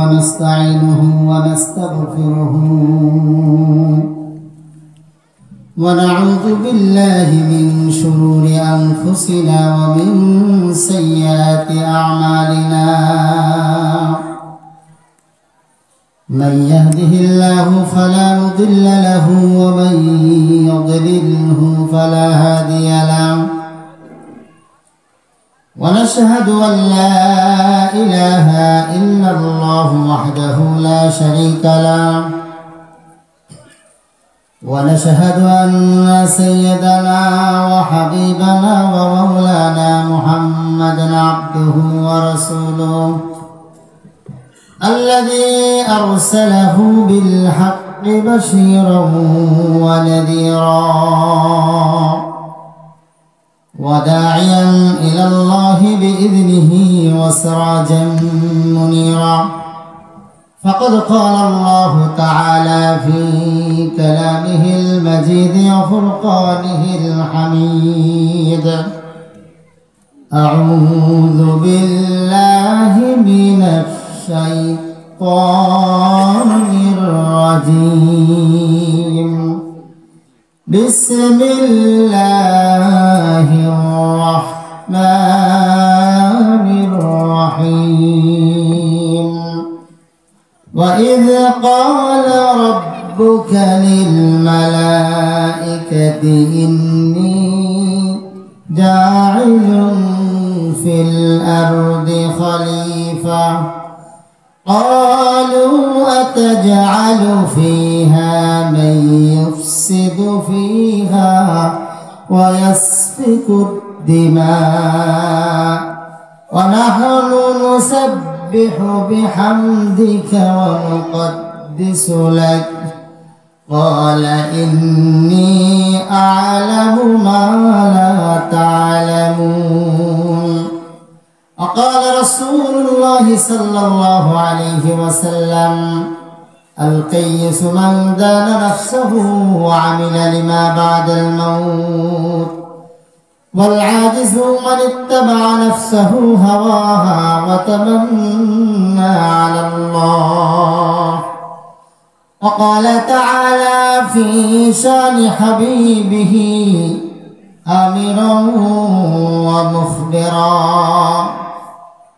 ونستعينه ونستغفره ونعوذ بالله من شرور أنفسنا ومن سيئات أعمالنا من يهده الله فلا مضل له ومن يضلله فلا هادي له ونشهد أن لا إله إلا الله وحده لا شريك له ونشهد أن سيدنا وحبيبنا ومولانا محمدا عبده ورسوله الذي أرسله بالحق بشيرا ونذيرا وداعيا إلى الله بإذنه وسراجا منيرا فقد قال الله تعالى في كلامه المجيد وفرقانه الحميد أعوذ بالله من الشيطان الرجيم بسم الله الرحمن الرحيم وإذ قال ربك للملائكة إني جاعل في الأرض خليفة قالوا أتجعل فيها من يفسد فيها ويسفك الدماء ونحن نسبح بحمدك ونقدس لك قال إني أعلم ما لا تعلمون وقال رسول الله صلى الله عليه وسلم القيس من دان نفسه وعمل لما بعد الموت والعاجز من اتبع نفسه هواها وتمنى على الله وقال تعالى في شان حبيبه آمرا ومخبرا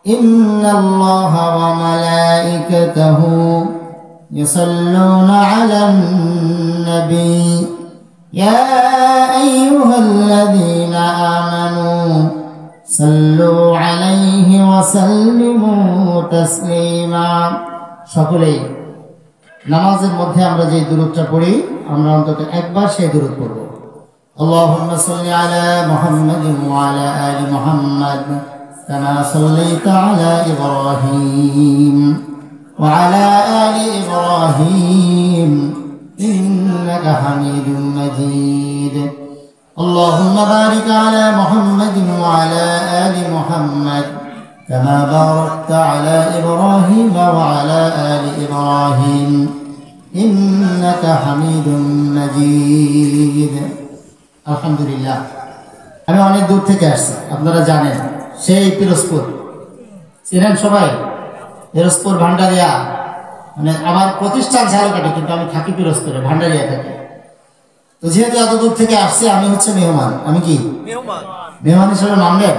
إن الله وملائكته يصلون على النبي يا أيها الذين آمنوا صلوا عليه وسلموا تسليما সকলেই নামাজের মধ্যে আমরা যে দুরূদটা পড়ি আমরা অন্তত একবার সেই দুরূদ পড়ব اللهم صل على محمد وعلى آل محمد كما صليت على إبراهيم وعلى آل إبراهيم إنك حميد مجيد اللهم بارك على محمد وعلى آل محمد كما باركت على إبراهيم وعلى آل إبراهيم إنك حميد مجيد الحمد لله আমি অনেক দূর থেকে আসছি আপনারা জানেন সেই পিরোজপুর চিনেন সবাই পিরোজপুর ভান্ডারিয়া মানে আমার প্রতিষ্ঠান ঝালকাঠি কিন্তু আমি থাকি পিরোজপুরে ভান্ডারিয়া থাকি তো যেহেতু এত দূর থেকে আসছি আমি হচ্ছে মেহমান আমি কি মেহমান হিসেবে মানবেন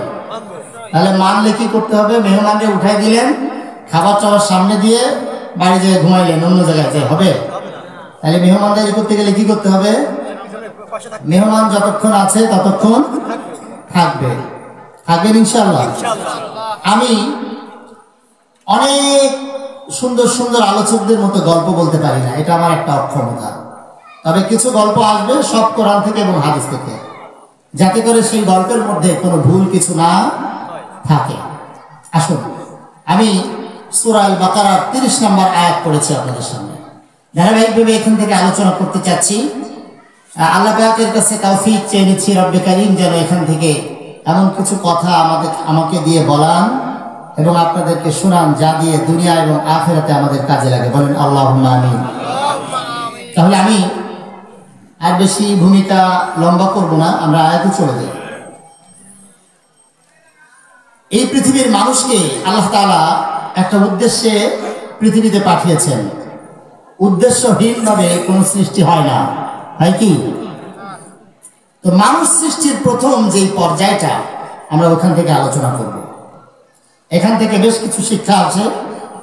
তাহলে মানলে কি করতে হবে মেহমানকে উঠাই দিলেন খাবার টাবার সামনে দিয়ে বাড়ি যেয়ে ঘুমাইলেন অন্য জায়গায় যে হবে তাহলে মেহমানদারি করতে গেলে কি করতে হবে মেহমান যতক্ষণ আছে ততক্ষণ থাকবে থাকবেন ইনশাআল্লাহ আমি অনেক সুন্দর সুন্দর আলোচকদের মতো গল্প বলতে পারি না এটা আমার একটা অক্ষমতা তবে কিছু গল্প আসবে সব কোরআন থেকে এবং হাদিস থেকে যাতে করে সেই গল্পের মধ্যে কোনো ভুল কিছু না থাকে আসুন আমি সূরা আল বাকারার 30 নম্বর আয়াত পড়েছি আপনাদের সামনে ধারাবাহিকভাবে এখান থেকে আলোচনা করতে চাচ্ছি আল্লাহ পাকের কাছে তৌফিক চেয়ে নিচ্ছি রব্বে কারীম যেন এখান থেকে এমন কিছু কথা আমাকে দিয়ে বলান এবং আপনাদেরকে শোনান যা দিয়ে দুনিয়া এবং আখিরাতে আমাদের কাজে লাগে বলেন আল্লাহুম্মা আমিন তাহলে আমি আর বেশি ভূমিকা লম্বা করব না আমরা আয়াতে চলে যাই এই পৃথিবীর মানুষকে আল্লাহ তাআলা একটা উদ্দেশ্যে পৃথিবীতে পাঠিয়েছেন। উদ্দেশ্যহীনভাবে কোনো সৃষ্টি হয় না, হয় কি? তো মানুষ সৃষ্টির প্রথম যেই পর্যায়টা আমরা ওখান থেকে আলোচনা করব। এখান থেকে বেশ কিছু শিক্ষা আছে,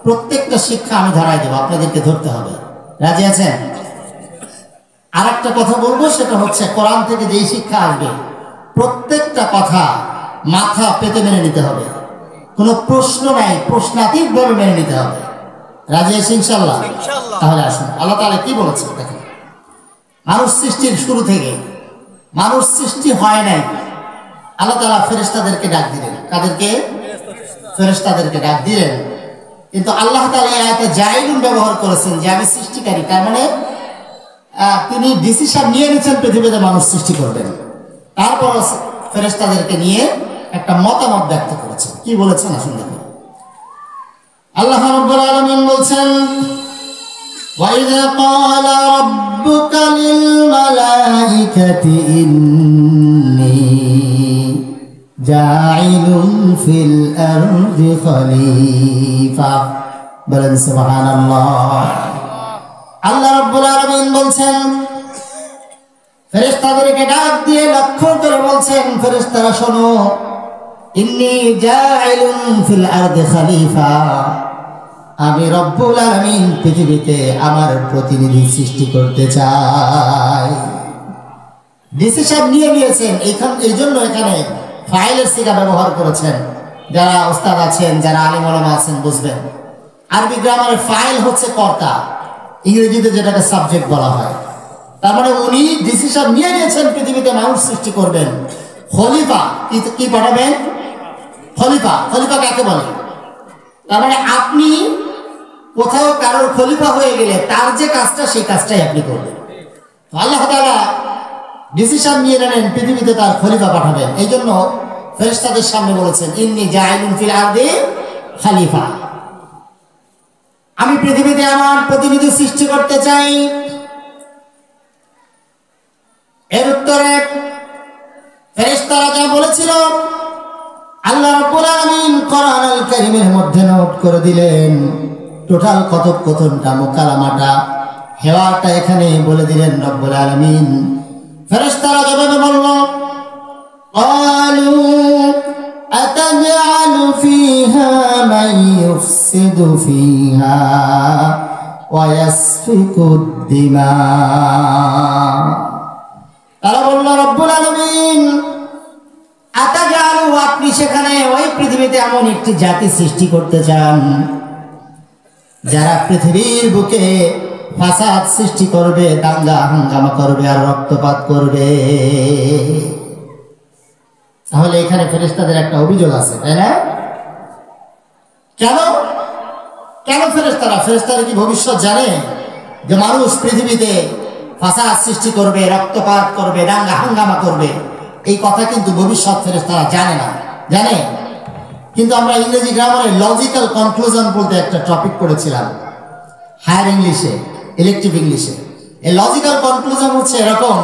প্রত্যেকটা শিক্ষা আমি ধরাই দেবো, আপনাদেরকে ধরতে হবে। রাজি আছেন? আর একটা কথা বলবো, সেটা হচ্ছে কোরআন থেকে যেই শিক্ষা আসবে প্রত্যেকটা কথা মাথা পেতে মেনে নিতে হবে, কোনো প্রশ্ন নাই, প্রশ্নাতীতভাবে মেনে নিতে হবে। রাজি আছে ইনশাল্লাহ? তাহলে আসুন, আল্লাহ তাআলা কি বলেছেন দেখেন। মানুষ সৃষ্টির শুরু থেকে, মানুষ সৃষ্টি হয় নাই, আল্লাহ তাআলা ফেরেশতাদেরকে ডাক দিলেন। কাদেরকে? ফেরেশতাদেরকে ডাক দিলেন। কিন্তু আল্লাহ তাআলা এই আয়াতে জাইলুন ব্যবহার করেছেন, যে আমি সৃষ্টিকারী। তার মানে তিনি ডিসিশন নিয়ে নিয়েছেন পৃথিবীতে মানুষ সৃষ্টি করবেন। তারপর ফেরেশতাদেরকে নিয়ে একটা মতামত ব্যক্ত করেছেন। কি বলেছেন আসুন দেখুন। আল্লাহ রাব্বুল আলামিন বলছেন, وَإِذْ قَالَ رَبُّكَ لِلْمَلَائِكَةِ إِنِّي جَاعِلٌ فِي الْأَرْضِ خَلِيفَةً বলেন সুবহানাল্লাহ। আল্লাহ রাব্বুল আলামিন বলছেন, ফেরেশতাদেরকে ডাক দিয়ে লক্ষ্য করে বলছেন, ফেরেশতারা শোনো, ইন্নী জাইলুন ফিল আরদি খলিফা, আমি রব্বুল আলামিন পৃথিবীতে আমার প্রতিনিধি সৃষ্টি করতে চাই। ডিসিশন নিয়ে নিয়েছেন। এই জন্য এখানে ফাইলের সিগা ব্যবহার করেছেন। যারা ওস্তাদ আছেন, যারা আলিম ওলামা আছেন বুঝবেন। আরবি গ্রামারে ফাইল হচ্ছে কর্তা, ইংরেজিতে যেটাকে সাবজেক্ট বলা হয়। তার মানে উনি ডিসিশন নিয়ে নিয়েছেন পৃথিবীতে মানুষ সৃষ্টি করবেন। খলিফা কি পাঠাবেন? খলিফা। খলিফা কাকে বলে? তার মানে আপনি কোথাও কারোর খলিফা হয়ে গেলে তার যে কাজটা, সেই কাজটাই আপনি করবেন। আল্লাহ তাআলা ডিসিশন নিয়ে নেন পৃথিবীতে তার খলিফা পাঠাবেন। এই জন্য ফেরেশতাদের সামনে বলেছেন, ইন্নী জাইলুন ফিল আরদি খলিফা, আমি পৃথিবীতে আমার প্রতিনিধি সৃষ্টি করতে চাই। এর উত্তরে ফেরেশতারা যা বলেছিল আল্লাহ রাব্বুল আলামিন কোরআনুল কারীমের মধ্যে নোট করে দিলেন। টোটাল কথোপকথনটা, মুকালামাটা, হেওয়াটা এখানে বলে দিলেন রব্বুল আলামিন। ফেরেশতারা জবাবে বলল, ক্বালু আতাজআলু ফিহা মান ইউফসিদু ফিহা ওয়া ইয়াসফিকুদ দিমা। তারা বলল, রব্বুল আলামিন আতাজআলু, আপনি সেখানে ওই পৃথিবীতে এমন একটি জাতি সৃষ্টি করতে চান যারা পৃথিবীর বুকে ফাসাদ সৃষ্টি করবে, দাঙ্গা হাঙ্গামা করবে আর রক্তপাত করবে। তাহলে এখানে ফেরেশতাদের একটা অভিযোগ আছে, তাই না? কেন ফেরেশতারা কি ভবিষ্যৎ জানে যে মানুষ পৃথিবীতে ফাসাদ সৃষ্টি করবে, রক্তপাত করবে, দাঙ্গা হাঙ্গামা করবে? এই কথা কিন্তু ভবিষ্যৎ ফেরেশতারা জানে না। জানে? কিন্তু আমরা ইংরেজি গ্রামারে লজিক্যাল কনক্লুশন বলতে একটা টপিক পড়েছিলাম হায়ার ইংলিশে, ইলেকটিভ ইংলিশে। এই লজিক্যাল কনক্লুশন হচ্ছে এরকম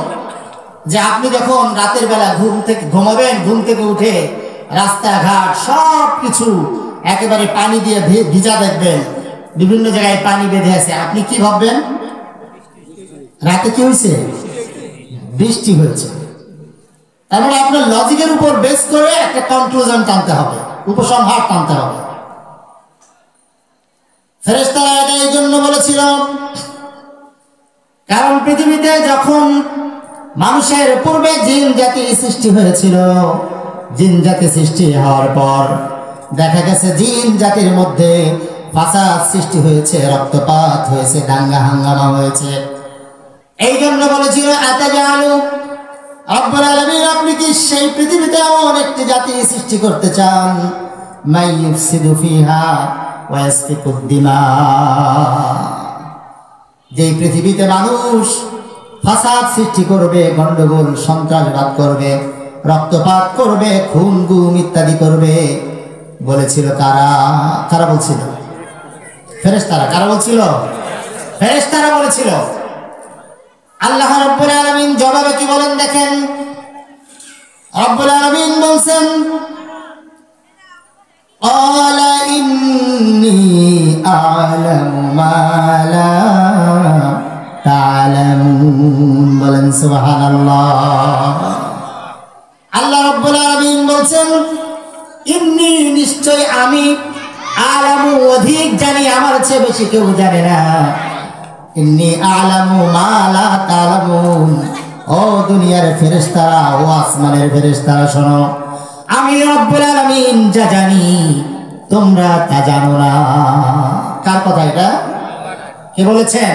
যে আপনি যখন রাতের বেলা ঘুমাবেন, ঘুম থেকে উঠে রাস্তাঘাট সব কিছু একেবারে পানি দিয়ে ভিজা দেখবেন, বিভিন্ন জায়গায় পানি বেঁধে আছে, আপনি কি ভাববেন? রাতে কি হয়েছে? বৃষ্টি হয়েছে। তার মানে আপনার লজিকের উপর বেস করে একটা কনক্লুশন টানতে হবে, উপসংহার টানতে হবে। ফেরেশতারা এটা এই জন্য বলেছিল, কারণ পৃথিবীতে যখন মানুষের পূর্বে জিন জাতি সৃষ্টি হয়েছিল, জিন জাতি সৃষ্টি হওয়ার পর দেখা গেছে জিন জাতির মধ্যে ফাসাদ সৃষ্টি হয়েছে, রক্তপাত হয়েছে, দাঙ্গা হাঙ্গামা হয়েছে। এই জন্য বলেছিল, আতাজআলু, রব্বুল আলামিন আপনি কি সেই পৃথিবীতে এমন একটি জাতি সৃষ্টি করতে চান মান ইউফসিদু ফিহা ওয়া ইয়াসফিকুদ দিমা, যে পৃথিবীতে মানুষ ফাসাদ সৃষ্টি করবে, গন্ডগোল সন্ত্রাসবাদ করবে, রক্তপাত করবে, খুন গুম ইত্যাদি করবে? বলেছিল কারা বলছিল? ফেরেশতারা। কারা বলছিল? ফেরেশতারা বলেছিল। আল্লাহ রাব্বুল আলামিন জবাবে কি বলেন দেখেন। রব্বুল আলামিন বলছেন, ক্বালা ইন্নী আ'লামু মা লা তা'লামুন। বলেন সুবহানাল্লাহ। আল্লাহ রাব্বুল আলামিন বলছেন ইন্নী, নিশ্চয় আমি, আ'লামু, অধিক জানি, আমার চেয়ে বেশি কেউ জানে না। ইন্নী আ'লামু মা লা তা'লামুন। ও দুনিয়ার ফেরেশতারা, ও আসমানের ফেরেশতারা, শোনো, আমি রব্বুল আলামিন যা জানি তোমরা তা জানো না। কার কথা এটা? কে বলেছেন?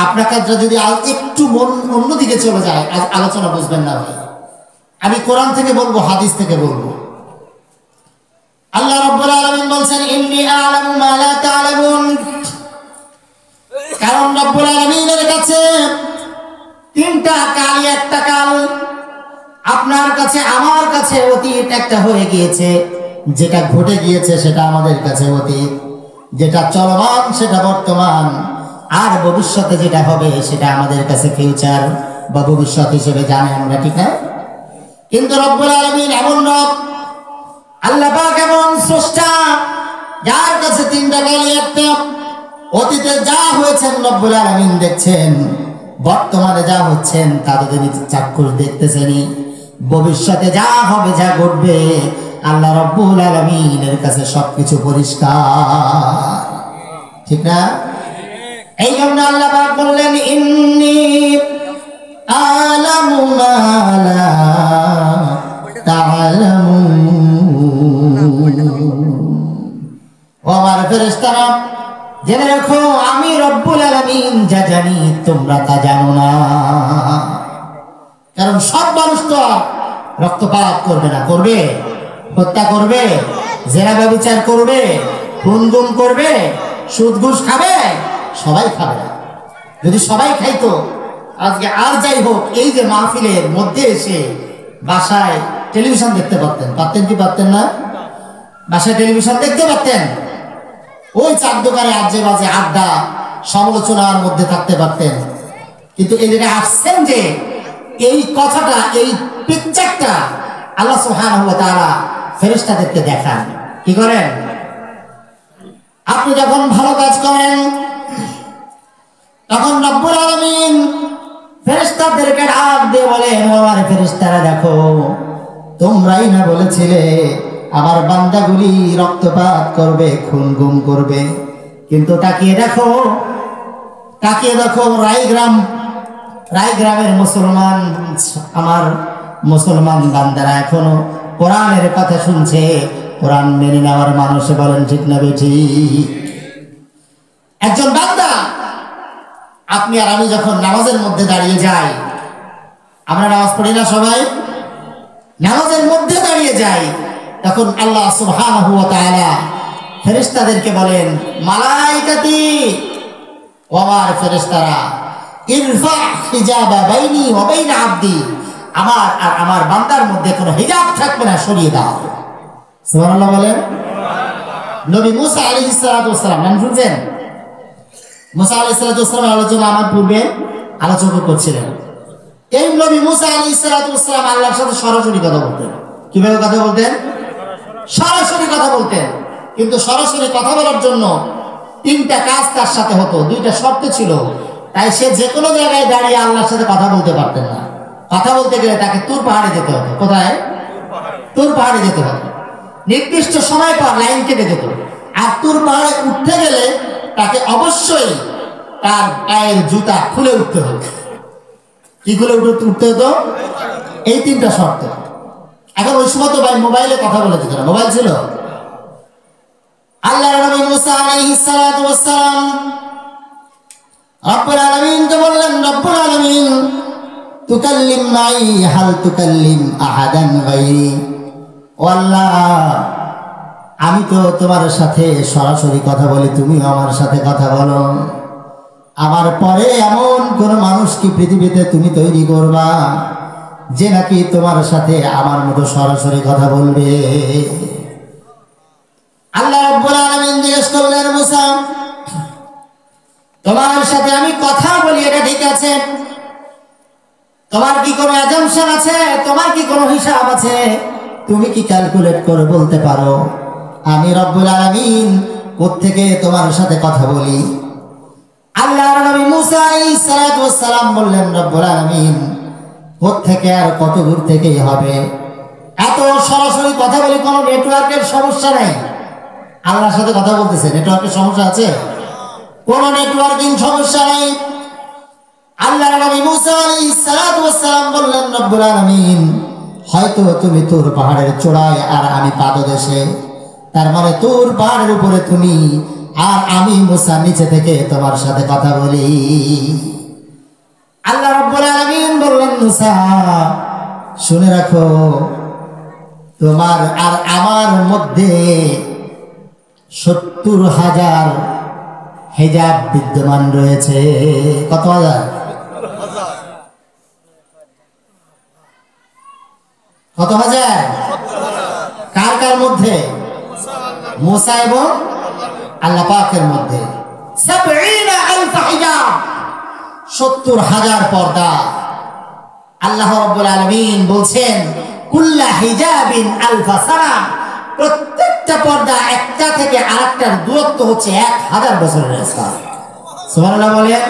আপনাকে যদি একটু মন অন্যদিকে চলে যায় আলোচনা বুঝবেন না। আমি কোরআন থেকে বলবো, হাদিস থেকে বলবো। আল্লাহ রাব্বুল আলামিন বলছেন ইন্নী আ'লামু মা লা তা'লামুন। কারণ রাব্বুল আলামিনের কাছে তিনটা কাল, একটা কাল আপনার কাছে আমার কাছে অতীত একটা হয়ে গিয়েছে। যেটা ঘটে গিয়েছে সেটা আমাদের কাছে অতীত, যেটা চলমান সেটা বর্তমান, আর ভবিষ্যতে যেটা হবে সেটা আমাদের কাছে ফিউচার বা ভবিষ্যৎ হিসেবে জানে আমরা, ঠিক না? কিন্তু রব্বুল আলামিন এমন রব, আল্লাহ পাক এমন স্রষ্টা, যার কাছে তিনটা কাল, একটা অতীতে যা হয়েছেন রব্বুল আলামিন দেখছেন, বর্তমানে যা হচ্ছেন তা তো তিনি চাক্ষুষ দেখতেছেনই, ভবিষ্যতে যা হবে, যা ঘটবে, আল্লাহ রব্বুল আলামিনের কাছে সবকিছু পরিষ্কার, ঠিক না? এই জন্য আল্লাহ পাক বললেন ইন্নী আ'লামু মা লা তা'লামুন। ও আমার ফেরেশতারা, জেনে রাখো আমি রব্বুল আলামিন যা জানি তোমরা তা জানো না। কারণ সব মানুষ তো রক্তপাত করবে না, করবে? হত্যা করবে, জেনা ব্যভিচার করবে, খুন গুম করবে, সুদ ঘুষ খাবে? সবাই খাবে না। যদি সবাই খাইতো আজকে আর যাই হোক, এই যে মাহফিলের মধ্যে এসে বাসায় টেলিভিশন দেখতে পারতেন, পারতেন কি পারতেন না? বাসায় টেলিভিশন দেখতে পারতেন, ওই চার দোকানে আজে বাজে আড্ডা সমালোচনার মধ্যে থাকতে পারতেন। কিন্তু এই জায়গায় আসছেন যে এই কথাটা, এই পিকচারটা আল্লাহ সুবহানাহু ওয়া তাআলা ফেরেশতাদেরকে দেখান। কি করেন? আপনি যখন ভালো কাজ করেন তখন রব্বুল আলামিন ফেরেশতাদেরকে ডাক দিয়ে বলেন, ও আমার ফেরেশতারা, দেখো তোমরাই না বলেছিলে আমার বান্দাগুলি রক্তপাত করবে, খুন গুম করবে, কিন্তু তাকিয়ে দেখো, তাকিয়ে দেখো রায়গ্রামের মুসলমান, আমার মুসলমান বান্দারা এখনো কোরআনের কথা শুনছে, কোরআন মেনে নেওয়ার মানুষ। বলেন ঠিক না বেঠিক? একজন বান্দা, আপনি আর আমি যখন নামাজের মধ্যে দাঁড়িয়ে যাই, আমরা নামাজ পড়ি না সবাই? নামাজের মধ্যে দাঁড়িয়ে যাই, তখন আল্লাহ সুবহানাহু ওয়া তাআলা ফেরেশতাদেরকে বলেন, মালাইকাতি, ও আমার ফেরেশতারা, ইরফা হিজাবা বাইনি ওয়া বাইনা আবদি, আমার আর আমার বান্দার মধ্যে কোনো হিজাব থাকবে না, সরিয়ে দাও। সুবহানাল্লাহ বলেন। নবী মুসা আলাইহিস সালাতু ওয়াস সালাম, নাম শুনছেন? মুসা আলাইহিস সালাতু ওয়াস সালামের আলোচনা আমার পূর্বে আলোচনা করছিলেন। এই নবী মুসা আলাইহিস সালাতু ওয়াস সালাম আল্লাহর সাথে সরাসরি কথা বলতেন। কিভাবে কথা বলতেন? সরাসরি কথা বলতেন। কিন্তু সরাসরি কথা বলার জন্য তিনটা কাজ তার সাথে হতো, দুইটা শর্ত ছিল। তাই সে যে কোনো জায়গায় দাঁড়িয়ে আল্লাহর সাথে কথা বলতে পারতেন না। কথা বলতে গেলে তাকে তুর পাহাড়ে যেতে হতো। কোথায়? তুর পাহাড়ে যেতে হতো। নির্দিষ্ট সময় পর লাইন কেটে যেত। আর তুর পাহাড়ে উঠতে গেলে তাকে অবশ্যই তার পায়ের জুতা খুলে উঠতে হতো। কি খুলে উঠতে হতো? এই তিনটা শর্ত। এখন ওই সময় তো ভাই মোবাইলে কথা বলে যেত না, মোবাইল ছিল। আল্লাহর নবী মুসা আলাইহিস সালাতু ওয়াস সালাম রব্বুল আলামিনকে বললেন, রব্বুল আলামিন, তুকাল্লিম মাই হাল তুকাল্লিম আহাদান গায়রি। ও আল্লাহ, আমি তো তোমার সাথে সরাসরি কথা বলি, তুমিও আমার সাথে কথা বলো। আমার পরে এমন কোন মানুষ কি পৃথিবীতে তুমি তৈরি করবা যে নাকি তোমার সাথে আমার মতো সরাসরি কথা বলবে? আল্লাহ রাব্বুল আলামিন জিজ্ঞেস করলেন, মুসা, তোমার সাথে আমি কথা বলি, এটা ঠিক আছে, তোমার কি কোনো অ্যাজাম্পশন আছে? তোমার কি কোনো হিসাব আছে? তুমি কি ক্যালকুলেট করে বলতে পারো আমি রব্বুল আলামিন কোত্থেকে তোমার সাথে কথা বলি? আল্লাহর নবী মুসা আলাইহিস সালাতু ওয়াস সালাম বললেন, রব্বুল আলামিন, কোত্থেকে আর কত দূর থেকেই হবে, এত সরাসরি কথা বলি, কোনো নেটওয়ার্কের সমস্যা নাই। আল্লাহর সাথে কথা বলতেছে, নেটওয়ার্কের সমস্যা আছে? কোনো নেটওয়ার্কিং সমস্যা নাই। আল্লাহর নবী মুসা আলাইহিস সালাতু ওয়াস সালাম বললেন, রব্বুল আলামিন, হয়তো তুমি তুর পাহাড়ের চূড়ায় আর আমি পাদদেশে, তার মানে তুর পাহাড়ের উপরে তুমি আর আমি মুসা নিচে থেকে তোমার সাথে কথা বলি। আল্লাহ রাব্বুল আলামিন বললেন, মুসা শুনে রাখো, তোমার আর আমার মধ্যে 70,000 হিজাব বিদ্যমান রয়েছে। কত হাজার? কত হাজার? কার কার মধ্যে? মুসা এবং আল্লাহ পাকের মধ্যে 70,000 হিজাব, 70,000 পর্দা। আল্লাহ রাব্বুল আলামিন বলছেন, কুল্লা হিজাবিন আলফা সানা, প্রত্যেকটা পর্দা একটা থেকে আরেকটার দূরত্ব হচ্ছে 1000 বছরের রাস্তা। সুবহানাল্লাহ বলেন।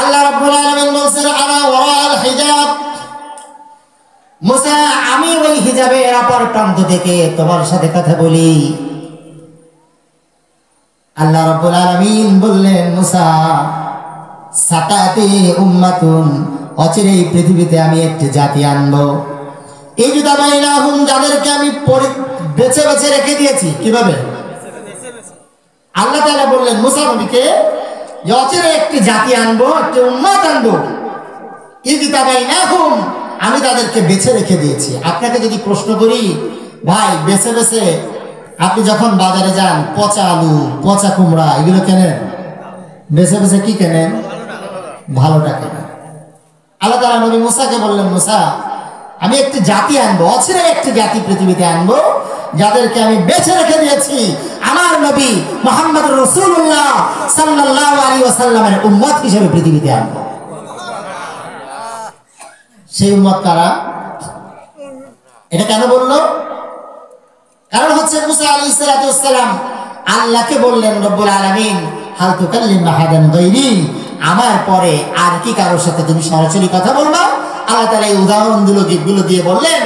আল্লাহ রাব্বুল আলামিন বলছেন, আনা ওয়ারাল হিজাব, মুসা আমি ওই হিজাবের অপর প্রান্ত থেকে তোমার সাথে কথা বলি। আল্লাহ রাব্বুল আলামিন বললেন, মুসা সাতাতি উম্মাতুন, অচিরেই পৃথিবীতে আমি একটি জাতি আনবো, এই জুদাবাইনাহুম, যাদেরকে আমি বেছে বেছে রেখে দিয়েছি। কিভাবে? আল্লাহ তাআলা বললেন মুসা নবীকে, অচিরে একটি জাতি আনবো, একটি উম্মত আনবো, এই জুদাবাইনাহুম, আমি তাদেরকে বেছে রেখে দিয়েছি। আপনাকে যদি প্রশ্ন করি, ভাই বেছে বেছে আপনি যখন বাজারে যান, পচা আলু, পচা কুমড়া এগুলো কেনেন, বেছে বেছে কি কেনেন? ভালোটা কেনেন। আল্লাহ তাআলা নবী মুসাকে বললেন, মুসা আমি একটি জাতি আনবো, অচিরে একটি জাতি পৃথিবীতে আনবো, যাদেরকে আমি বেছে রেখে দিয়েছি আমার নবী মুহাম্মদ রাসূলুল্লাহ সাল্লাল্লাহু আলাইহি ওয়াসাল্লামের উম্মত হিসেবে পৃথিবীতে আনবো। সেই উম্মত কারা? এটা কেন বললো? কারণ হচ্ছে মুসা আলাইহিস সালাতু ওয়াস সালাম আল্লাহকে বললেন, রব্বুল আলামিন, হাল তুকাল্লিম আহাদান গায়রি, আমার পরে আর কি কারোর সাথে তুমি সরাসরি কথা বলবা? আল্লাহ তাআলা এই উদাহরণগুলো দিয়ে বললেন,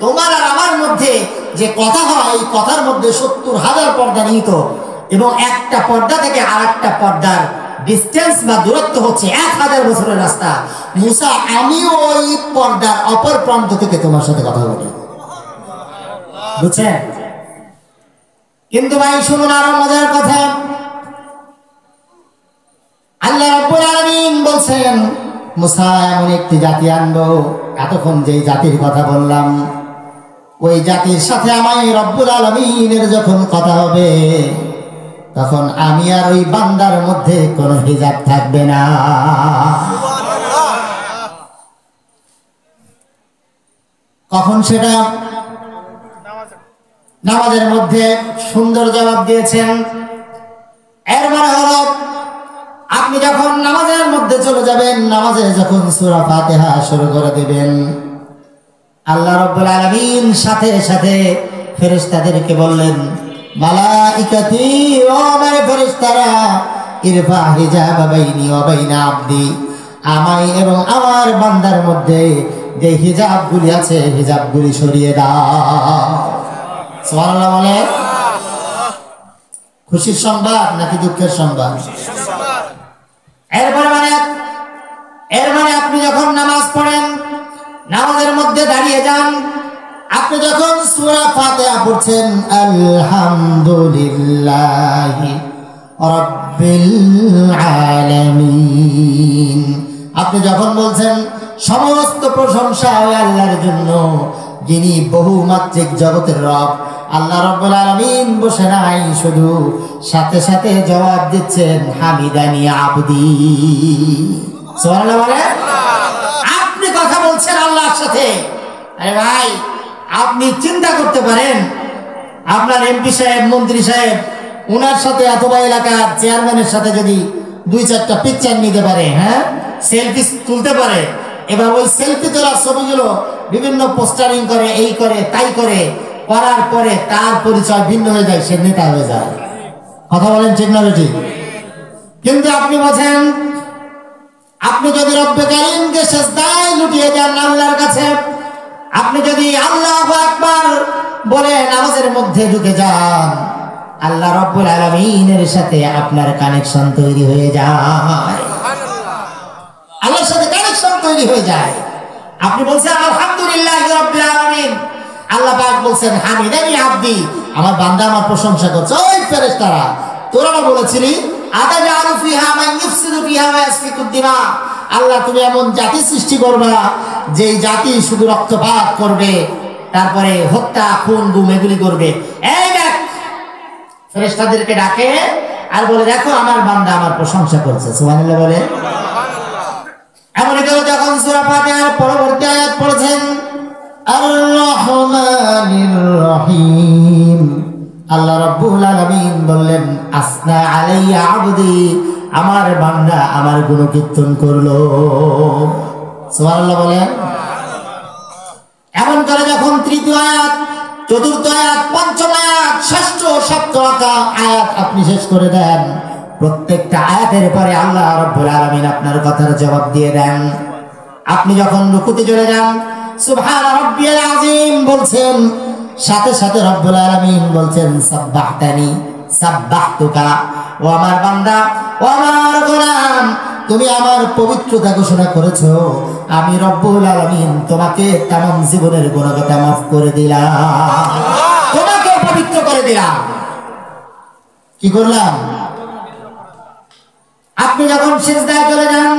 তোমার আর আমার মধ্যে যে কথা হয়, এই কথার মধ্যে 70,000 পর্দা নিহিত, এবং একটা পর্দা থেকে আরেকটা পর্দার ডিস্টেন্স বা দূরত্ব হচ্ছে 1000 বছরের রাস্তা। মুসা আমিও ওই পর্দার অপর প্রান্ত থেকে তোমার সাথে কথা বলি। বুঝছেন? কিন্তু ভাই শুনুন আরো মজার কথা। আল্লাহ রাব্বুল আলামিন বলছেন, মুসা এমন একটি জাতি আনবো, এতক্ষণ যেই জাতির কথা বললাম, ওই জাতির সাথে আমায় রব্বুল আলামিনের যখন কথা হবে, তখন আমি আর ওই বান্দার মধ্যে কোনো হিজাব থাকবে না। কখন সেটা? নামাজের মধ্যে সুন্দর জবাব দিয়েছেন। এর মানে হলো, আপনি যখন নামাজের মধ্যে চলে যাবেন, নামাজে যখন সূরা ফাতিহা শুরু করে দিবেন, আল্লাহ রাব্বুল আলামিন সাথে সাথে ফেরেশতাদেরকে বললেন, মালাইকাতি, ও আমার ফেরেশতারা, ইরফা হিজাব বাইনি ওয়া বাইনা আবদি, আমায় এবং আমার বান্দার মধ্যে যে হিজাবগুলি আছে, হিজাবগুলি সরিয়ে দাও। সুবহানাল্লাহ বলে। খুশির সংবাদ নাকি দুঃখের সংবাদ? এর মানে আপনি যখন নামাজ পড়েন, নামাজের মধ্যে দাঁড়িয়ে যান, আপনি যখন সূরা ফাতিহা পড়ছেন, আলহামদুলিল্লাহি রাব্বিল আলামিন, আপনি যখন বলছেন সমস্ত প্রশংসা ওই আল্লাহর জন্য, যিনি বহুমাত্রিক জগতের রব, আল্লাহ রাব্বুল আলামিন বসে নাই, শুধু সাথে সাথে জবাব দিচ্ছেন, হামিদানি আবদি। সুবহানাল্লাহ বলে। আপনি কথা বলছেন আল্লাহর সাথে। আরে ভাই, আপনি চিন্তা করতে পারেন, আপনার এমপি সাহেব, মন্ত্রী সাহেব, ওনার সাথে অথবা এলাকার চেয়ারম্যানের সাথে যদি 2-4টা পিকচার নিতে পারে, হ্যাঁ, সেলফি তুলতে পারে, এবার ওই সেলফি তোলার ছবিগুলো বিভিন্ন পোস্টারিং করে, এই করে তাই করে, করার পরে তার পরিচয় ভিন্ন হয়ে যায়, সে নেতা হয়ে যায়। কথা বলেন ঠিক না বেঠিক? কিন্তু আপনি বলছেন আপনি যদি রব্বে কারীমকে সিজদায় লুটিয়ে যান আল্লাহর কাছে, আপনি যদি আল্লাহু আকবার বলে নামাজের মধ্যে ঢুকে যান, আল্লাহ রাব্বুল আলামিনের সাথে আপনার কানেকশন তৈরি হয়ে যায়। আল্লাহর সাথে কানেকশন তৈরি হয়ে যায়। আপনি বলছেন আলহামদুলিল্লাহি রাব্বিল আলামিন, আল্লাহ পাক বলছেন হামিদানি আব্দি, আমার বান্দা আমার প্রশংসা করছে। ওই ফেরেশতারা তোরা না বলেছিলি আতাজালু ফিহা মান ইফসিদু ফিহা ওয়া ইয়াসফিকুদ দিমা, আল্লাহ তুমি এমন জাতি সৃষ্টি করবা যেই জাতি শুধু রক্তপাত করবে, তারপরে হত্যা খুন গুম এগুলি করবে। এই দেখ ফেরেশতাদেরকে ডাকে আর বলে দেখো আমার বান্দা আমার প্রশংসা করছে। সুবহানাল্লাহ বলে। এমন করে যখন সূরা ফাতিহার পরবর্তী আয়াত পড়েছেন আর রহমানির রহিম, আল্লাহ রাব্বুল আলামিন বললেন আসনা আলাইয়া আবদি, আমার বান্দা আমার গুণকীর্তন করলো। সুবহানাল্লাহ বলেন। এমন করে যখন তৃতীয় আয়াত, চতুর্থ আয়াত, পঞ্চম আয়াত, ষষ্ঠ সপ্তম আয়াত আপনি শেষ করে দেন, প্রত্যেকটা আয়াতের পরে আল্লাহ রাব্বুল আলামিন আপনার কথার জবাব দিয়ে দেন। আপনি যখন রুকুতে চলে যান সুবহান রাব্বিয়াল আযীম বলছেন, সাথে সাথে রব্বুল আলামিন বলছেন সাব্বাহতানি সাব্বাহতুকা, ও আমার বান্দা ও আমার গোলাম তুমি আমার পবিত্রতা ঘোষণা করেছো, আমি রব্বুল আলামিন তোমাকে তামাম জীবনের গুনাহগাতা মাফ করে দিলাম, তোমাকে পবিত্র করে দিলাম। কি করলাম? আপনি যখন সিজদায় চলে যান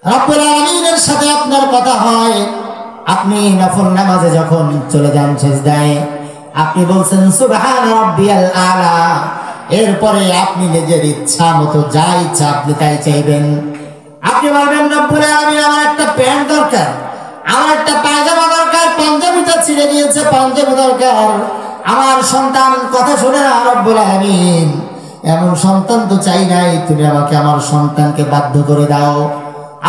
রব্বুল আলামিনের সাথে আপনার কথা হয়, আপনি নফল নামাজে যখন চলে যান সিজদায় আপনি বলছেন সুবহান রাব্বিয়াল আলা, এরপরে আপনি নিজের ইচ্ছা মতো যা ইচ্ছা আপনি তাই চাইবেন। আপনি বলবেন রব্বুল আলামিন আমার একটা প্যান্ট দরকার, আমার একটা পায়জামা দরকার, পাঞ্জাবিটা ছিঁড়ে গিয়েছে পাঞ্জাবি দরকার, আমার সন্তান কথা শোনে না রব্বুল আলামিন, এমন সন্তান তো চাই নাই, তুমি আমাকে আমার সন্তানকে বাধ্য করে দাও।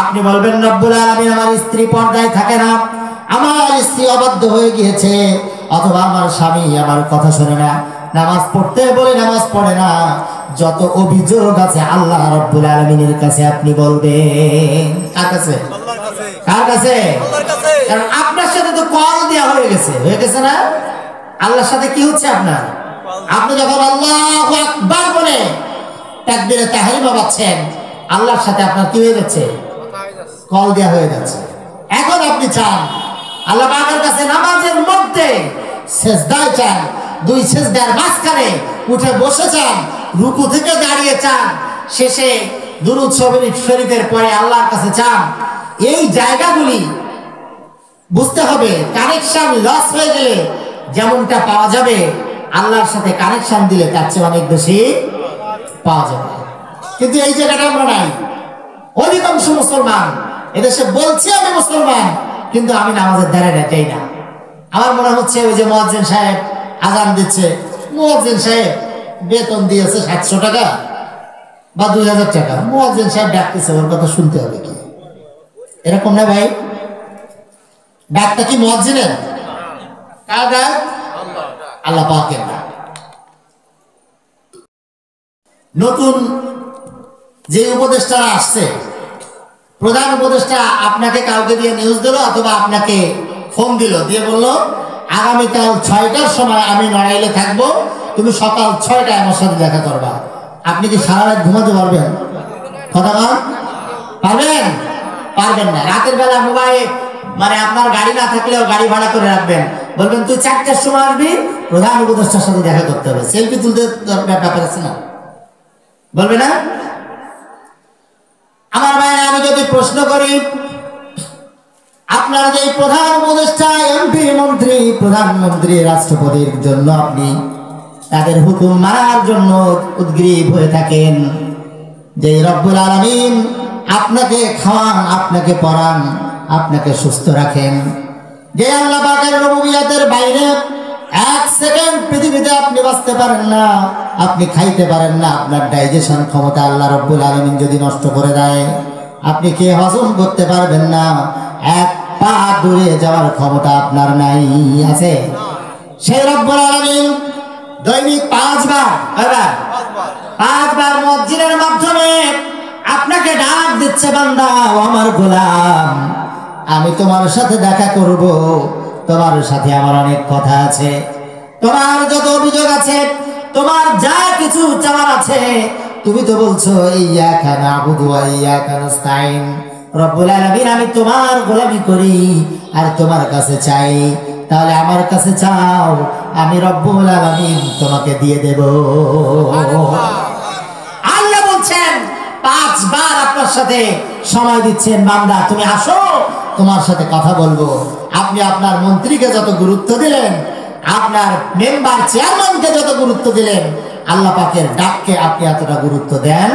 আপনি বলবেন রব্বুল আলামিন আমার স্ত্রী পর্দায় থাকে না, আমার স্ত্রী অবাধ্য হয়ে গিয়েছে, অথবা আমার স্বামী আমার কথা শোনে না, নামাজ পড়তে বলে নামাজ পড়ে না, যত অভিযোগ আছে আল্লাহ রাব্বুল আলামিনের কাছে আপনি বলবেন। কার কাছে? কার কাছে? কারণ আপনার সাথে তো কল দেওয়া হয়ে গেছে না? আল্লাহর সাথে কি হচ্ছে আপনার? আপনি যখন আল্লাহু আকবার বলে তাকবীরে তাহরিমা বাজছেন, আল্লাহর সাথে আপনার কি হয়ে যাচ্ছে? কল দেওয়া হয়ে যাচ্ছে। এখন আপনি চান আল্লাহ পাকের কাছে নামাজের মধ্যে সিজদায় চান, দুই সিজদার মাঝখানে উঠে বসে চান, রুকু থেকে দাঁড়িয়ে চান, শেষে দুরূদ শরীফের পরে আল্লাহর কাছে চান। এই জায়গাগুলি বুঝতে হবে, কানেকশন লস হয়ে গেলে যেমনটা পাওয়া যাবে আল্লাহর সাথে কানেকশন দিলে তার চেয়ে অনেক বেশি পাওয়া যাবে। কিন্তু এই জায়গাটা আমরা নাই। অধিকাংশ মুসলমান এদেশে বলছে আমি মুসলমান, কিন্তু আমি নামাজের দ্বারা যাই না। আমার মনে হচ্ছে ওই যে মুয়াজ্জিন সাহেব আজান দিচ্ছে, মুয়াজ্জিন সাহেব বেতন দিয়েছে 700 টাকা বা 2000 টাকা, মুয়াজ্জিন সাহেব ডাকতেছে, ওর কথা শুনতে হবে কি? এরকম না ভাই? ডাকটা কি মুয়াজ্জিনের? কার ডাক? আল্লাহ পাকের ডাক। নতুন যে উপদেষ্টারা আসছে, প্রধান উপদেষ্টা আপনাকে কাউকে দিয়ে নিউজ দিল অথবা আপনাকে ফোন দিল, দিয়ে বললো আগামীকাল 6টার সময় আমি নড়াইলে থাকবো, তুমি সকাল 6টায় আমার সাথে দেখা করবা। আপনি কি সারা রাত ঘুমাতে পারবেন? কথা বল, পারবেন? পারবেন না। রাতের বেলা মোবাইল মানে আপনার গাড়ি না থাকলেও গাড়ি ভাড়া করে রাখবেন, বলবেন তুই 4টার সময় আসবি, প্রধান উপদেষ্টার সাথে দেখা করতে হবে, সেলফি তুলতে ব্যাপার আছে না? বলবে না? আমার ভাইরা, আমি যদি প্রশ্ন করি আপনারা যে প্রধান উপদেষ্টা, এমপি, মন্ত্রী, প্রধানমন্ত্রী, রাষ্ট্রপতির জন্য আপনি তাদের হুকুম মানার জন্য উদ্গ্রীব হয়ে থাকেন, যে রব্বুল আলামিন আপনাকে খাওয়ান, আপনাকে পড়ান, আপনাকে সুস্থ রাখেন, যে আল্লাহ পাকের রুবুবিয়তের বাইরে 1 সেকেন্ড পৃথিবীতে আপনি বাঁচতে পারেন না, আপনি খাইতে পারেন না, আপনার ডাইজেশন ক্ষমতা আল্লাহ রব্বুল আলামিন যদি নষ্ট করে দেয়, আপনি কে হজম করতে পারবেন না, 1 পা দূরে যাওয়ার ক্ষমতা আপনার নাই, আছে? সেই রব্বুল আলামিন দৈনিক 5 বার, কয়বার? 5 বার মুয়াজ্জিনের মাধ্যমে আপনাকে ডাক দিচ্ছে, বান্দা ও আমার গোলাম, আমি তোমার সাথে দেখা করব, তোমার সাথে আমার অনেক কথা আছে, তোমার যত অভিযোগ আছে, তোমার যা কিছু চাওয়ার আছে, তুমি তো বলছো ইয়্যাকা না'বুদু ওয়া ইয়্যাকা নাস্তাইন, রব্বুল আলামিন আমি তোমার গোলামি করি আর তোমার কাছে চাই, তাহলে আমার কাছে চাও, আমি রব্বুল আলামিন তোমাকে দিয়ে দেব। আল্লাহ বলছেন 5 বার আপনার সাথে সময় দিচ্ছেন, বান্দা তুমি আসো, তোমার সাথে কথা বলবো। আপনি আপনার মন্ত্রীকে যত গুরুত্ব দিলেন, আপনার মেম্বার চেয়ারম্যানকে যত গুরুত্ব দিলেন, আল্লাহ পাকের ডাককে আপনি এতটা গুরুত্ব দেন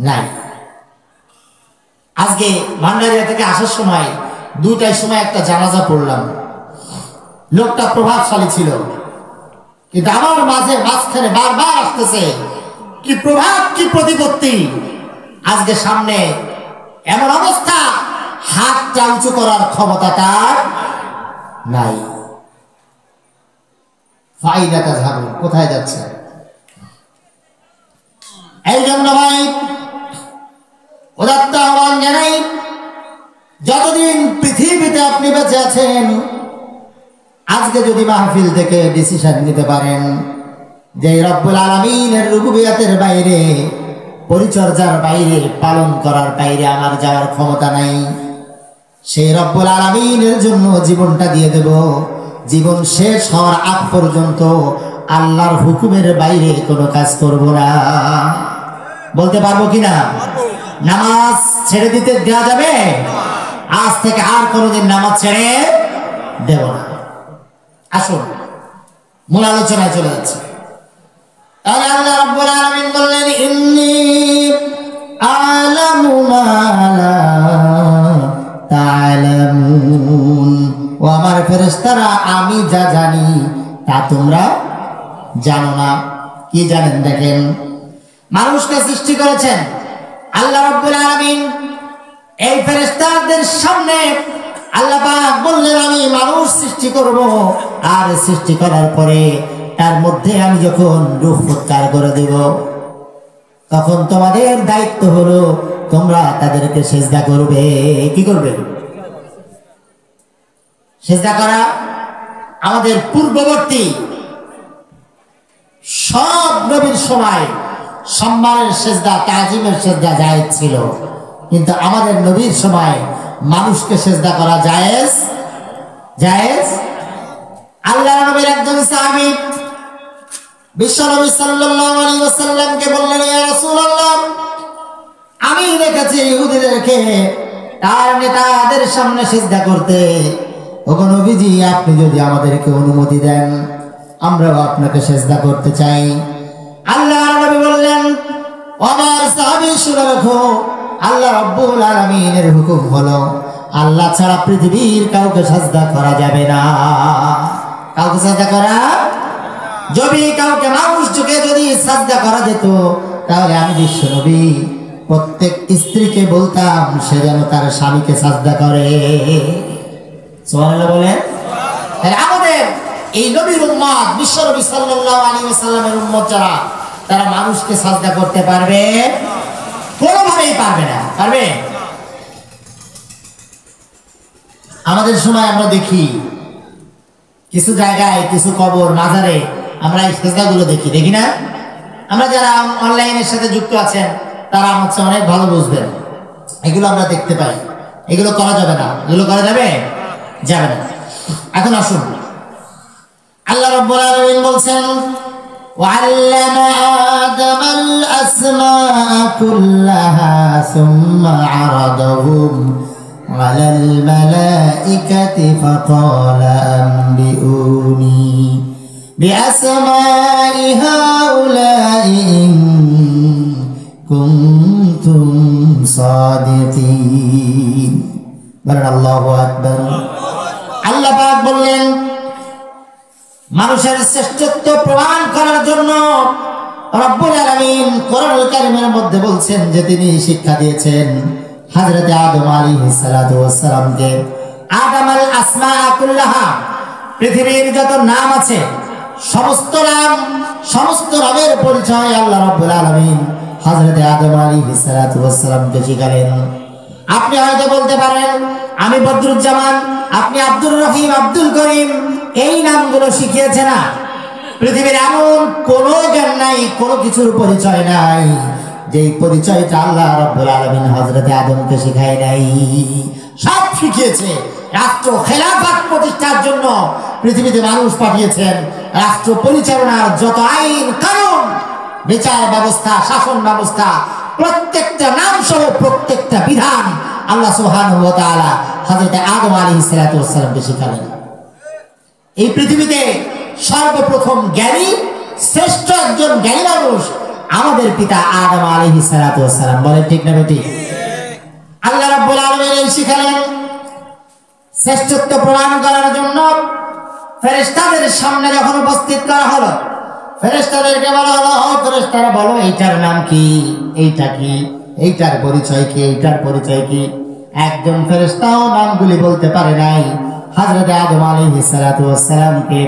নাই। আজকে ভান্ডারিয়া থেকে আসার সময় 2টার সময় একটা জানাজা পড়লাম। লোকটা প্রভাবশালী ছিল, কিন্তু আমার মাঝখানে বারবার আসতেছে, কি প্রভাব, কি প্রতিপত্তি। আজকে সামনে এমন অবস্থা, হাতটা উঁচু করার ক্ষমতা তার নাই। ফাইদা তাযহাবুন, কোথায় যাচ্ছে? এই জন্য ভাই উদাত্ত আহ্বান জানাই, যতদিন পৃথিবীতে আপনি বেঁচে আছেন, আজকে যদি মাহফিল থেকে ডিসিশন নিতে পারেন যে রব্বুল আলামিনের রুবুবিয়তের বাইরে, পরিচর্যার বাইরে, পালন করার বাইরে আমার যাওয়ার ক্ষমতা নাই, সেই রব্বুল আলামিনের জন্য জীবনটা দিয়ে দেব, জীবন শেষ হওয়ার আগ পর্যন্ত আল্লাহর হুকুমের বাইরে কোনো কাজ করব না, বলতে পারবো কিনা? নামাজ ছেড়ে দিতে দেওয়া যাবে? আজ থেকে আর কোনোদিন নামাজ ছেড়ে দেব না। আসুন মূল আলোচনায় চলে যাচ্ছে। তাহলে আল্লাহ রাব্বুল আলামিন বললেন, ইন্নী আ'লামু মা লা তা'লামুন, ও আমার ফেরেশতারা, আমি যা জানি তা তোমরা জানো না। কি জানেন? দেখেন, মানুষকে সৃষ্টি করেছেন আল্লাহ রাব্বুল আলামিন। এই ফেরেশতাদের সামনে আল্লাহ পাক বললেন, আমি মানুষ সৃষ্টি করব, আর সৃষ্টি করার পরে তার মধ্যে আমি যখন রূহ ফুৎকার করে দেব, তখন তোমাদের দায়িত্ব হলো তোমরা তাদেরকে সিজদা করবে। কি করবে? সিজদা করা আমাদের পূর্ববর্তী সব নবীর সময় সম্মানের সিজদা, তাজিমের সিজদা জায়েজ ছিল, কিন্তু আমাদের নবীর সময় মানুষকে সিজদা করা জায়েজ? জায়েজ? আল্লাহর নবীর একজন সাহাবী বিশ্বনবী সাল্লাল্লাহু আলাইহি ওয়াসাল্লামকে বললেন, ইয়া রাসূলুল্লাহ, আমি দেখেছি ইহুদীদেরকে তার নেতাদের সামনে সিজদা করতে, ওগো নবীজি, আপনি যদি আমাদেরকে অনুমতি দেন, আমরাও আপনাকে সিজদা করতে চাই। আল্লাহর নবী বললেন, আমার সাহাবী শুনে রাখো, আল্লাহ রাব্বুল আলামিনের হুকুম হলো আল্লাহ ছাড়া পৃথিবীর কাউকে সিজদা করা যাবে না। কাউকে সিজদা করা, যদি কাউকে মানুষ যুগে যদি সিজদা করা যেত, তাহলে আমি বিশ্ব নবী প্রত্যেক স্ত্রীকে বলতাম সে যেন তার স্বামীকে সিজদা করে। সুবহানাল্লাহ বলেন। তাহলে আমাদের এই নবীর উম্মত, বিশ্ব নবী সাল্লাল্লাহু আলাইহি ওয়াসাল্লামের উম্মত যারা, তারা মানুষকে সিজদা করতে পারবে? কোনোভাবেই পারবে না। পারবে? আমাদের সময় আমরা দেখি কিছু জায়গায়, কিছু কবর, মাজারে আমরা এই সিজদাগুলো দেখি না? আমরা যারা অনলাইনের সাথে যুক্ত আছেন তারা হচ্ছে অনেক ভালো বুঝবেন। এগুলো আমরা দেখতে পাই, এগুলো করা যাবে না। এগুলো করা যাবে? যাবে না। এখন আসুন, আল্লাহ রাব্বুল আলামিন বলছেন, وعلم آدم الأسماء كلها ثم عرضهم على الملائكة فقال أنبئوني بأسماء هؤلاء إن كنتم صادقين। বলেন আল্লাহু আকবার। আল্লাহ পাক বললেন, মানুষের শ্রেষ্ঠত্ব প্রমাণ করার জন্য রব্বুল আলামিন কোরআনুল কারীমের মধ্যে বলছেন যে তিনি শিক্ষা দিয়েছেন হযরত আদম আলাইহিস সালাতু ওয়াস সালামকে, আদম আল আসমাআ কুল্লাহা, পৃথিবীর যত নাম আছে সমস্ত নামের পরিচয় আল্লাহ রাব্বুল আলামিন হযরত আদম আলাইহিস সালাতু ওয়াস সালামকে শিখালেন। আপনি হয়তো বলতে পারেন আমি বদরুজ্জামান, আপনি আব্দুর রহিম, আব্দুল করিম, এই নামগুলো শিখিয়েছে না? পৃথিবীর এমন কোনো জ্ঞান নাই, কোনো কিছুর পরিচয় নাই যেই পরিচয়টা আল্লাহ রাব্বুল আলামিন হযরত আদমকে শিখায় নাই। সব শিখিয়েছে। রাষ্ট্র খেলাফত প্রতিষ্ঠার জন্য পৃথিবীতে মানুষ পাঠিয়েছেন। রাষ্ট্র পরিচালনার যত আইন কানুন, বিচার ব্যবস্থা, শাসন ব্যবস্থা, প্রত্যেকটা নাম সহ প্রত্যেকটা বিধান আল্লাহ সুবহানাহু ওয়া তাআলা হযরত আদম আলাইহিস সালাতু ওয়াস সালামকে শিখালেন। এই পৃথিবীতে সর্বপ্রথম জ্ঞানী, শ্রেষ্ঠ একজন জ্ঞানী মানুষ আমাদের পিতা আদম আলাইহিস সালাতু ওয়াস সালাম। বলেন ঠিক না বেঠিক? আল্লাহ রাব্বুল আলামিন এই শিখালেন। শ্রেষ্ঠত্ব প্রমাণ করার জন্য ফেরেশতাদের সামনে যখন উপস্থিত করা হলো, ফেরেশতাদেরকে বলা হলো, ও ফেরেশতারা বলো এইটার নাম কি, এইটা কি, এইটার পরিচয় কি, এইটার পরিচয় কি? একজন ফেরেশতাও নামগুলি বলতে পারে নাই। হযরত আদম আলাইহিস সালাতু ওয়াস সালামকে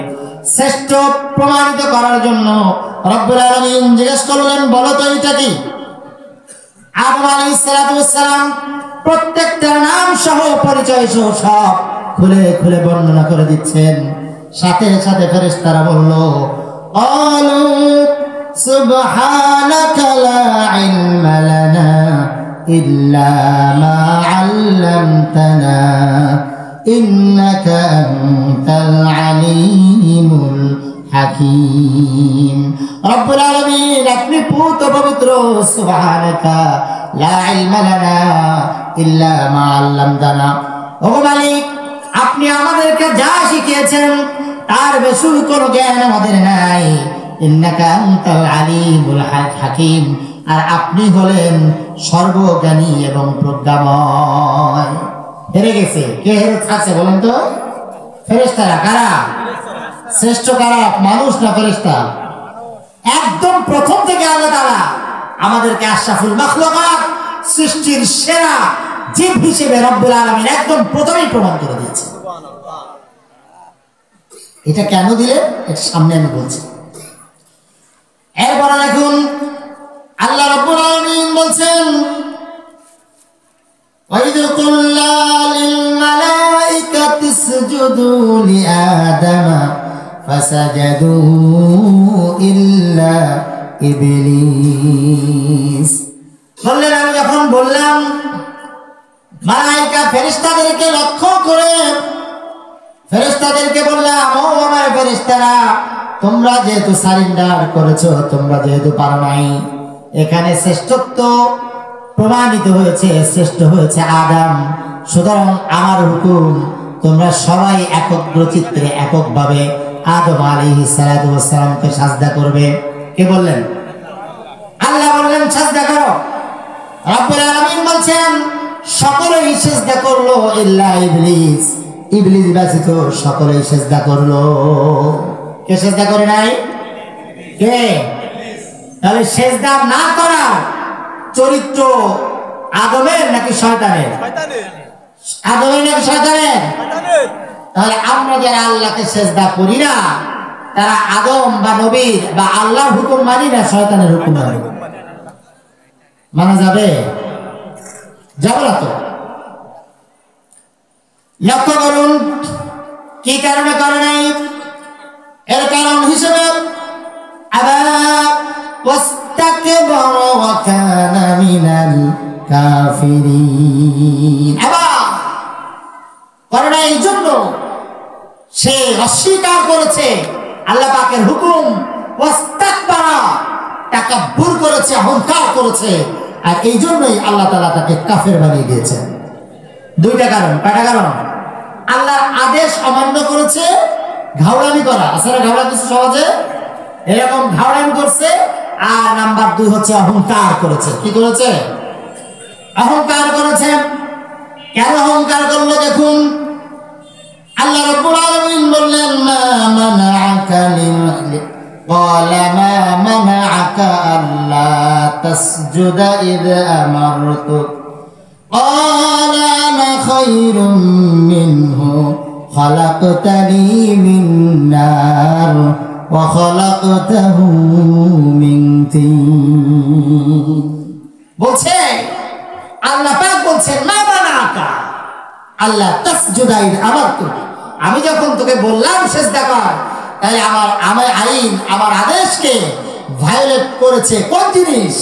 শ্রেষ্ঠ প্রমাণিত করার জন্য রব্বুল আলামিন জিজ্ঞেস করলেন, বলো তো এইটা কি? আদম আলাইহিস সালাতু ওয়াস সালাম প্রত্যেকটা নাম সহ পরিচয় সহ সব খুলে খুলে বর্ণনা করে দিচ্ছেন। সাথে সাথে ফেরেশতারা বলল, ক্বালু সুবহানাকা লা ইলমা লানা ইল্লা মা আল্লামতানা ইন্নাকা আনতাল আলিমুল হাকীম। রব্বুল আলামিন আপনি পূত পবিত্র, সুবহানাকা লা ইলমা লানা ইল্লা মা আল্লামতানা। ও মালিক, আপনি আমাদেরকে যা শিখিয়েছেন তার বেশি কোনো জ্ঞান আমাদের নাই। ইন্নাকা আনতাল আলিমুল হাকীম, আর আপনি হলেন সর্বজ্ঞানী এবং প্রজ্ঞাময়। হেরে গেছে কে? হেরে থাকছে বলেন তো? ফেরেশতারা। কারা? শ্রেষ্ঠ কারা? মানুষ না ফেরেশতা? একদম প্রথম থেকে আল্লাহ তাআলা আমাদেরকে আশরাফুল মাখলুকাত, সৃষ্টির সেরা জীব হিসেবে রব্বুল আলামিন একদম প্রথমেই প্রমাণ করে দিয়েছে। এটা কেন দিলে এটা সামনে আমি বলছি। এরপর দেখুন আল্লাহ রাব্বুল আলামিন বলছেন, وَإِذْ قُلْنَا لِلْمَلَائِكَةِ اسْجُدُوا لِآدَمَ فَسَجَدُوا إِلَّا إِبْلِيسَ। বললেন আমি যখন বললাম মালায়েকা ফেরেশতাদেরকে লক্ষ্য করে ফেরেশতাদেরকে বললাম, ও আমার ফেরেশতারা, তোমরা যেহেতু সারেন্ডার করেছো, তোমরা যেহেতু পারো নাই, এখানে শ্রেষ্ঠত্ব প্রমাণিত হয়েছে, শ্রেষ্ঠ হয়েছে আদম, সুতরাং আমার হুকুম তোমরা সবাই একগ্রচিত্তে এককভাবে আদম আলাইহিস সালাতু ওয়াস সালামকে সাজদা করবে। কে বললেন? আল্লাহ বললেন সাজদা করো। রব্বুল আলামিন বলছেন সকলেই সিজদা করলো ইল্লা ইবলিস, ইবলিস ব্যতীত সকলেই সিজদা করলো। কে সিজদা করে নাই? কে? তাহলে সিজদা না করা চরিত্র আদমের নাকি শয়তানের? আদমের নাকি শয়তানের? তাহলে আমরা যারা আল্লাহকে সিজদা করি না তারা আদম বা নবীর বা আল্লাহর হুকুম মানি না শয়তানের হুকুম মানি? মানা যাবে? যাবে না তো। লক্ষ্য করুন কি কারণে করে নাই। এর কারণ হিসেবে আবা ওয়াস্তাকবারা ওয়া কানা মিনাল কাফিরিন। করে নাই এই জন্য সে অস্বীকার করেছে আল্লাহ পাকের হুকুম, ওয়াস্তাকবারা তাকাব্বুর করেছে, অহংকার করেছে, আর এই জন্যই আল্লাহ তাআলা তাকে কাফের বানিয়ে দিয়েছেন। দুইটা কারণ। কয়টা কারণ? আল্লাহর আদেশ অমান্য করেছে, ঘাওড়ামি করা আছে না, ঘাওড়া কিছু সমাজে এরকম ঘাওড়ামি করছে, আর নাম্বার 2 হচ্ছে অহংকার করেছে। কি করেছে? অহংকার করেছে। কেন অহংকার করলো দেখুন। আল্লাহ রাব্বুল আলামিন বললেন মা মানাআকা قال ما منعك ألا تسجد إذ أمرتك قال أنا خير منه خلقتني من نار وخلقته من طين বলছে আল্লাহ পাক বলছেন মা বানাকা আল্লাহ তাসজুদাই আমারতু আমি যখন তোকে বললাম সিজদা কর তাই আমার আইন আমার আদেশকে ভায়োলেট করেছে কোন জিনিস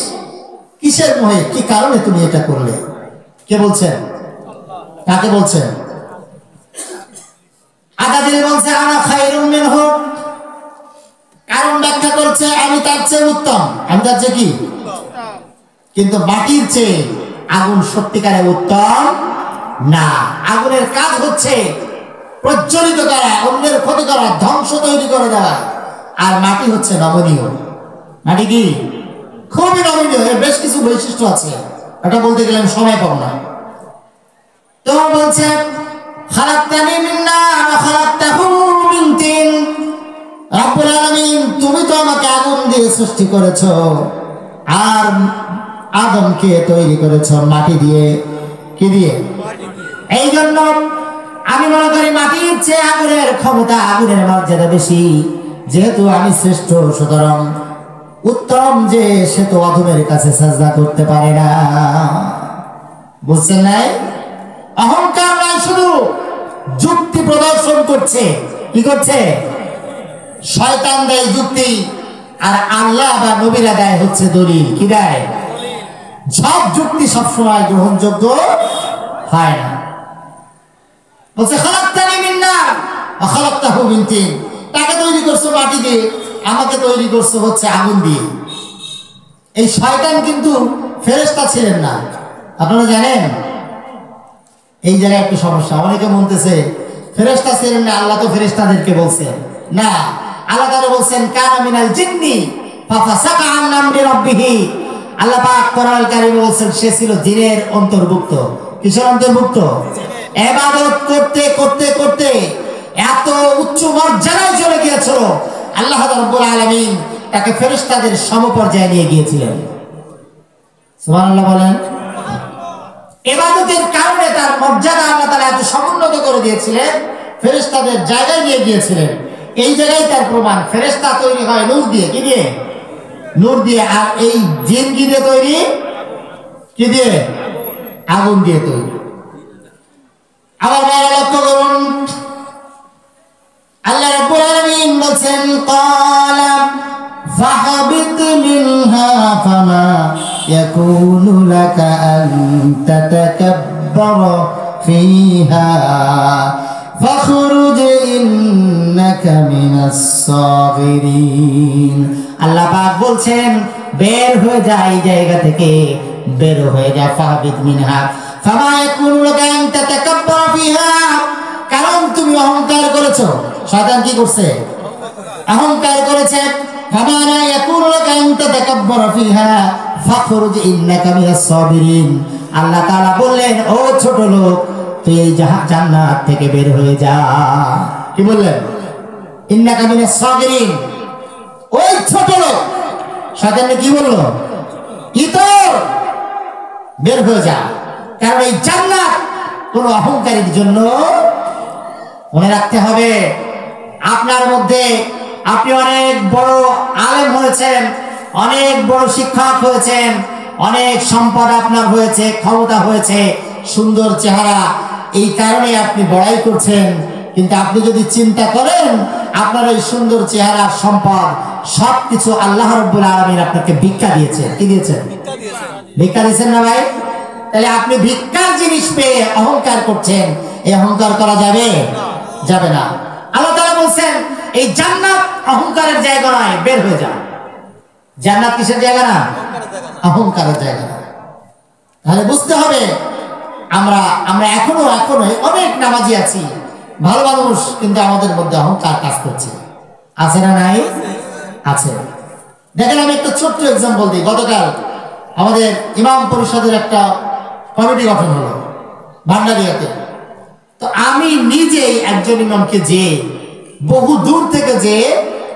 কিসের মোহে কি কারণে তুমি এটা করলে কে বলছেন কাকে বলছেন আদাদিল বলছে আনা খায়রুম মিনহু কারণ ব্যাখ্যা করছে আমি তার চেয়ে উত্তম আমি তার চেয়ে কি কিন্তু মাটির চেয়ে আগুন সত্যিকারের উত্তম না আগুনের কাজ হচ্ছে প্রজ্বলিত করা অন্যের ক্ষতি করা ধ্বংস তৈরি করে দেওয়া আর মাটি হচ্ছে নমনীয় মাটি কি খুবই নমনীয় এর বেশ কিছু বৈশিষ্ট্য আছে এটা বলতে গেলে আমি সময় পাবো না তো বলছে খালাকতানি মিন নার ওয়া খালাকতাহু মিন তিন রব্বুল আলামিন তুমি তো আমাকে আগুন দিয়ে সৃষ্টি করেছো আর আদমকে তৈরি করেছো মাটি দিয়ে কি দিয়ে এই জন্য আমি মনে করি মাটির চেয়ে আগুনের ক্ষমতা আগুনের মর্যাদা বেশি যেহেতু আমি শ্রেষ্ঠ সুতরাং উত্তম যে সে তো আদমের কাছে সাজদা করতে পারে না বুঝছেন নাই অহংকার নাই শুধু যুক্তি প্রদর্শন করছে কি করছে শয়তান দেয় যুক্তি আর আল্লাহ বা নবীরা দেয় হচ্ছে দলিল কি দেয় সব যুক্তি সবসময় গ্রহণযোগ্য হয় না বলছে খালাকতানি মিন নার ওয়া খালাকতাহু মিন তিন তাকে তৈরি করছো মাটি দিয়ে আমাকে তৈরি করছো হচ্ছে আগুন দিয়ে এই শয়তান কিন্তু ফেরেশতা ছিলেন না আপনারা জানেন এই জায়গায় একটু সমস্যা অনেকে বলতেছে ফেরেশতা ছিলেন না আল্লাহ তো ফেরেশতাদেরকে বলছেন না আল্লাহ তাআলা বলছেন কানা মিনাল জিন্নি ফাফাসাকা আন আমরি রাব্বিহি আল্লাহ পাক কোরআনুল কারীমে বলছেন সে ছিল জিনের অন্তর্ভুক্ত কিসের অন্তর্ভুক্ত ইবাদত করতে করতে করতে এত উচ্চ মর্যাদায় চলে গিয়েছিল আল্লাহ রাব্বুল আলামিন তাকে ফেরেশতাদের সমপর্যায়ে নিয়ে গিয়েছিলেন সুবহানাল্লাহ বলেন ইবাদতের কারণে তার মর্যাদা আল্লাহ তাআলা এত সমুন্নত করে দিয়েছিলেন ফেরেশতাদের জায়গায় নিয়ে গিয়েছিলেন এই জায়গায় তার প্রমাণ ফেরেশতা তৈরি হয় নূর দিয়ে কি দিয়ে নূর দিয়ে আর এই জিন কি দিয়ে তৈরি কি দিয়ে আগুন দিয়ে তৈরি আবার ভালো লক্ষ্য করুন আল্লাহ রাব্বুল আলামিন বলেন ক্বালা ফাহাবিত মিনহা ফামা ইয়াকুনু লাকা আন তাতাকাব্বারা ফিহা ফাখরুজ ইন্নাকা মিনাস সাগিরিন আল্লাহ পাক বলছেন বের হয়ে যা এই জায়গা থেকে বের হয়ে যা ফাহাবিত মিনহা ফামা ইয়াকুনু লাকা আন তাতাকাব্বারা ফিহা কারণ তুমি অহংকার করেছো শয়তান কি করছে অহংকার করেছে ফামানা ইয়াকুনু লাকা আন তাতাকাব্বারা ফিহা ফাখরুজ ইন্নাকা মিনাস সাবিরিন আল্লাহ তাআলা বললেন ও ছোট লোক তুই এই জান্নাত থেকে বের হয়ে যা কি বললেন ইন্নাকা মিনাস সাবিরিন ওই ছোট লোক শয়তান কি বললো কি তো বের হয়ে যা কারণ এই জান্নাত কোন অহংকারীর জন্য মনে রাখতে হবে আপনার মধ্যে আপনি অনেক বড় আলেম হয়েছেন অনেক বড় শিক্ষক হয়েছেন অনেক সম্পদ আপনার হয়েছে ক্ষমতা হয়েছে সুন্দর চেহারা এই কারণে আপনি বড়াই করছেন কিন্তু আপনি যদি চিন্তা করেন আপনার এই সুন্দর চেহারা সম্পদ সবকিছু আল্লাহ রাব্বুল আলামিন আপনাকে ভিক্ষা দিয়েছে কি দিয়েছেন ভিক্ষা দিয়েছেন না ভাই তাহলে আপনি ভিক্ষার জিনিস পেয়ে অহংকার করছেন এই অহংকার করা যাবে যাবে না আল্লাহ তাআলা বলেন এই জান্নাত অহংকারের জায়গা নয় বের হয়ে যা জান্নাত কিসের জায়গা না অহংকারের জায়গা না তাহলে বুঝতে হবে আমরা এখনো অনেক নামাজি আছি ভালো মানুষ কিন্তু আমাদের মধ্যে অহংকার কাজ করছে আছে না নাই আছে দেখেন আমি একটা ছোট্ট এক্সাম্পল দিই গতকাল আমাদের ইমাম পরিষদের একটা কমিটি গঠন হলো ভান্ডারিয়াতে তো আমি নিজেই একজন ইমামকে যে বহু দূর থেকে যে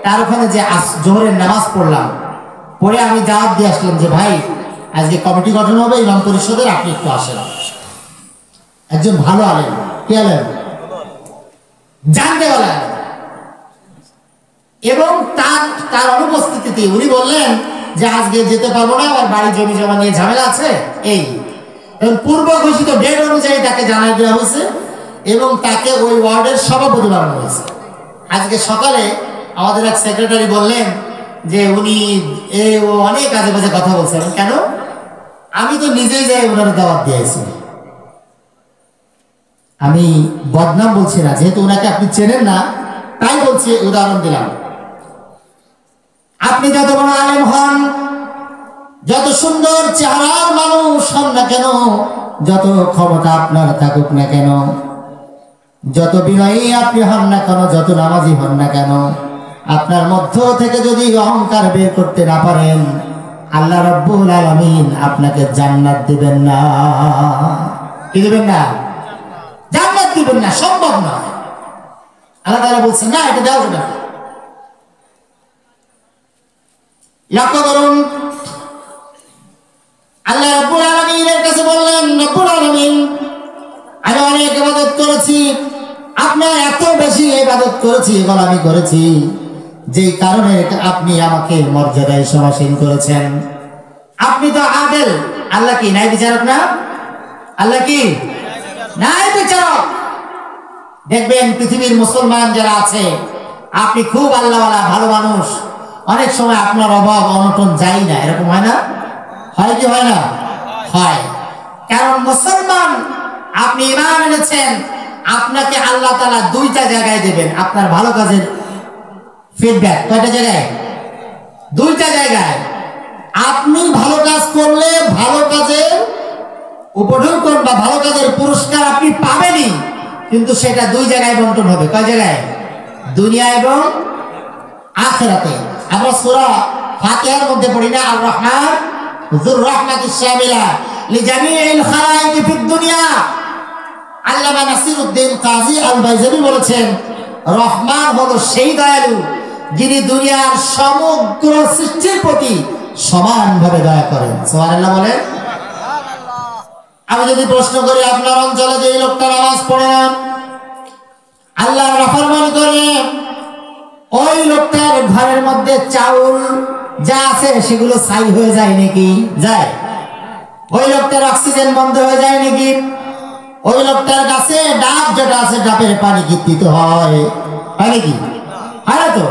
তার ওখানে যে জোহরের নামাজ পড়লাম পরে আমি দাওয়াত দিয়ে আসলাম যে ভাই আজকে কমিটি গঠন হবে ইমাম পরিষদের আপনি একটু আসেন একজন ভালো আলেম কি আলেম জানতে বলেন এবং তার অনুপস্থিতিতে উনি বললেন যে আজকে যেতে পারবো না, আমার বাড়ি জমি জমা নিয়ে ঝামেলা আছে। এই এবং পূর্ব ঘোষিত ডেট অনুযায়ী তাকে জানাই দেওয়া হয়েছে এবং তাকে ওই ওয়ার্ডের সভাপতি বানানো হয়েছে। আজকে সকালে আমাদের এক সেক্রেটারি বললেন যে উনি অনেক কাজে বাজে কথা বলছেন। কেন? আমি তো নিজেই যাই ওনার দাওয়াত দিয়েছি। আমি বদনাম বলছি না, যেহেতু ওনাকে আপনি চেনেন না তাই বলছি, উদাহরণ দিলাম। আপনি যত বড় আলেম হন, যত সুন্দর চেহারার মানুষ হন না কেন, যত ক্ষমতা আপনার থাকুক না কেন, যত বিনয়ী আপনি হন না কেন, যত নামাজি হন না কেন, আপনার মধ্য থেকে যদি অহংকার বের করতে না পারেন, আল্লাহ রাব্বুল আলামিন আপনাকে জান্নাত দিবেন না। কি দিবেন না? জান্নাত দিবেন না, সম্ভব না। আল্লাহ তাআলা বলছেন না, এটা দেওয়া যাবে না। লক্ষ্য করুন, আল্লাহ রাব্বুল আলামিনের কাছে বললেন, রব্বুল আলামিন আমি অনেক ইবাদত করেছি, আপনার এত বেশি ইবাদত করেছি, গোলামি করেছি, যেই কারণে আপনি আমাকে মর্যাদায় সমাসীন করেছেন। আপনি তো আদেল। আল্লাহ কি ন্যায় বিচারক না? আল্লাহ কি ন্যায় বিচারক? দেখবেন পৃথিবীর মুসলমান যারা আছে, আপনি খুব আল্লাহওয়ালা ভালো মানুষ, অনেক সময় আপনার অভাব অনটন যাই না, এরকম হয় না? হয় কি হয় না? হয়। কারণ মুসলমান, আপনি ঈমান এনেছেন, আপনাকে আল্লাহ তাআলা দুইটা জায়গায় দেবেন আপনার ভালো কাজের ফিডব্যাক। কয়টা জায়গায়? দুইটা জায়গায়। আপনি ভালো কাজ করলে ভালো কাজের উপঢৌকন বা ভালো কাজের পুরস্কার আপনি পাবেনই, কিন্তু সেটা দুই জায়গায় বন্টন হবে। কয় জায়গায়? দুনিয়া এবং আখিরাতে। আমরা সূরা ফাতিহার মধ্যে পড়ি না, আর রহমান যুর রাহমাতিশ শামিলা লিজামিইল খালাইক ফিদ দুনিয়া। আল্লামা নাসিরউদ্দিন কাজী আল বাইজাবি বলেছেন, রহমান হলো সেই দয়ালু যিনি দুনিয়ার সমগ্র সৃষ্টির প্রতি সমানভাবে দয়া করেন। সুবহানাল্লাহ বলেন। আমি যদি প্রশ্ন করি, আপনার অঞ্চলে যে লোকটা নামাজ পড়ে না, আল্লাহর নাফরমানি করে, ওই লোকটার ঘরের মধ্যে চাউল যা আছে সেগুলো ছাই হয়ে যায় নাকি? যায়। ওই লোকটার অক্সিজেন বন্ধ হয়ে যায় নাকি? ওই লোকটার কাছে ডাব যেটা আছে, ডাবের পানি কি তিতো হয়? হয় নাকি? হয় না তো।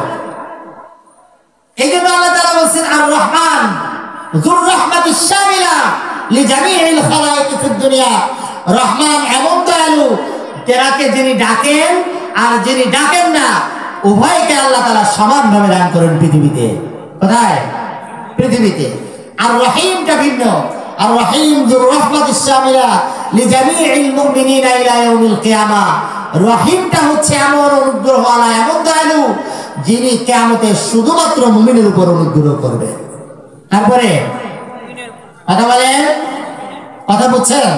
এই জন্য আল্লাহ তাআলা বলছেন, আর রহমান যুর রাহমাতিশ শামিলা লিজামিইল খালাইক ফিদ দুনিয়া। রহমান এমন দয়ালু, তেনাকে যিনি ডাকেন আর যিনি ডাকেন না, উভয়কে আল্লাহ তাআলা সমানভাবে দান করেন পৃথিবীতে। কোথায়? পৃথিবীতে। আর রহিমটা ভিন্ন। আর রহিম যুর রাহমাতিশ শামিলা লিজামিইল মুমিনিনা ইলা ইয়াউমিল কিয়ামা। রহিমটা হচ্ছে এমন অনুগ্রহওয়ালা, এমন দয়ালু, যিনি কিয়ামতে শুধুমাত্র মুমিনের উপর অনুগ্রহ করবেন। তারপরে কথা বলেন, কথা বুঝছেন?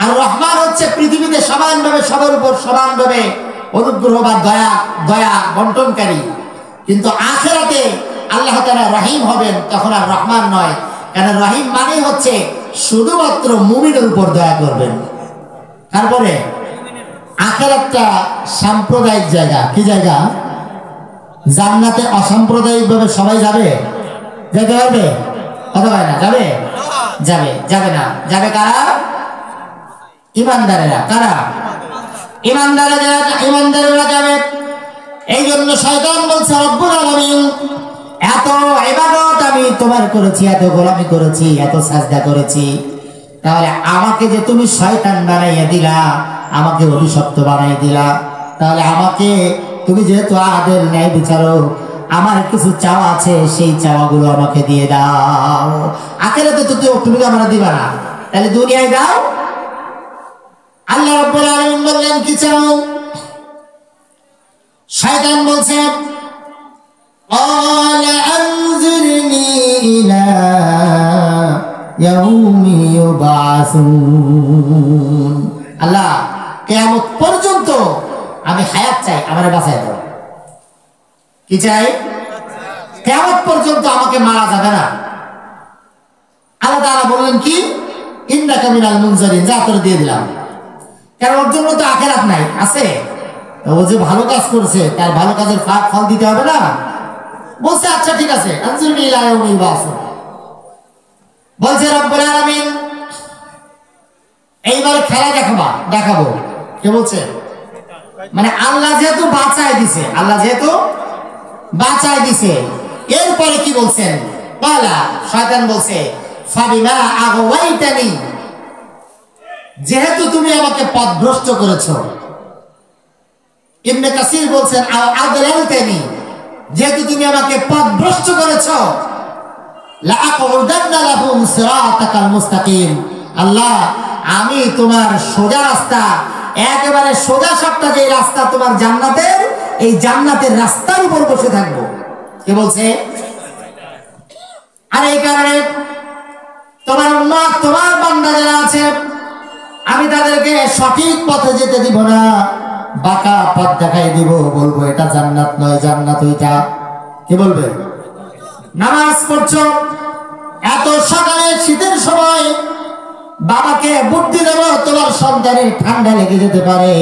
আর রহমান হচ্ছে পৃথিবীতে সমানভাবে সবার উপর সমানভাবে অনুগ্রহ বা দয়া বন্টনকারী। কিন্তু আখিরাতে আল্লাহ তাআলা রহিম হবেন, তখন আর রহমান নয়। কারণ রহিম মানে হচ্ছে শুধুমাত্র মুমিনের উপর দয়া করবেন। তারপরে আখিরাতটা সাম্প্রদায়িক জায়গা। কি জায়গা? জান্নাতে অসাম্প্রদায়িক ভাবে সবাই যাবে? যেতে পারবে? কথা হয় না? যাবে? যাবে। যাবে না? যাবে কারা? ইমানদারেরা। কারা? ইমানদারেরা যাবে। এই জন্য শয়তান বলছে, রব্বুল আলামিন এত ইবাদত আমি তোমার করেছি, এত গোলামি করেছি, এত সাজদা করেছি, তাহলে আমাকে যে তুমি শয়তান বানাইয়া দিলা, আমাকে অভিশপ্ত বানাই দিলা, তাহলে আমাকে তুমি যেহেতু আদেল ন্যায় বিচারক, আমার কিছু চাওয়া আছে, সেই চাওয়াগুলো আমাকে দিয়ে দাও। আখিরাতে তো তুমি আমরা দিবা না, তাহলে দুনিয়ায় দাও। আল্লাহ রাব্বুল আলামিন বললেন, কি চাও? শয়তান বলছে, قال أنظرني إلى يوم يبعثون। আল্লাহ, কিয়ামত পর্যন্ত আমি হায়াত চাই, আমারে বাঁচাই দাও। কি চাই? কিয়ামত পর্যন্ত আমাকে মারা যাবে না। আল্লাহ তাআলা বললেন কি, ইন্নাকা মিনাল মুনজারিন, যা করে দিয়ে দিলাম। কারণ ওর জন্য তো আখিরাত নাই, আছে? ও যে ভালো কাজ করছে তার ভালো কাজের ফল দিতে হবে না? বলছে আচ্ছা ঠিক আছে, আনজুরনি ইলা ইয়াউমিল বাস। বলছে রব্বুল আলামিন এইবার খেলা দেখাবো। কে বলছে? মানে আল্লাহ যেহেতু বাঁচায় দিছে, এরপরে কি বলছেন? বালা শয়তান বলছে ফাবিমা আগওয়াইতানি, যেহেতু তুমি আমাকে পথভ্রষ্ট করেছো। ইবনে কাসির বলছেন আদলালতানি, যেহেতু তুমি আমাকে পথভ্রষ্ট করেছো, লাআকুদান্না লাহুম সিরাতাকাল মুস্তাকিম, আল্লাহ আমি তোমার সোজা রাস্তা, একেবারে সোজা সাপটা যে রাস্তা তোমার জান্নাতের, এই জান্নাতের রাস্তার উপর বসে থাকবো। কে বলছে? আর এই কারণে তোমার উম্মত, তোমার বান্দা যারা আছে, আমি তাদেরকে সঠিক পথে যেতে দিব না, বাঁকা পথ দেখাই দিব, বলবো এটা জান্নাত নয়, জান্নাত ওইটা। কে বলবে? নামাজ পড়ছো, এত সকালে শীতের সময় বাবাকে বুদ্ধি দেবো তোমার সন্তানের ঠান্ডা লেগে যেতে পারে,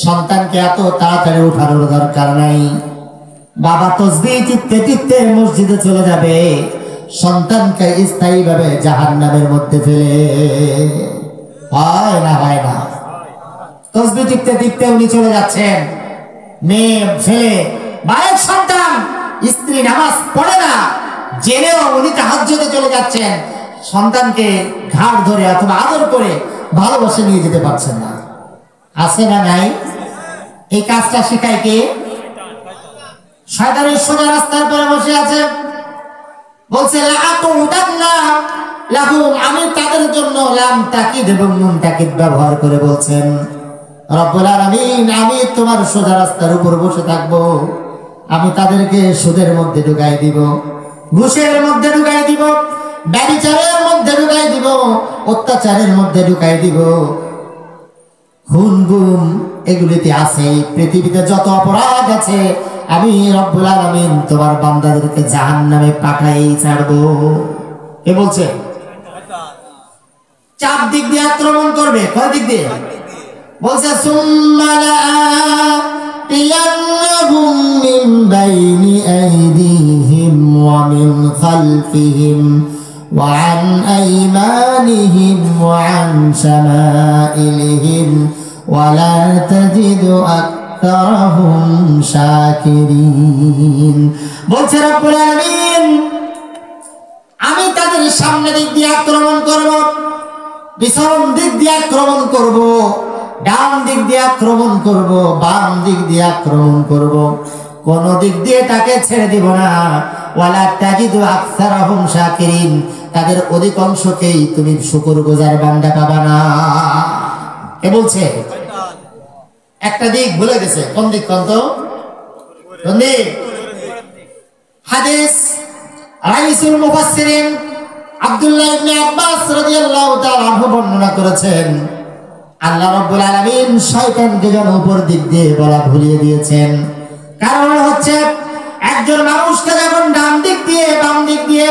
সন্তানকে এত তাড়াতাড়ি উঠানোর দরকার নাই। বাবা তসবিহ টিপতে টিপতে মসজিদে চলে যাবে, সন্তানকে স্থায়ীভাবে জাহান্নামের মধ্যে ফেলে। হয় না? তসবিহ টিপতে টিপতে উনি চলে যাচ্ছেন, মেয়ে ছেলে বায়ের সন্তান, স্ত্রী নামাজ পড়ে না জেনেও উনি তাহাজ্জুদে চলে যাচ্ছেন, সন্তানকে ঘাড় ধরে অথবা আদর করে ভালোবাসে নিয়ে যেতে পারছেন না। আছে না নাই? এই কাজটা শিখায় কে? শয়তানের সোজা রাস্তার পরে বসে আছে। বলছে লাআকুদান্না লাহুম, আমি তাদের জন্য লাম তাকিদ এবং নুন তাকিদ ব্যবহার করে বলছেন রব্বুল আলামিন, আমি তোমার সোজা রাস্তার উপর বসে থাকবো। আমি তাদেরকে সুদের মধ্যে ঢুকাই দিব, ঘুষের মধ্যে ঢুকাই দিব, ব্যভিচারের মধ্যে ঢুকাই দিব, অত্যাচারের মধ্যে ঢুকাই দিব, খুন গুম এগুলিতে আছে। পৃথিবীতে যত অপরাধ আছে আমি রব্বুল আলামিন তোমার বান্দাদেরকে জাহান্নামে পাঠাই ছাড়বো। কে বলছে? চার দিক দিয়ে আক্রমণ করবে। কয় দিক দিয়ে? বলছে সুম্মা লাআতিয়ান্নাহুম মিন বাইনি আইদিহিম ওয়া মিন খালফিহিম ওয়া আন আইমানিহিম ওয়া আন শামাইলিহিম ওয়া লা তাজিদু আকতারাহুম শাকিরিন। বলছে রব্বুল আলামিন, আমি তাদের সামনে দিক দিয়ে আক্রমণ করব, পিছন দিক দিয়ে আক্রমণ করব, ডান দিক দিয়ে আক্রমণ করব, বাম দিক দিয়ে আক্রমণ করব, কোন দিক দিয়ে তাকে ছেড়ে দিব না। ওয়ালা তাজিদু আকসারাহুম শাকিরিন, তাদের অধিকাংশকেই তুমি শুকরগুজার বান্দা পাবা না। কে বলছে? একটা দিক ভুলে গেছে। কোন দিক? কোন দিক? হাদিস রাইসুল মুফাসসিরিন আব্দুল্লাহ ইবনে আব্বাস রাদিয়াল্লাহু তাআলা আনহু বর্ণনা করেছেন, আল্লাহ রাব্বুল আলামিন শয়তানকে যেন উপর দিক দিয়ে বলা ভুলিয়ে দিয়েছেন। কারণ হচ্ছে একজন মানুষকে যখন ডান দিক দিয়ে, বাম দিক দিয়ে,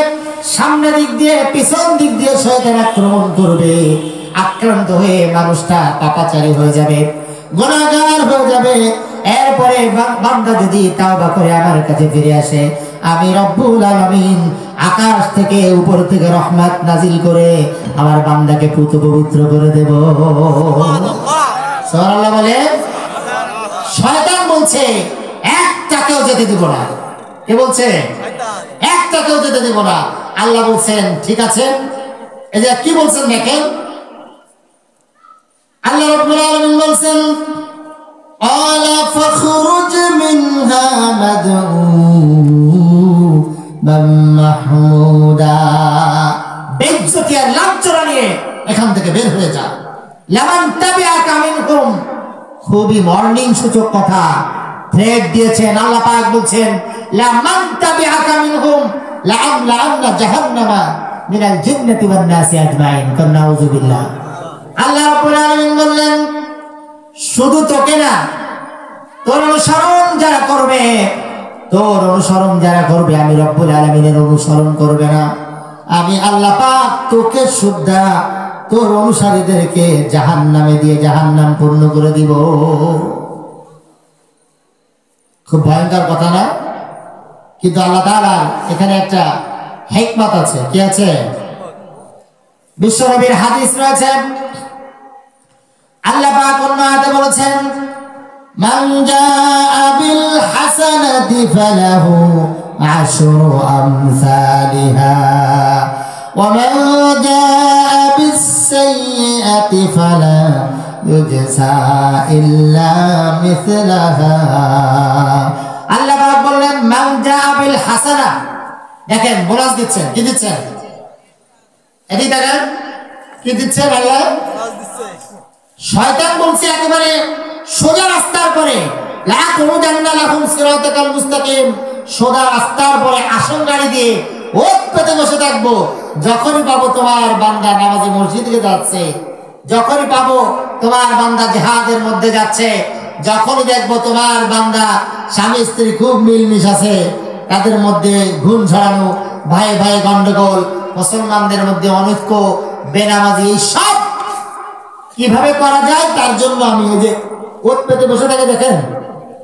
সামনে দিক দিয়ে, পিছন দিক দিয়ে শয়তান আক্রমণ করবে, আক্রান্ত হয়ে মানুষটা পাপাচারী হয়ে যাবে, গুনাহগার হয়ে যাবে। এরপরে বান্দা যদি তাওবা করে আমার কাছে ফিরে আসে, আমি রব্বুল আলামিন আকাশ থেকে উপর থেকে রহমত নাজিল করে আমার বান্দাকে পুত পবিত্র করে দেব। সুবহানাল্লাহ বলে। শয়তান বলছে একটাকেও যেতে দিব না। কে বলছে? একটাকেও যেতে দিব না। আল্লাহ বলছেন ঠিক আছে। এই যে কি বলছেন দেখেন, আল্লাহ রাব্বুল আলামিন বলছেন আলা ফখরুজ মিনহা মাদউমান মাহমুদা, বেইজ্জতি আর লাঞ্ছনা নিয়ে এখান থেকে বের হয়ে যা। লামান তাবিআকা মিনহুম, খুবই মর্নিং সূচক কথা থ্রেড দিয়েছেন আল্লাহ পাক। বলছেন লামান তাবিআকা মিনহুম লাআমলা জাহান্নামা মিনাল জিন্নাতি ওয়ান নাসি আজমাইন। নাউযুবিল্লাহ। আল্লাহ রাব্বুল আলামিন বললেন শুধু তোকে না, তোর অনুসরণ যারা করবে আমি রব্বুল আলামিনের অনুসরণ করবে না, আমি আল্লাহ পাক তোকে সুদ্ধা তোর অনুসারীদেরকে জাহান্নামে দিয়ে জাহান্নাম পূর্ণ করে দিব। খুব ভয়ঙ্কর কথা না? কিন্তু আল্লাহ তাআলা এখানে একটা হিকমত আছে। কি আছে? বিশ্বনবীর হাদিস রয়েছে, আল্লাহ পাক অন্য আয়াতে বলেছেন, মান জাআ বিল হাসানাতি ফালাহু আশরু আমসালিহা ওয়া মান জাআ বিস সাইয়্যাতি ফালা ইউজসা ইল্লা মিসলাহা। আল্লাহ পাক বললেন মান জাআ বিল হাসানা। দেখেন বোনাস দিচ্ছেন। কি দিচ্ছেন? এদিকে দেখেন কি দিচ্ছেন আল্লাহ। শয়তান বলছে একেবারে সোজা রাস্তার পরে, লা তুজান্না লাহুম সিরাতাল মুস্তাকিম, সোজা রাস্তার পরে আসন গাড়ি দিয়ে ওত পেতে বসে থাকবো। যখনই পাবো তোমার বান্দা নামাজে মসজিদে যাচ্ছে, যখনই পাবো তোমার বান্দা জিহাদের মধ্যে যাচ্ছে, যখনই দেখবো তোমার বান্দা স্বামী স্ত্রী খুব মিলমিশ আছে, তাদের মধ্যে ঘুম ছড়ানো, ভাই ভাই গন্ডগোল, মুসলমানদের মধ্যে অনৈক্য, বেনামাজি, এই সব কিভাবে করা যায় তার জন্য আমি এই যে ওত পেতে বসে থাকে। দেখেন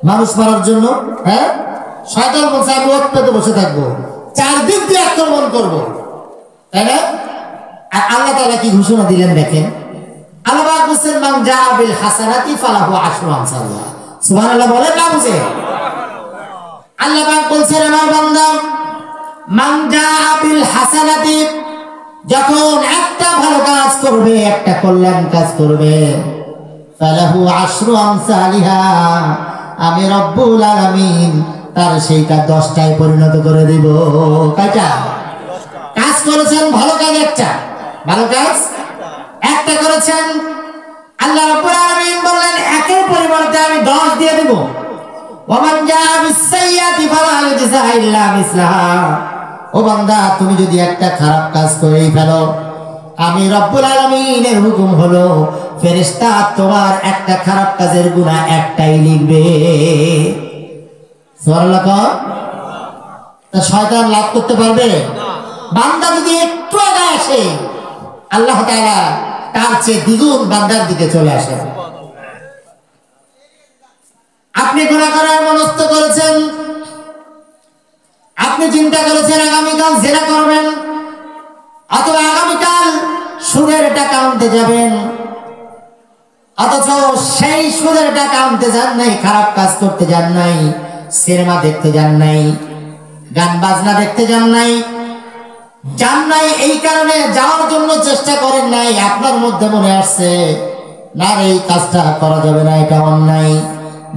মানুষ মারার জন্য, হ্যাঁ, শয়তান বলছে আমি ওত পেতে বসে থাকবো, চারদিক দিয়ে আক্রমণ করবো, তাই না? আর আল্লাহ তাআলা কি ঘোষণা দিলেন দেখেন, আল্লাহ পাক বলেন মান জাআ বিল হাসানাতি ফালাহু আশরু আমসালিহা। সুবহানাল্লাহ বলে না বুঝে? আল্লাহ পাক বলছেন আমার বান্দা মান জাআ বিল হাসানাতি, যখন একটা ভালো কাজ করবে, একটা কল্যাণ কাজ করবে, ফালাহু আশরু আমসালিহা, আমি রব্বুল আলামিন তার সেইটা 10টায় পরিণত করে দিব। কয়টা কাজ করেছেন? ভালো কাজ একটা, ভালো কাজ একটা করেছেন, আল্লাহ রাব্বুল আলামিন বললেন একের পরিবর্তে আমি 10 দিয়ে দেব। ওয়া মান জাআ বিস সাইয়্যাতি ফালা ইউজসা ইল্লা মিসলাহা। ও বান্দা তুমি যদি একটা খারাপ কাজ করেই ফেলো, আমি রব্বুল আলামিনের হুকুম হলো ফেরেশতা তোমার একটা খারাপ কাজের গুনাহ একটাই লিখবে। সুবহানাল্লাহ। তা শয়তান লাভ করতে পারবে? বান্দা যদি একটু আগে আসে, আল্লাহ তাআলা তার চেয়ে দ্বিগুণ বান্দার দিকে চলে আসে। আপনি গুনাহ করার মনস্থ করেছেন, আপনি চিন্তা করেছেন আগামীকাল জিনা করবেন, অথবা আগামীকাল সুদের টাকা আনতে যাবেন, অথচ সেই সুদের টাকা আনতে যান নাই, খারাপ কাজ করতে যান নাই, সিনেমা দেখতে যান নাই, গান বাজনা দেখতে যান নাই, এই কারণে যাওয়ার জন্য চেষ্টা করেন নাই। আপনার মধ্যে মনে আসছে না এই কাজটা করা যাবে না, এটা অন্যায়।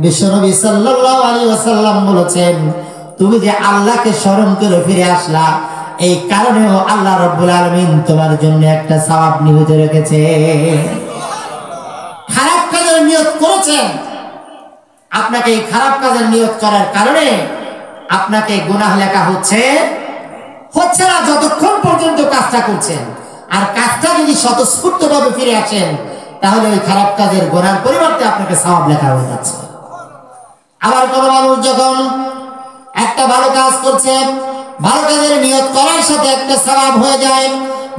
বিশ্বনবী সাল্লাল্লাহু আলাইহি ওয়াসাল্লাম বলেছেন তুমি যে আল্লাহকে স্মরণ করে ফিরে আসলা, এই কারণেও আল্লাহ রাব্বুল আলামিন তোমার জন্য একটা সওয়াব নিহিত রেখেছে। খারাপ কাজের নিয়ত করেছেন, আপনাকে এই খারাপ কাজের নিয়ত করার কারণে আপনাকে গুনাহ লেখা হচ্ছে না যতক্ষণ পর্যন্ত কাজটা করছেন। আর কাজটা যদি স্বতঃস্ফূর্তভাবে ফিরে আসেন, তাহলে ওই খারাপ কাজের গুনার পরিবর্তে আপনাকে সওয়াব লেখা হয়ে যাচ্ছে। আবার কোনো মানুষ যখন একটা ভালো কাজ করছে, ভালো কাজের নিয়ত করার সাথে একটা সওয়াব হয়ে যায়,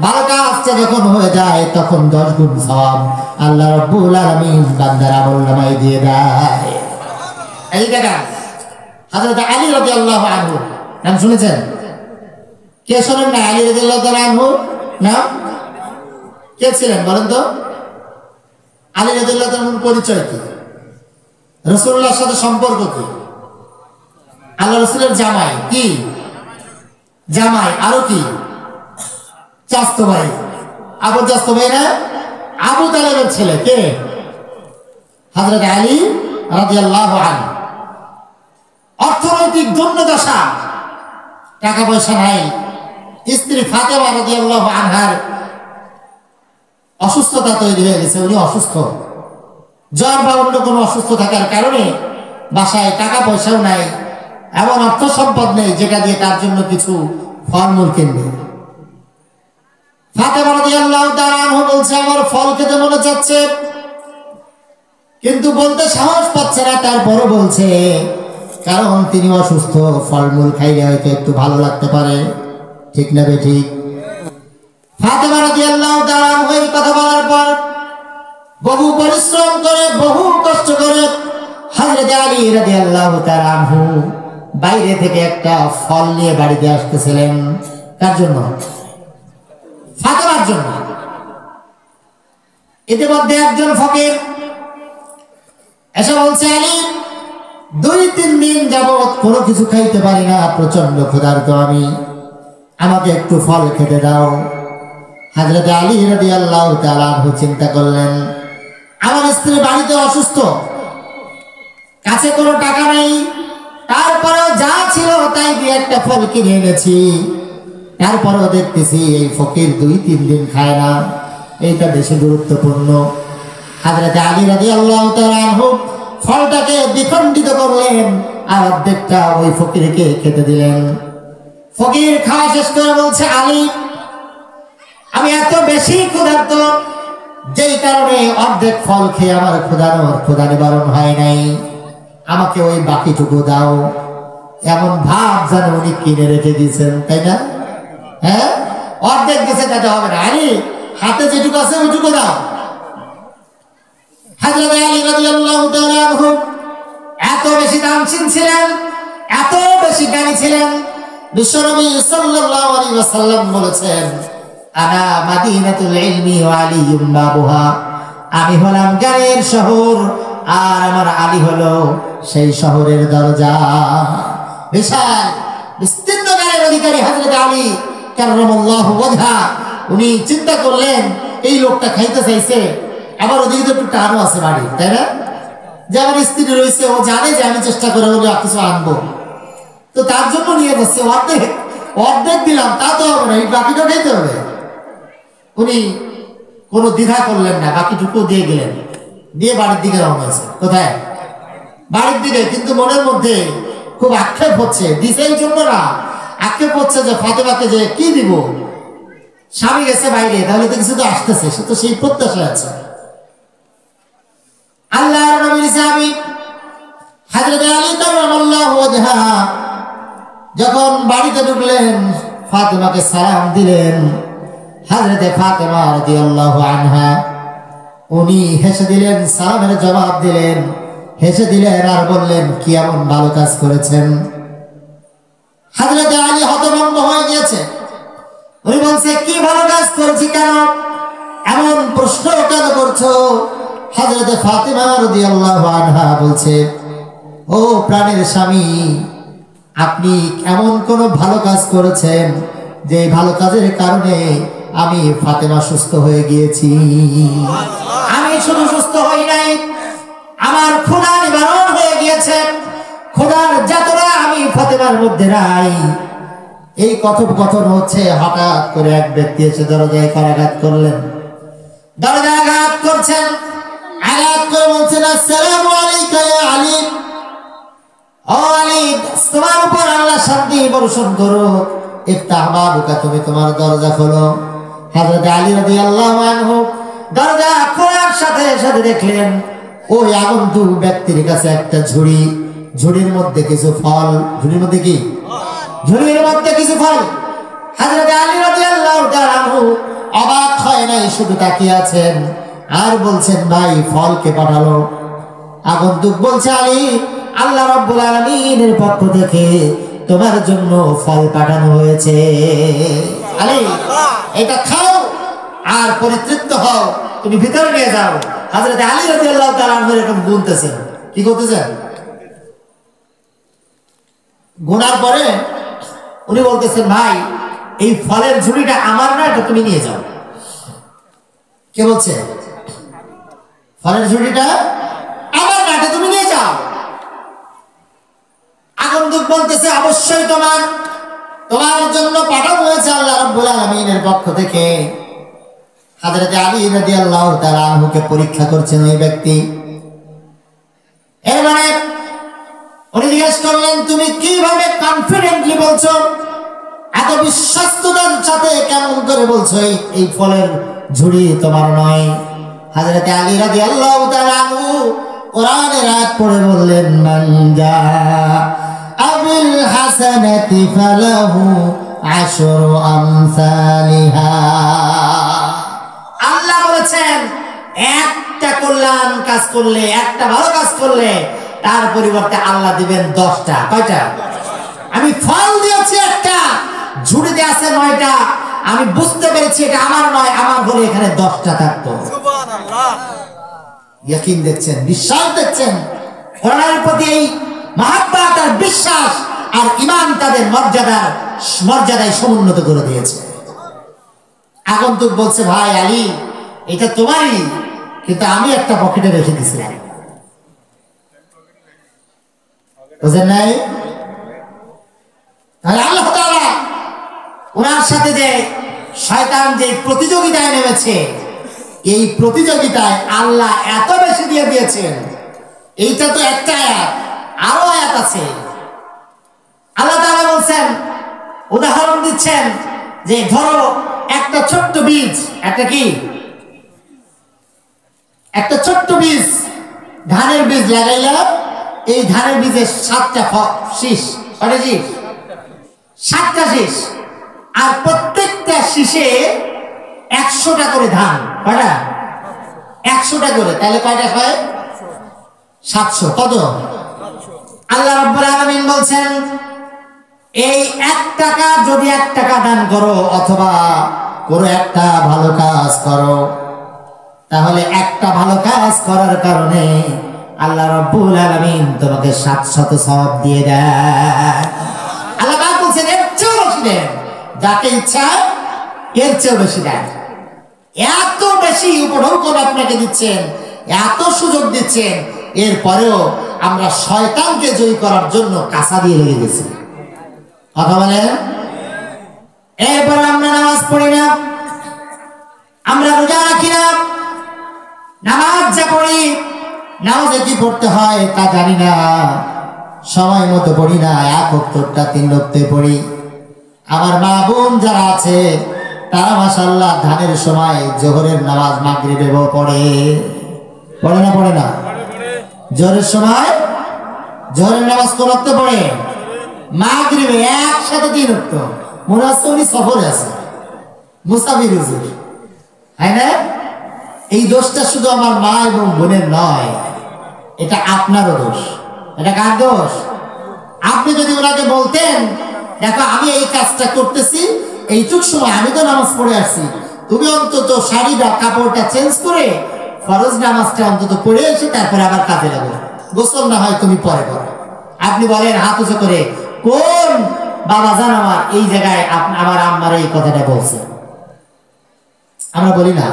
ভালো কাজটা যখন হয়ে যায় তখন 10 গুণ সওয়াব আল্লাহ রাব্বুল আলামিন বান্দার আমলনামায় দিয়ে দেয়। এই দেখেন হযরত আলী রাদিয়াল্লাহু আনহু নাম শুনেছেন? কে শোনেন না? আলী রাদিয়াল্লাহু তাআলা আনহু না? কে ছিলেন বলেন তো? আলী রাদিয়াল্লাহু তাআলার পরিচয় কি? রাসূলুল্লাহর সাথে সম্পর্ক কি? আল্লাহ রাসূলের জামাই কি? জামাই। আরো কি? চাচতো ভাই। আবু চাচতো ভাই না? আবু তালেবের ছেলে কে? হযরত আলী রাদিয়াল্লাহু আনহু। অর্থনৈতিক দুর্দশা, টাকা পয়সা নাই, স্ত্রী ফাতেমা রাদিয়াল্লাহু আনহার অসুস্থতা তৈরি হয়ে গেছে, উনি অসুস্থ, জ্বর বা অন্য কোনো অসুস্থ থাকার কারণে বাসায় টাকা পয়সাও নাই, এমন অর্থ সম্পদ নেই যেটা দিয়ে তার জন্য কিছু ফলমূল কিনবে। ফাতেমা রাদিয়াল্লাহু তাআলা আনহা বলছে আমার ফল খেতে মনে চাচ্ছে, কিন্তু বলতে সাহস পাচ্ছে না, তারপরও বলছে, কারণ তিনি অসুস্থ, ফলমূল খাইলে হয়তো একটু ভালো লাগতে পারে। ঠিক না বে ঠিক? ফাতেমা রাদিয়াল্লাহু তাআলা আনহা এই কথা বলার পর বহু পরিশ্রম করে, বহু কষ্ট করে হযরত আলী রাদিয়াল্লাহু তাআলা আনহু বাইরে থেকে একটা ফল নিয়ে বাড়িতে আসতেছিলেন। কার জন্য? ফাতেমার জন্য। ইতিমধ্যে একজন ফকির এসে বলছে, আলী 2-3 দিন যাবত কোনো কিছু খাইতে পারি না, প্রচন্ড ক্ষুধার্ত আমি, আমাকে একটু ফল খেতে দাও। হযরত আলী রাদিয়াল্লাহু তাআলা আনহু চিন্তা করলেন, আমার স্ত্রী বাড়িতে অসুস্থ, কাছে কোনো টাকা নেই, তারপরেও যা ছিল তাই দিয়ে একটা ফল কিনে এনেছি। তারপরেও দেখতেছি এই ফকির 2-3 দিন খায় না, এইটা বেশি গুরুত্বপূর্ণ। হযরত আলী রাদিয়াল্লাহু তাআলা আনহু ফলটাকে দ্বিখণ্ডিত করলেন আর অর্ধেকটা ওই ফকিরকে খেতে দিলেন। ফকির খাওয়া শেষ করে বলছে, আলী আমি এত বেশি ক্ষুধার্ত, যেই কারণে অর্ধেক ফল খেয়ে আমার ক্ষুধা নিবারণ হয় নাই, আমাকে ওই বাকিটুকু দাও। এমন ভাব যেন উনি কিনে রেখে দিয়েছেন, তাই না? হ্যাঁ, অর্ধেক দিয়েছে তাতে হবে না, আরে হাতে যেটুকু আছে ওইটুকু দাও। হযরত আলী রাদিয়াল্লাহু তাআলা আনহু এত বেশি দামশীল ছিলেন, এত বেশি জ্ঞানী ছিলেন, বিশ্বনবী সাল্লাল্লাহু আলাইহি ওয়াসাল্লাম বলেছেন, আনা মাদিনাতুল ইলমি ওয়া আলিয়্যুম বাবুহা, আমি হলাম জ্ঞানের শহর আর আমার আলী হলো সেই শহরের দরজা। বিশাল বিস্তীর্ণ জ্ঞানের অধিকারী হযরত আলী কাররামাল্লাহু ওয়াজহা, উনি চিন্তা করলেন এই লোকটা খাইতে চাইছে, আবার ওদিকে তো একটু টানও আছে বাড়ি, তাই না? যে আমার স্ত্রী রয়েছে, ও জানে যে আমি চেষ্টা করে হলে কিছু আনবো, তো তার জন্য নিয়ে যাচ্ছে। অর্ধেক দিলাম তা তো হবে না, এই বাকিটা খাইতে হবে। উনি কোনো দ্বিধা করলেন না, বাকিটুকু দিয়ে গেলেন, দিয়ে বাড়ির দিকে রওনা হয়েছে। কোথায়? বাড়ির দিকে। কিন্তু মনের মধ্যে খুব আক্ষেপ হচ্ছে, দিছে এই জন্য না, আক্ষেপ হচ্ছে যে ফাতেমাকে যে কি দিব, স্বামী গেছে বাইরে, তাহলে তো কিছু তো আসতেছে, সে তো সেই প্রত্যাশা আছে। আল্লাহর নবীর সাহাবী হযরত আলী কাররামাল্লাহু ওয়াজহা যখন বাড়িতে ঢুকলেন, ফাতেমাকে সালাম দিলেন। হযরত ফাতেমা রাদিয়াল্লাহু আনহা উনি হেসে দিলেন, সালামের জবাব দিলেন, হেসে দিলেন আর বললেন, কি এমন ভালো কাজ করেছেন? হযরত আলী হতভম্ব হয়ে গিয়েছে। উনি বলছে, কি ভালো কাজ করেছি, কেন এমন প্রশ্ন কেন করছো? হযরত ফাতেমা রাদিয়াল্লাহু আনহা বলছে, ও প্রাণের স্বামী, আপনি এমন কোন ভালো কাজ করেছেন যে ভালো কাজের কারণে আমি ফাতেমা সুস্থ হয়ে গিয়েছি। আমি শুধু সুস্থ হই নাই, আমার ক্ষুধা নিবারণ হয়ে গিয়েছে, ক্ষুধার যাতনা আমি ফাতেমার মধ্যে নাই। এই কথোপকথন হচ্ছে, হঠাৎ করে এক ব্যক্তি এসে দরজায় করাঘাত করলেন। দরজায় আঘাত করছেন, আঘাত করে বলছেন, আসসালামু আলাইকা ইয়া আলী, ও আলী, তোমার উপর আল্লাহ শান্তি বর্ষণ করুক, ইফতাহ বাবুকা, তুমি তোমার দরজা খোলো। হযরত আলী রাদিয়াল্লাহু আনহু দরজা খোলার সাথে সাথে দেখলেন ওই আগন্তুক ব্যক্তির কাছে একটা ঝুড়ি, ঝুড়ির মধ্যে কিছু ফল। ঝুড়ির মধ্যে কি? ঝুড়ির মধ্যে কিছু ফল। হযরত আলী রাদিয়াল্লাহু তাআলা আনহু অবাক হয় নাই, শুধু তাকিয়ে আছেন আর বলছেন, ভাই ফল কে পাঠালো? আগন্তুক বলছে, আলী, আল্লাহ রাব্বুল আলামিনের পক্ষ থেকে তোমার জন্য ফল পাঠানো হয়েছে। আলী, এটা খাও আর পরিতৃপ্ত হও, তুমি ভিতরে নিয়ে যাও। হযরত আলী রাদিয়াল্লাহু তাআলা আনহু এরকম গুনতেছেন। কি করতেছেন? গুনার পরে উনি বলতেছেন, ভাই এই ফলের ঝুড়িটা আমার না, এটা তুমি নিয়ে যাও। কে বলছে? ফলের ঝুড়িটা আমার না, এটা তুমি নিয়ে যাও। আগন্তুক বলতেছে, অবশ্যই তোমার জন্য পাঠানো হয়েছে আল্লাহ রাব্বুল আলামিনের পক্ষ থেকে। হযরত আলী রাদিয়াল্লাহু তাআলা আনহুকে পরীক্ষা করছেন ওই ব্যক্তি। এর মানে উনি জিজ্ঞেস করলেন, তুমি কিভাবে কনফিডেন্টলি বলছো, এত বিশ্বস্ততার সাথে কেমন করে বলছো এই ফলের ঝুড়ি তোমার নয়? হযরত আলী রাদিয়াল্লাহু তাআলা আনহু কোরআনের আয়াত পড়ে বললেন, মান জা আবিল হাসানাতি ফালাহু আশরু আমসালিহা। আল্লাহ বলেছেন, একটা কল্যাণ কাজ করলে, একটা ভালো কাজ করলে তার পরিবর্তে আল্লাহ দিবেন 10টা। কয়টা? আমি ফল দিয়েছি একটা, ঝুড়িতে আছে 9টা। আমি বুঝতে পেরেছি এটা আমার নয়, আমার হলে এখানে 10টা থাকতো। সুবহানাল্লাহ। ইয়াকিন দেখছেন, বিশ্বাস দেখছেন, কোরআনের প্রতি এই মহাব্বত আর বিশ্বাস আর ঈমান তাদের মর্যাদায় সমুন্নত করে দিয়েছে। আগন্তুক বলছে, ভাই আলী এটা তোমারই, কিন্তু আমি একটা পকেটে রেখে দিয়েছিলাম। বুঝেন নাই? তাহলে আল্লাহ তাআলা ওনার সাথে যে শয়তান যে প্রতিযোগিতায় নেমেছে, এই প্রতিযোগিতায় আল্লাহ এত বেশি দিয়ে দিয়েছেন। এইটা তো একটা আয়াত, আরো আয়াত আছে। আল্লাহ তাআলা বলছেন, উদাহরণ দিচ্ছেন যে ধরো একটা ছোট্ট বীজ, একটা কি, একটা ছোট্ট বীজ, ধানের বীজ লাগাইলা, এই ধানের বীজের 7টা শীষ, কয়টা শীষ? 7টা শীষ, আর প্রত্যেকটা শীষে 100টা করে ধান। কয়টা? 100টা করে, তাহলে কয়টা হয়? 700। কত? আল্লাহ রাব্বুল আলামিন বলছেন, এই 1 টাকা যদি 1 টাকা দান করো অথবা কোনো একটা ভালো কাজ করো, তাহলে একটা ভালো কাজ করার কারণে আল্লাহ রাব্বুল আলামিন তোমাকে 700 সওয়াব দিয়ে দেয়। আল্লাহ পাক বলছেন এর চেয়ে বেশি দেন, যাকে ইচ্ছা এর চেয়ে বেশি দেন। এত বেশি উপঢৌকন আপনাকে দিচ্ছেন, এত সুযোগ দিচ্ছেন, এরপরেও আমরা শয়তানকে জয় করার জন্য কাঁচা দিয়ে লেগে গেছি। কথা বলেন? এরপর আমরা নামাজ পড়ি না, আমরা রোজা রাখি না, নামাজ যা পড়ি, নামাজে কি পড়তে হয় তা জানি না, সময় মতো পড়ি না, 1 ওয়াক্তটা 3 ওয়াক্তে পড়ি। আমার মা বোন যারা আছে তারা মাশাআল্লাহ ধানের সময় জোহরের নামাজ মাগরিবেও পড়ে, পড়ে না? পড়ে না? জোহরের সময় জোহরের নামাজ কোন ওয়াক্তে পড়ে? মাগরিবে একসাথে 3 ওয়াক্ত। মনে হচ্ছে উনি সফরে আছে, মুসাফির হুজুর, তাই না? এই দোষটা শুধু আমার মা এবং বোনের নয়, এটা আপনারও দোষ। এটা কার দোষ? আপনি যদি ওনাকে বলতেন, দেখো আমি এই কাজটা করতেছি, এইটুক সময় আমি তো নামাজ পড়ে আসছি, তুমি অন্তত শাড়ি বা কাপড়টা চেঞ্জ করে ফরজ নামাজটা অন্তত পড়ে এসে তারপরে আবার কাজে লাগো, গোসল না হয় তুমি পরে করো। আপনি বলেন হাত উঁচু করে, কোন বাবা জান আমার এই জায়গায় আমার আম্মার এই কথাটা বলছে? আমরা বলি না?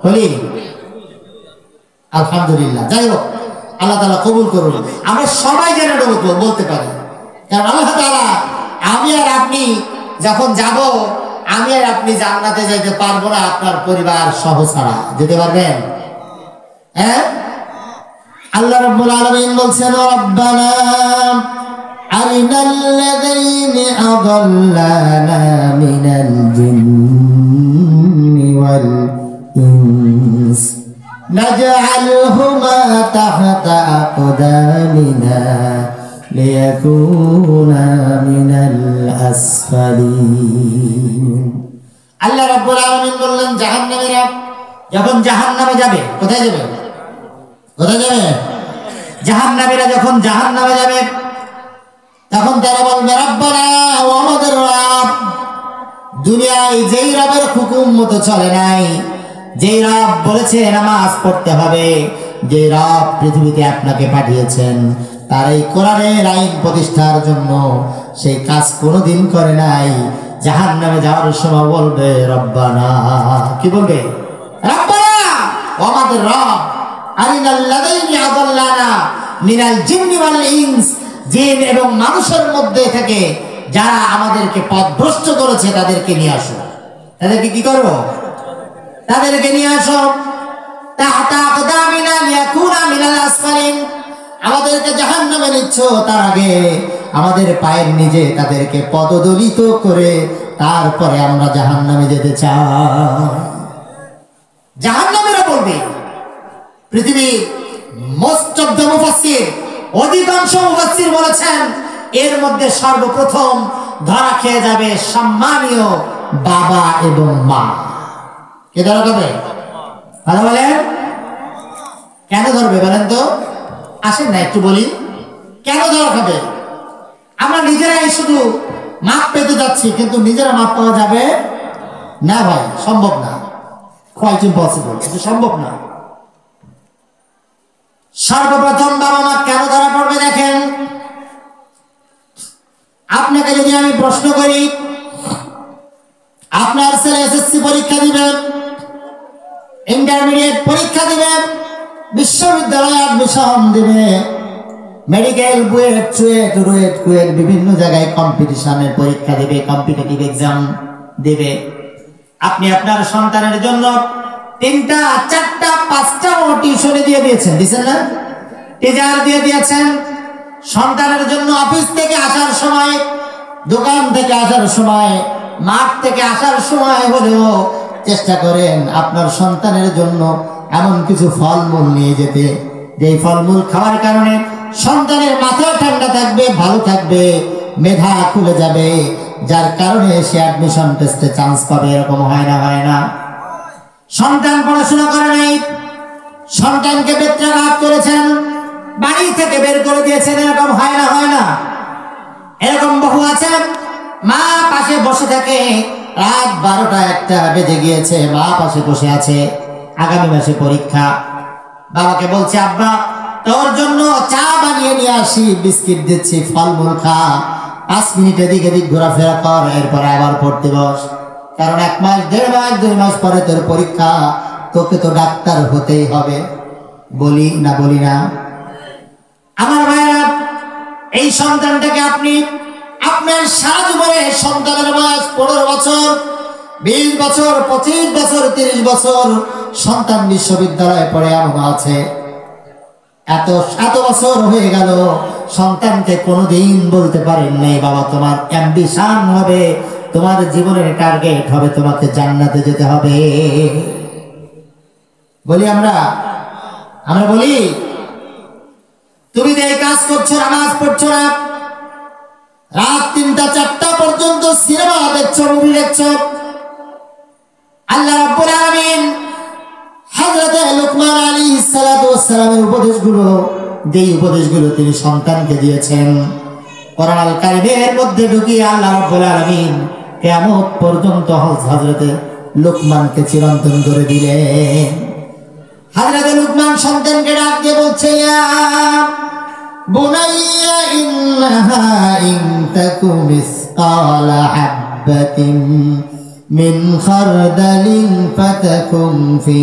বলি? আলহামদুলিল্লাহ। যাই হোক, আল্লাহ তাআলা কবুল করুন। আমরা সবাই যেন বলতে পারি, কারণ আল্লাহ তাআলা আমি আর আপনি যখন যাব, আমি আর আপনি জান্নাতে যাইতে পারবো না আপনার পরিবার সহ ছাড়া। যেতে পারবেন? হ্যাঁ? আল্লাহ রাব্বুল আলামিন বলছেন, রব্বানা আরিনাল্লাযীনা আযাল্লানা মিনাল জিন্নি ওয়াল ইনস নাজআলহুমা তাহতা আকদামিনা লিয়াকুনা মিনাল আসফালিন। আল্লাহ রাব্বুল আলামিন বললেন, জাহান্নামীরা যখন জাহান্নামে যাবে, কোথায় যাবে? কোথায় যাবে? জাহান্নামীরা যখন জাহান্নামে যাবে, তখন তারা বলবে, রব্বানা, ও আমাদের রব, দুনিয়ায় যেই রবের হুকুম মতো চলে নাই, যেই রব বলেছে নামাজ পড়তে হবে, যে রব পৃথিবীতে আপনাকে পাঠিয়েছেন, তার এই কোরআনের আইন প্রতিষ্ঠার জন্য সেই কাজ কোনোদিন করে নাই, জাহান্নামে যাওয়ার সময় বলবে রব্বানা। কি বলবে? রব্বানা, ও আমাদের রব, আরিনাল্লাযীনা আযাল্লানা মিনাল জিন্নি ওয়াল ইনস, জিন এবং মানুষের মধ্যে থেকে যারা আমাদেরকে পথভ্রষ্ট করেছে তাদেরকে নিয়ে আসো। তাদেরকে কি করো? তাদেরকে নিয়ে আসো। তাহতা আকদামিনা লিয়াকুনা মিনাল আসফালিন, আমাদেরকে জাহান্নামে নিচ্ছ, তার আগে আমাদের পায়ের নিচে তাদেরকে পদদলিত করে তারপরে আমরা জাহান্নামে যেতে চাই। জাহান্নামীরা বলবে। পৃথিবীর মোস্ট অফ দ্য মুফাসসির, অধিকাংশ মুফাসসির বলেছেন এর মধ্যে সর্বপ্রথম ধরা খেয়ে যাবে সম্মানীয় বাবা এবং মা। কে ধরা খাবে? কথা বলেন, কেন ধরবে বলেন তো? আসেন না একটু বলি কেন ধরা খাবে? আমরা নিজেরাই শুধু মাপ পেতে যাচ্ছি, কিন্তু নিজেরা মাপ পাওয়া যাবে না ভাই, সম্ভব না, কোয়াইট ইম্পসিবল, এটা সম্ভব না। সর্বপ্রথম বাবা মা কেন ধরা পড়বে দেখেন, আপনাকে যদি আমি প্রশ্ন করি, আপনার ছেলে এসএসসি পরীক্ষা দিবেন, ইন্টারমিডিয়েট পরীক্ষা দিবেন, বিশ্ববিদ্যালয়ে অ্যাডমিশন দিবে, মেডিকেল বুয়েট চুয়েট রুয়েট কুয়েট বিভিন্ন জায়গায় কম্পিটিশনের পরীক্ষা দিবে, কম্পিটিটিভ এক্সাম দিবে। আপনি আপনার সন্তানের জন্য 3টা 4টা 5টাও টিউশনে দিয়ে দিয়েছেন, দিচ্ছেন না? টিচার দিয়ে দিয়েছেন। সন্তানের জন্য অফিস থেকে আসার সময়, দোকান থেকে আসার সময়, মাঠ থেকে আসার সময় হলেও চেষ্টা করেন আপনার সন্তানের জন্য এমন কিছু ফলমূল নিয়ে যেতে, যে ফলমূল খাওয়ার কারণে সন্তানের মাথা ঠান্ডা থাকবে, ভালো থাকবে, মেধা খুলে যাবে, যার কারণে সে অ্যাডমিশন টেস্টে চান্স পাবে। এরকম হয় না? হয় না? সন্তান পড়াশোনা করে নাই, সন্তানকে বেত্রাঘাত করেছেন, বাড়ি থেকে বের করে দিয়েছেন, এরকম হয় না? হয় না? এরকম বহু আছে, মা পাশে বসে থাকে, রাত 12টা 1টা বেজে গিয়েছে, মা পাশে বসে আছে, আগামী মাসে পরীক্ষা, বাবাকে বলছে আব্বা তোর জন্য চা বানিয়ে নিয়ে আসি, বিস্কিট দিচ্ছি, ফলমূল খা, 5 মিনিট এদিক এদিক ঘোরাফেরা কর, এরপরে আবার পড়তে বস, কারণ 1 মাস 1.5 মাস 2 মাস পরে তোর পরীক্ষা, তোকে তো ডাক্তার হতেই হবে। বলি না? বলি না? আমার ভাইরা, এই সন্তানটাকে আপনি আপনার সারা জীবনে, সন্তানের বয়স 15 বছর 20 বছর 25 বছর 30 বছর, সন্তান বিশ্ববিদ্যালয়ে পড়ে এমন আছে, এত বছর হয়ে গেল, সন্তানকে কোনোদিন বলতে পারেন নাই বাবা তোমার অ্যাম্বিশন হবে, তোমার জীবনের টার্গেট হবে তোমাকে জান্নাতে যেতে হবে। বলি আমরা বলি, তুমি যে এই কাজ করছো, নামাজ পড়ছো না, রাত 3টা 4টা পর্যন্ত সিনেমা দেখছো, মুভি দেখছো, আল্লাহ রাব্বুল আলামিন হযরত লুকমান আলাইহিস সালাতু ওয়াস সালামের উপদেশগুলো, যেই উপদেশগুলো তিনি সন্তানকে দিয়েছেন, কোরআন আল কারীমের মধ্যে ঢুকিয়ে আল্লাহ রাব্বুল আলামিন কিয়ামত পর্যন্ত হযরত লুকমানকে চিরন্তন করে দিলেন। হযরত লুকমান সন্তানকে ডাক দিয়ে বলছে, ইয়া বুনাইয়া ইন্নাহা ইন তাকু মিসকালা হাববাতিন মিন খারদালিন ফাতাকুম ফি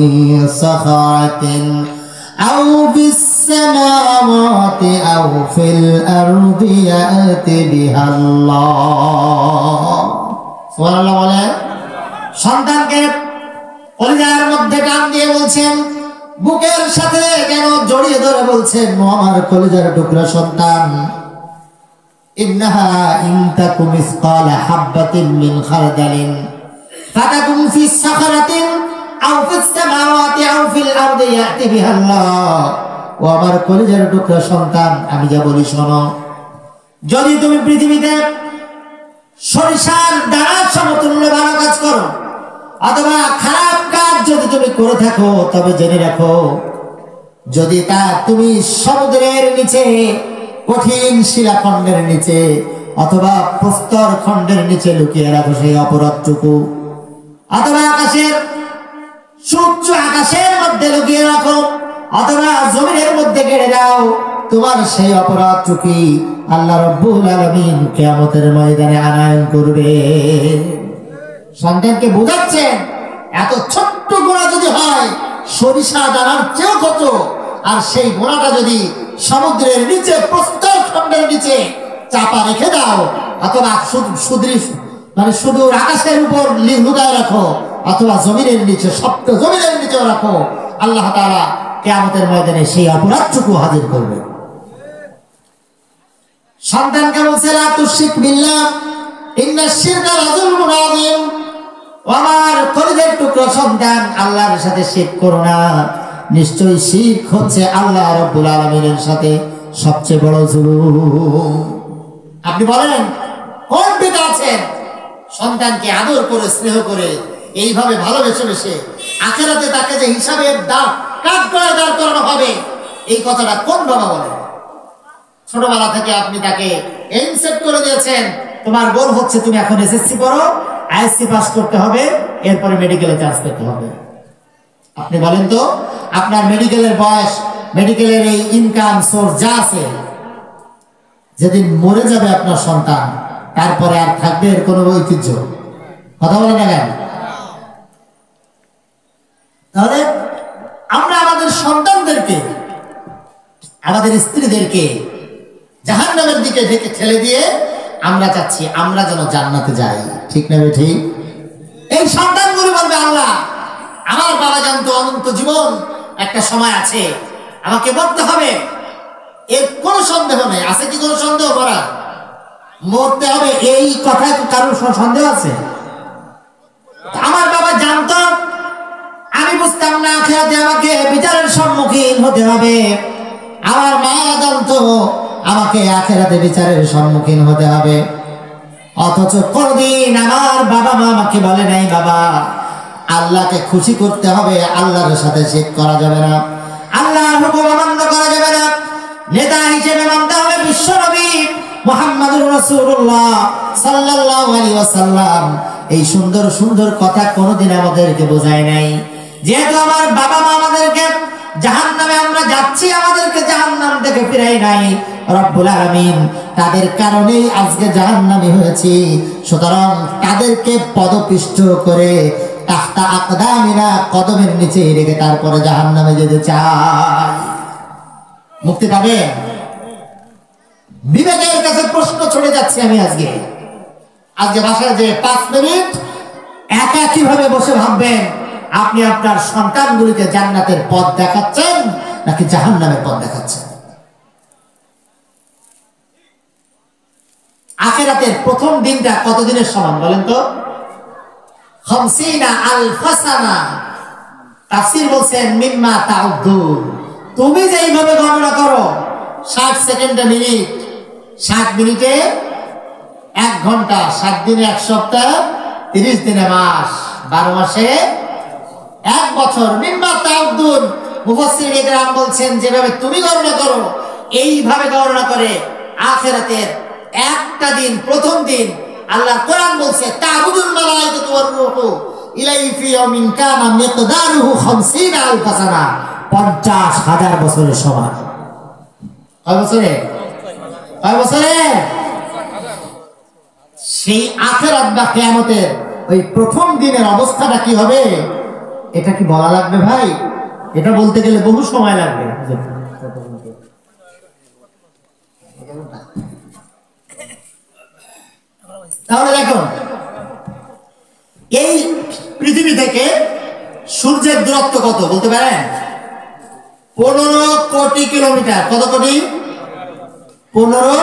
সাখারাতিন আও ফিস সামাওয়াতি আও ফিল আরদি ইয়াতি বিহাল্লাহ। সুবহানাল্লাহ বলে। সন্তানকে কলিজার মধ্যে টান দিয়ে বলছেন, বুকের সাথে যেন জড়িয়ে ধরে বলছেন, আমার কলিজার টুকরা সন্তান, ইন্নাহা ইন তাকু মিসকালা হাববাতিন মিন খারদালিন ফাতাকুম ফি সাখারাতিন আও ফিস সামাওয়াতি আও ফিল আরদি ইয়াতি বিহাল্লাহ। ও আমার কলিজার টুকরা সন্তান, আমি যা বলি শোনো, যদি তুমি পৃথিবীতে সরিষার দানার সমতুল্য ভালো কাজ করো, অথবা খারাপ কাজ যদি তুমি করে থাকো, তবে জেনে রাখো, যদি তা তুমি সমুদ্রের নিচে, কঠিন শিলাখণ্ডের নিচে, অথবা প্রস্তর খণ্ডের নিচে লুকিয়ে রাখো সেই অপরাধটুকু, অথবা সূর্য আকাশের মধ্যে লুকিয়ে রাখো, অথবা জমিনের মধ্যে গেড়ে দাও, তোমার সেই অপরাধটুকু আল্লাহ রাব্বুল আলামিন কিয়ামতের ময়দানে আনায়ন করবে। সন্তানকে বোঝাচ্ছেন, এত ছোট্ট গোড়া যদি হয় সরিষা দানার চেয়েও কত, আর সেই গোড়াটা যদি সমুদ্রের নিচে, প্রস্তর খণ্ডের নিচে চাপা রেখে দাও, অথবা সুদূর আকাশের উপর লুকায় রাখো, অথবা জমিনের নিচে, সপ্ত জমিনের নিচেও রাখো, আল্লাহ তাআলা কিয়ামতের ময়দানে সেই অপরাধটুকু হাজির করবে। সন্তানকে বলছে, লা তুশরিক বিল্লাহ ইন্নাশ শিরকা লাযুলমুন আযীম। আমার কলিজার টুকরা সন্তান, আল্লাহর সাথে শিরক করো না, নিশ্চয়ই শিরক হচ্ছে আল্লাহ রাব্বুল আলামিনের সাথে সবচেয়ে বড় জুলুম। আপনি বলেন কোন পিতা আছেন সন্তানকে আদর করে, স্নেহ করে, এইভাবে ভালোবেসে আখিরাতে তাকে যে হিসাবের কাঠগড়ায় দাঁড় করানো হবে, এই কথাটা কোন বাবা বলে? ছোটবেলা থেকে আপনি তাকে এইম সেট করে দিয়েছেন, তোমার গোল হচ্ছে তুমি এখন এসএসসি পড়ো, আইএসসি পাস করতে হবে, এরপরে মেডিকেলে চান্স পেতে হবে। আপনি বলেন তো, আপনার মেডিকেলের বয়স, মেডিকেলের এই ইনকাম সোর্স যা আছে, যেদিন মরে যাবে আপনার সন্তান, তারপরে আর থাকবে এর কোনো ঐতিহ্য? কথা বলে না কেন? তাহলে আমরা আমাদের সন্তানদেরকে, আমাদের স্ত্রীদেরকে জাহান্নামের দিকে ঢেকে ঠেলে দিয়ে আমরা চাচ্ছি আমরা যেন জান্নাতে যাই। ঠিক না ঠিক? এই সন্তানগুলো বলবে, আল্লাহ আমার বাবা জানতো অনন্ত জীবন, একটা সময় আছে, আমাকে মরতে হবে, এর কোনো সন্দেহ নেই। আছে কি কোনো সন্দেহ করা? মরতে হবে, এই কথায় কারোর সন্দেহ আছে? আমার বাবা জানতো, আমি বুঝতাম না আখিরাতে আমাকে বিচারের সম্মুখীন হতে হবে। আমার মা জানতো আমাকে আখিরাতে বিচারের সম্মুখীন হতে হবে, অথচ কোনদিন আমার বাবা মা আমাকে বলে নাই, বাবা আল্লাহকে খুশি করতে হবে, আল্লাহর সাথে শিরক করা যাবে না, আল্লাহর হুকুম অমান্য করা যাবে না, নেতা হিসেবে মানতে হবে বিশ্ব নবী মুহাম্মদুর রাসূলুল্লাহ সাল্লাল্লাহু আলাইহি ওয়াসাল্লাম। এই সুন্দর সুন্দর কথা কোনদিন আমাদেরকে বোঝায় নাই। যেহেতু আমার বাবা মা আমাদেরকে জাহান্নামে আমরা যাচ্ছি, আমাদেরকে জাহান্নাম থেকে ফিরাই নাই রব্বুল আলামিন, তাদের কারণেই আজকে জাহান্নামী হয়েছি। সুতরাং তাদেরকে পদপিষ্ট করে তাহতা আকদামিনা, কদমের নিচে রেখে তারপরে জাহান্নামে যেতে চাই। মুক্তি পাবে? বিবেকের কাছে প্রশ্ন ছড়ে যাচ্ছে আমি আজকে বাসায় যে 5 মিনিট একা কিভাবে বসে ভাববেন আপনি আপনার সন্তানগুলিকে জান্নাতের পথ দেখাচ্ছেন নাকি জাহান্নামের পথ দেখাচ্ছেন? আখিরাতের প্রথম দিনটা কত দিনের সমান বলেন তো? 50 আলফ সানা। তাফসীর বলছেন মিম্মা তাউদ্দুন, তুমি যেইভাবে গণনা করো 60 সেকেন্ডে মিনিট, 60 মিনিটে 1 ঘন্টা, 7 দিনে 1 সপ্তাহ, 30 দিনে মাস, 12 মাসে 1 বছর। মিম্মা তাউদ্দুন, মুফাসসিরিনে কেরাম বলছেন যেভাবে তুমি গণনা করো এইভাবে গণনা করে আখিরাতের একটা দিন, প্রথম দিন। আল্লাহ কোরআন বলছে তা'বুদুল মালায়েকাতু ওয়ার রূহু ইলাইহি ফি ইয়াউমিন কানা মিকদারুহু 50 আলফ সানা, 50,000 বছরের সমান। কয় বছরে? কয় বছরে? সেই আখিরাত বা কিয়ামতের ওই প্রথম দিনের অবস্থাটা কি হবে এটা কি বলা লাগবে ভাই? এটা বলতে গেলে বহু সময় লাগবে। তাহলে দেখো, এই পৃথিবী থেকে সূর্যের দূরত্ব কত বলতে পারেন? 15 কোটি কিলোমিটার। কত কোটি? 15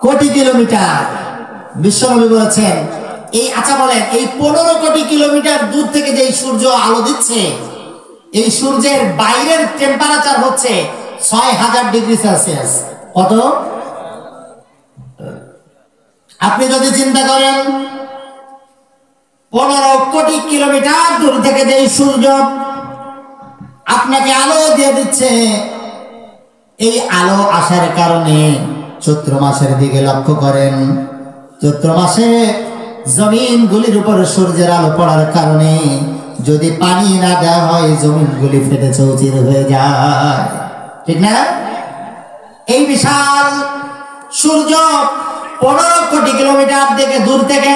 কোটি কিলোমিটার। বিশ্বনবী বলেছেন এই, আচ্ছা বলেন, এই 15 কোটি কিলোমিটার দূর থেকে যে সূর্য আলো দিচ্ছে, এই সূর্যের বাইরের টেম্পারেচার হচ্ছে 6000 ডিগ্রি সেলসিয়াস। কত? আপনি যদি চিন্তা করেন 15 কোটি কিলোমিটার দূর থেকে যে সূর্য আপনাকে আলো দিয়ে দিচ্ছে, এই আলো আসার কারণে চৈত্র মাসের দিকে লক্ষ্য করেন, চৈত্র মাসে জমিনগুলির উপর সূর্যের আলো পড়ার কারণে যদি পানি না দেওয়া হয় জমিনগুলি ফেটে চৌচির হয়ে যায়, ঠিক না? এই বিশাল সূর্য 15 কোটি কিলোমিটার থেকে দূর থেকে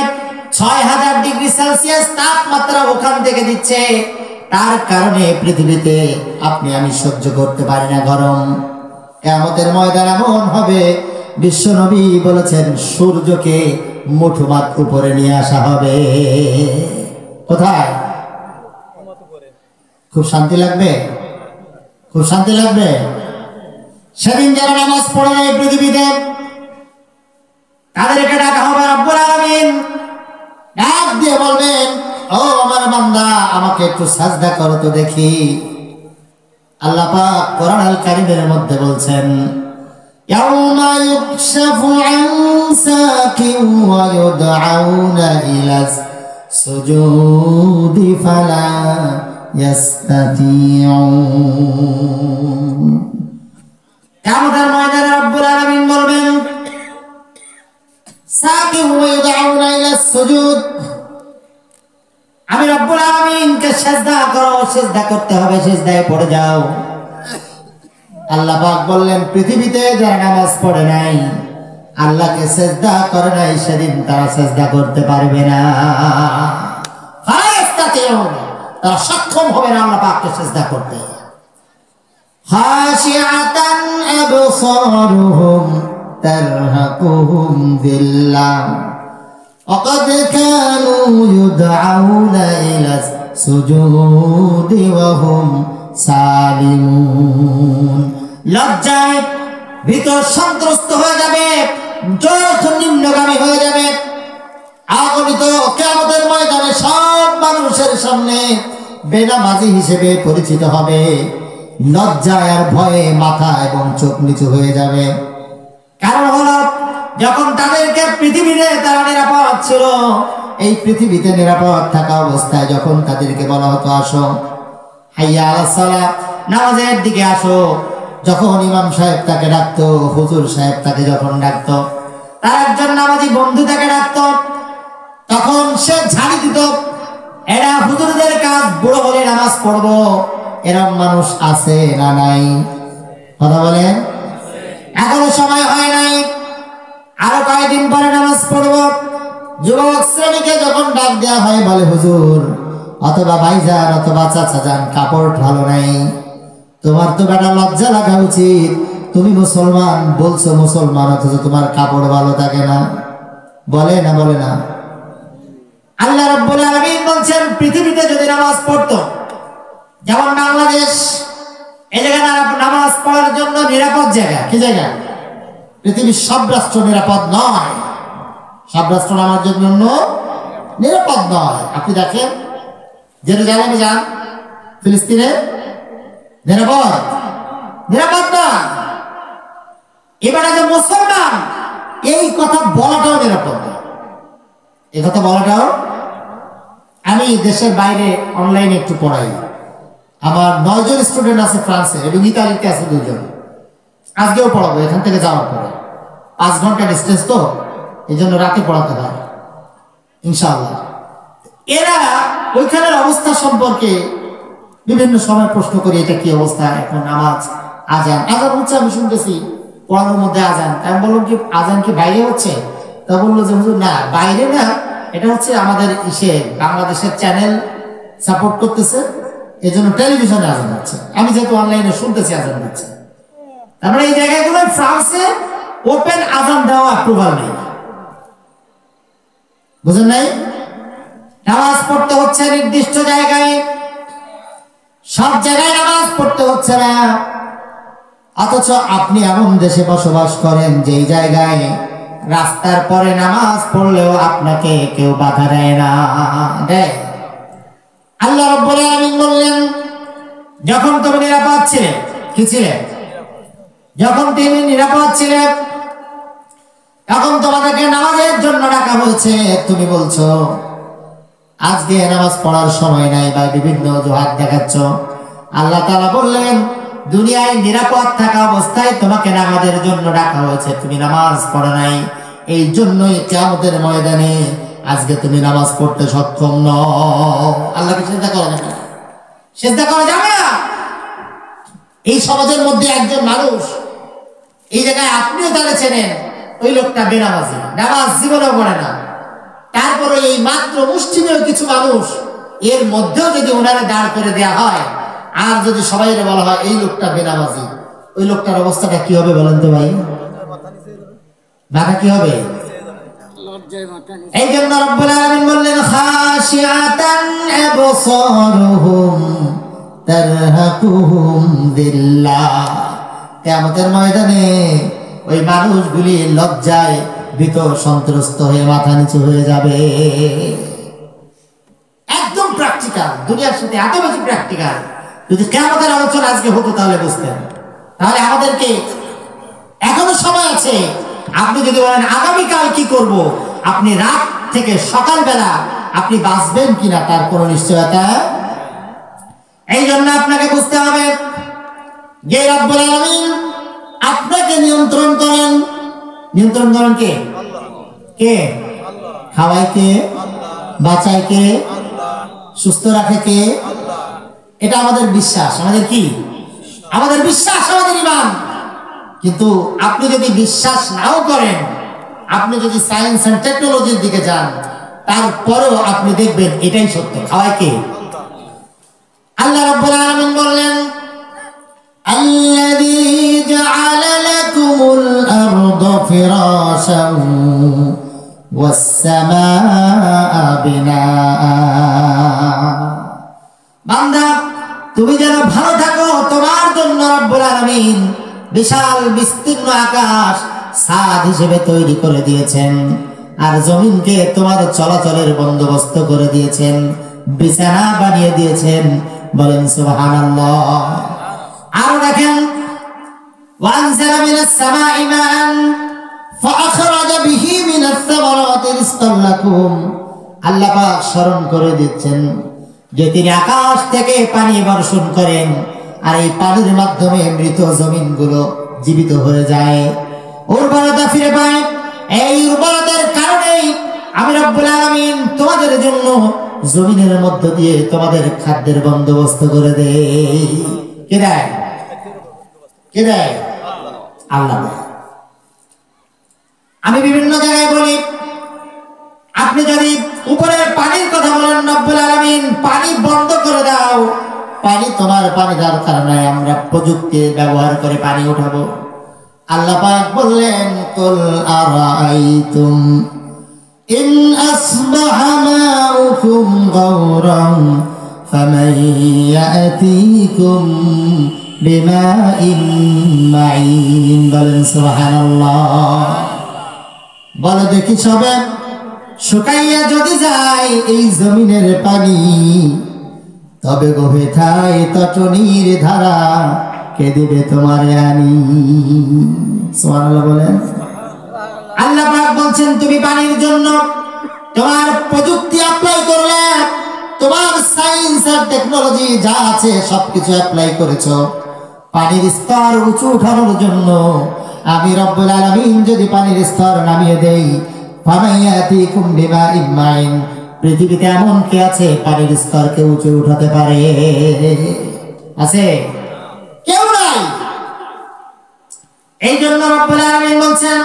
6000 ডিগ্রি সেলসিয়াস তাপমাত্রা ওখান থেকে দিচ্ছে। তার কারণে পৃথিবীতে আপনি আমি সহ্য করতে পারি না গরম। কিয়ামতের ময়দান এমন হবে, বিশ্বনবী বলেছেন সূর্যকে মুঠোমাত উপরে নিয়ে আসা হবে। কোথায়? খুব শান্তি লাগবে, খুব শান্তি লাগবে। সেদিন যারা নামাজ পড়ে এই পৃথিবীতে তাদেরকে ডাকা হবে, রব্বুল আলামিন ডাক দিয়ে বলবেন, ও আমার বান্দা আমাকে একটু সাজদা করো তো দেখি। আল্লাহ পাক কোরআন আল কারীমের মধ্যে বলছেন ইয়াউমা ইউকশাফু আন সাকিন ওয়া ইউদআউনা ইলা সুজুদি ফালা ইয়াস্তাতিউন। কিয়ামতের ময়দানে রব্বুল আলামিন বলবেন সাকিউ ওয়া ইউদআউনা ইলা সুজুদ, আমি রব্বুল আলামিনকে সিজদা করো, সিজদা করতে হবে, সিজদায় পড়ে যাও। আল্লাহ পাক বললেন পৃথিবীতে যারা নামাজ পড়ে নাই, আল্লাহকে সিজদা করে নাই, সেদিন তারা সিজদা করতে পারবে না। তারা সক্ষম হবে না আল্লাহ পাককে সিজদা করতে। খাশিআতান আবসারুহুম তারহাকুহুম যিল্লাহ وقد كانوا يدعون إلى السجود وهم سالمون। লজ্জায় ভিতর সন্ত্রস্ত হয়ে যাবে, চোখ নিম্নগামী হয়ে যাবে। আগমিত কিয়ামতের ময়দানে সব মানুষের সামনে বেনামাজি হিসেবে পরিচিত হবে। লজ্জায় আর ভয়ে মাথা এবং চোখ নিচু হয়ে যাবে। কারণ হলো যখন তাদেরকে পৃথিবীতে তারা নিরাপদ ছিল, এই পৃথিবীতে নিরাপদ থাকা অবস্থায় যখন তাদেরকে বলা হতো আসো হাইয়া আলাস সালাত, নামাজের দিকে আসো, যখন ইমাম সাহেব তাকে ডাকতো, হুজুর সাহেব তাকে যখন ডাকতো, তার একজন নামাজি বন্ধু তাকে ডাকতো, তখন সে ঝাড়ি দিত, এরা হুজুরদের কাজ, বুড়ো বলে নামাজ পড়বো। এরকম মানুষ আছে না নাই? কথা বলেন। এখনো সময় হয় নাই, আরো কয়েকদিন পরে নামাজ পড়বো। যুবক শ্রেণীকে যখন ডাক দেওয়া হয় বলে হুজুর অথবা ভাইজান অথবা চাচা যান, কাপড় ভালো নাই, তোমার তো বেটা লজ্জা লাগা উচিত, তুমি মুসলমান বলছো মুসলমান, অথচ তোমার কাপড় ভালো থাকে না। বলে না বলে না? আল্লাহ রাব্বুল আলামিন বলছেন পৃথিবীতে যদি নামাজ পড়তো, যেমন বাংলাদেশ এই জায়গা নামাজ পড়ার জন্য নিরাপদ জায়গা। কি জায়গা? পৃথিবীর সব রাষ্ট্র নিরাপদ নয়, সব রাষ্ট্র নামাজের জন্য নিরাপদ নয়। আপনি দেখেন জেরুজালেমে যান, ফিলিস্তিনে নিরাপদ, নিরাপদ না। এবারে যে মুসলমান, এই কথা বলাটাও নিরাপদ না, এই কথা বলাটাও। আমি দেশের বাইরে অনলাইনে একটু পড়াই, আমার 9 জন স্টুডেন্ট আছে ফ্রান্সে এবং ইতালিতে আছে 2 জন। আজকেও পড়াবো এখান থেকে যাওয়ার পরে, 5 ঘন্টা ডিস্টেন্স তো, এই জন্য রাতে পড়াতে হয় ইনশাআল্লাহ। এরা ওইখানের অবস্থা সম্পর্কে বিভিন্ন সময় প্রশ্ন করি, এটা কি অবস্থা এখন, নামাজ আজান হচ্ছে, আমি শুনতেছি পড়ানোর মধ্যে আজান। আমি বললাম কি আজান কি বাইরে হচ্ছে? তা বললো যে হুজুর না, বাইরে না, এটা হচ্ছে আমাদের বাংলাদেশের চ্যানেল সাপোর্ট করতেছে, এই জন্য টেলিভিশনে আজান হচ্ছে। আমি যেহেতু অনলাইনে শুনতেছি আজান হচ্ছে, তার মানে এই জায়গাগুলো ফ্রান্সে ওপেন আজান দেওয়া অ্যাপ্রুভাল নেই। বুঝেন নাই? নামাজ পড়তে হচ্ছে নির্দিষ্ট জায়গায়, সব জায়গায় নামাজ পড়তে হচ্ছে না। অথচ আপনি এমন দেশে বসবাস করেন যেই জায়গায় রাস্তার পরে নামাজ পড়লেও আপনাকে কেউ বাধা দেয় না, দেয়। আল্লাহ রাব্বুল আলামিন বললেন যখন তুমি নিরাপদ ছিলে, কি ছিলে? যখন তুমি নিরাপদ ছিলে তখন তোমাদেরকে নামাজের জন্য ডাকা হয়েছে, তুমি বলছো আজকে নামাজ পড়ার সময় নাই বা বিভিন্ন অজুহাত দেখাচ্ছ। আল্লাহ তাআলা বললেন দুনিয়ায় নিরাপদ থাকা অবস্থায় তোমাকে নামাজের জন্য ডাকা হয়েছে, তুমি নামাজ পড়ো নাই, এই জন্যই কিয়ামতের ময়দানে আজকে তুমি নামাজ পড়তে সক্ষম নও। আল্লাহকে সিজদা করা যাবে না, সিজদা করা যাবে না। এই সমাজের মধ্যে একজন মানুষ, এই জায়গায় আপনিও তাহলে চেনেন, ওই লোকটা বেনামাজি, নামাজ জীবনেও পড়ে না। তারপরে এই মাত্র মুসলিমের কিছু মানুষ, এর মধ্যেও যদি ওনারা দাঁড় করে দেয়া হয় আর যদি সবাই বলা হয় এই লোকটা বেনামাজি, ওই লোকটার অবস্থাটা কি হবে বলেন তো ভাই? মাথা কি হবে? এই জন্য রব্বুল আলামিন বললেন খাশিআতান আবসারুহুম তারহাকুহুম যিল্লাহ। কিয়ামতের ময়দানে ওই মানুষগুলি লজ্জায় ভীত সন্ত্রস্ত হয়ে মাথা নিচু হয়ে যাবে। একদম প্র্যাকটিক্যাল, দুনিয়ার সাথে এত বেশি প্র্যাকটিক্যাল। যদি কিয়ামতের আলোচনা আজকে হতো তাহলে বুঝতেন। তাহলে আমাদেরকে এখনো সময় আছে। আপনি যদি বলেন আগামীকাল কি করব, আপনি রাত থেকে সকালবেলা আপনি বাঁচবেন কিনা তার কোনো নিশ্চয়তা। এই জন্য আপনাকে বুঝতে হবে যে রব্বুল আলামিন আপনাকে নিয়ন্ত্রণ করেন। নিয়ন্ত্রণ করেন কে? কে? খাওয়ায় কে? বাঁচায় কে? সুস্থ রাখে কে? এটা আমাদের বিশ্বাস। আমাদের কি? আমাদের বিশ্বাস, আমাদের ঈমান। কিন্তু আপনি যদি বিশ্বাস নাও করেন, আপনি যদি সায়েন্স এন্ড টেকনোলজির দিকে যান, তারপরেও আপনি দেখবেন এটাই সত্য। খাওয়ায় কে? আল্লাহ রাব্বুল আলামিন বললেন, আল্লাযী জাআলা লাকুমুল আরদা ফিরাশান ওয়াস সামাআ বিনাআ। বান্দা, তুমি যেন ভালো থাকো, তোমার জন্য রব্বুল আলামিন বিশাল বিস্তীর্ণ আকাশ ছাদ হিসেবে তৈরি করে দিয়েছেন, আর জমিনকে তোমার চলাচলের বন্দোবস্ত করে দিয়েছেন, বিছানা বানিয়ে দিয়েছেন। বলেন সুবহানাল্লাহ। আর দেখেন, ওয়ানজালা মিনাস সামাই মাআন ফাআখরাজা বিহি মিনাস সামারাতি রিজকান লাকুম। আল্লাহ পাক স্মরণ করে দিচ্ছেন যে তিনি আকাশ থেকে পানি বর্ষণ করেন, আর এই পানির মাধ্যমে মৃত জমিনগুলো জীবিত হয়ে যায়, উর্বরতা ফিরে পায়। এই উর্বরতার কারণেই আমি রব্বুল আলামিন তোমাদের জন্য জমিনের মধ্য দিয়ে তোমাদের খাদ্যের বন্দোবস্ত করে দেয়। কে দেয়? কে দেয়? আল্লাহ। আমি বিভিন্ন জায়গায় বলি, আপনি যদি উপরের পানির কথা বলেন, রব্বুল আলামিন পানি বন্ধ করে দাও, পানি তোমার পানি দরকার নাই, আমরা প্রযুক্তি ব্যবহার করে পানি উঠাবো। আল্লাহ পাক বললেন, কুল আরাআইতুম ইন আসবাহা মাউকুম গাওরান ফামান ইয়াতিকুম বিমাইন মাইন। বলেন সুবহানাল্লাহ। বলো দেখি সবে, শুকাইয়া যদি যায় এই জমিনের পানি, তবে গভে থাই তটনির ধারা, কে দিবে তোমার আনি? সুবহানাল্লাহ বলেন। আল্লাহ পাক বলছেন, তুমি পানির জন্য তোমার প্রযুক্তি অ্যাপ্লাই করলে, তোমার সায়েন্স আর টেকনোলজি যা আছে সবকিছু অ্যাপ্লাই করেছো পানির স্তর উঁচু উঠানোর জন্য। আমি রব্বুল আলামিন যদি পানির স্তর নামিয়ে দেই, ফামাইয়াতিকুম বিমাইন মাইন, পৃথিবীতে এমন কে আছে পানির স্তরকে উঁচু উঠাতে পারে? আছে? কেউ নাই। এই জন্য রব্বুল আলামিন বলছেন,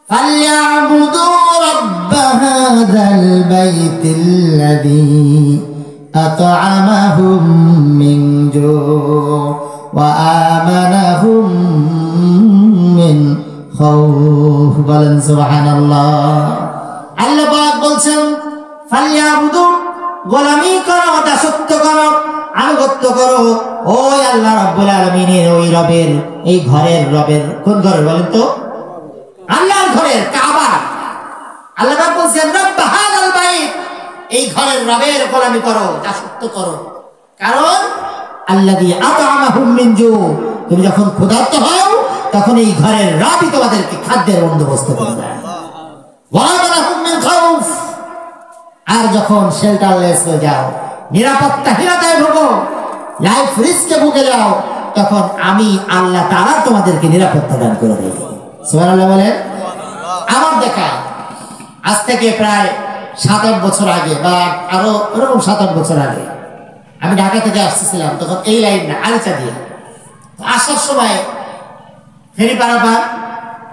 ফালইয়াবুদু রাব্ব হাযাল বাইতিল্লাযী আত'আমাহুম মিন জু' ওয়া আমানাহুম মিন খাউফ। বলেন সুবহানাল্লাহ। আল্লাহ পাক বলছেন, ফালইয়াবুদু, গোলামি করো, দাসত্ব করো, আনুগত্য করো ওই আল্লাহ রাব্বুল আলামিনের, ওই রবের, এই ঘরের রবের। কোন ঘরের বলেন তো? আল্লাহর ঘরের, কাবা। আল্লাহ পাক বলছেন, রব্ব হাযাল বাইত, এই ঘরের রবের গোলামি করো, দাসত্ব করো। কারণ আল্লাযী আত'আমাহুম মিন জু', তুমি যখন ক্ষুধার্ত হও তখন এই ঘরের রবই তোমাদেরকে খাদ্যের বন্দোবস্ত করে দেয়। ওয়া আমানাহুম মিন খাউফ, আর যখন শেল্টারলেস হয়ে যাও, নিরাপত্তাহীনতায় ভোগো, লাইফ রিস্কে ভুগে যাও, তখন আমি আল্লাহ তাআলা তোমাদেরকে নিরাপত্তা দান করে দেই। সুবহানাল্লাহ বলে। আমার দেখা আজ থেকে প্রায় 7-8 বছর আগে, বা আরো এরকম 7-8 বছর আগে আমি ঢাকা থেকে আসতেছিলাম, তখন এই লাইন না, আলিচা দিয়ে আসার সময় ফেরি পারাপার,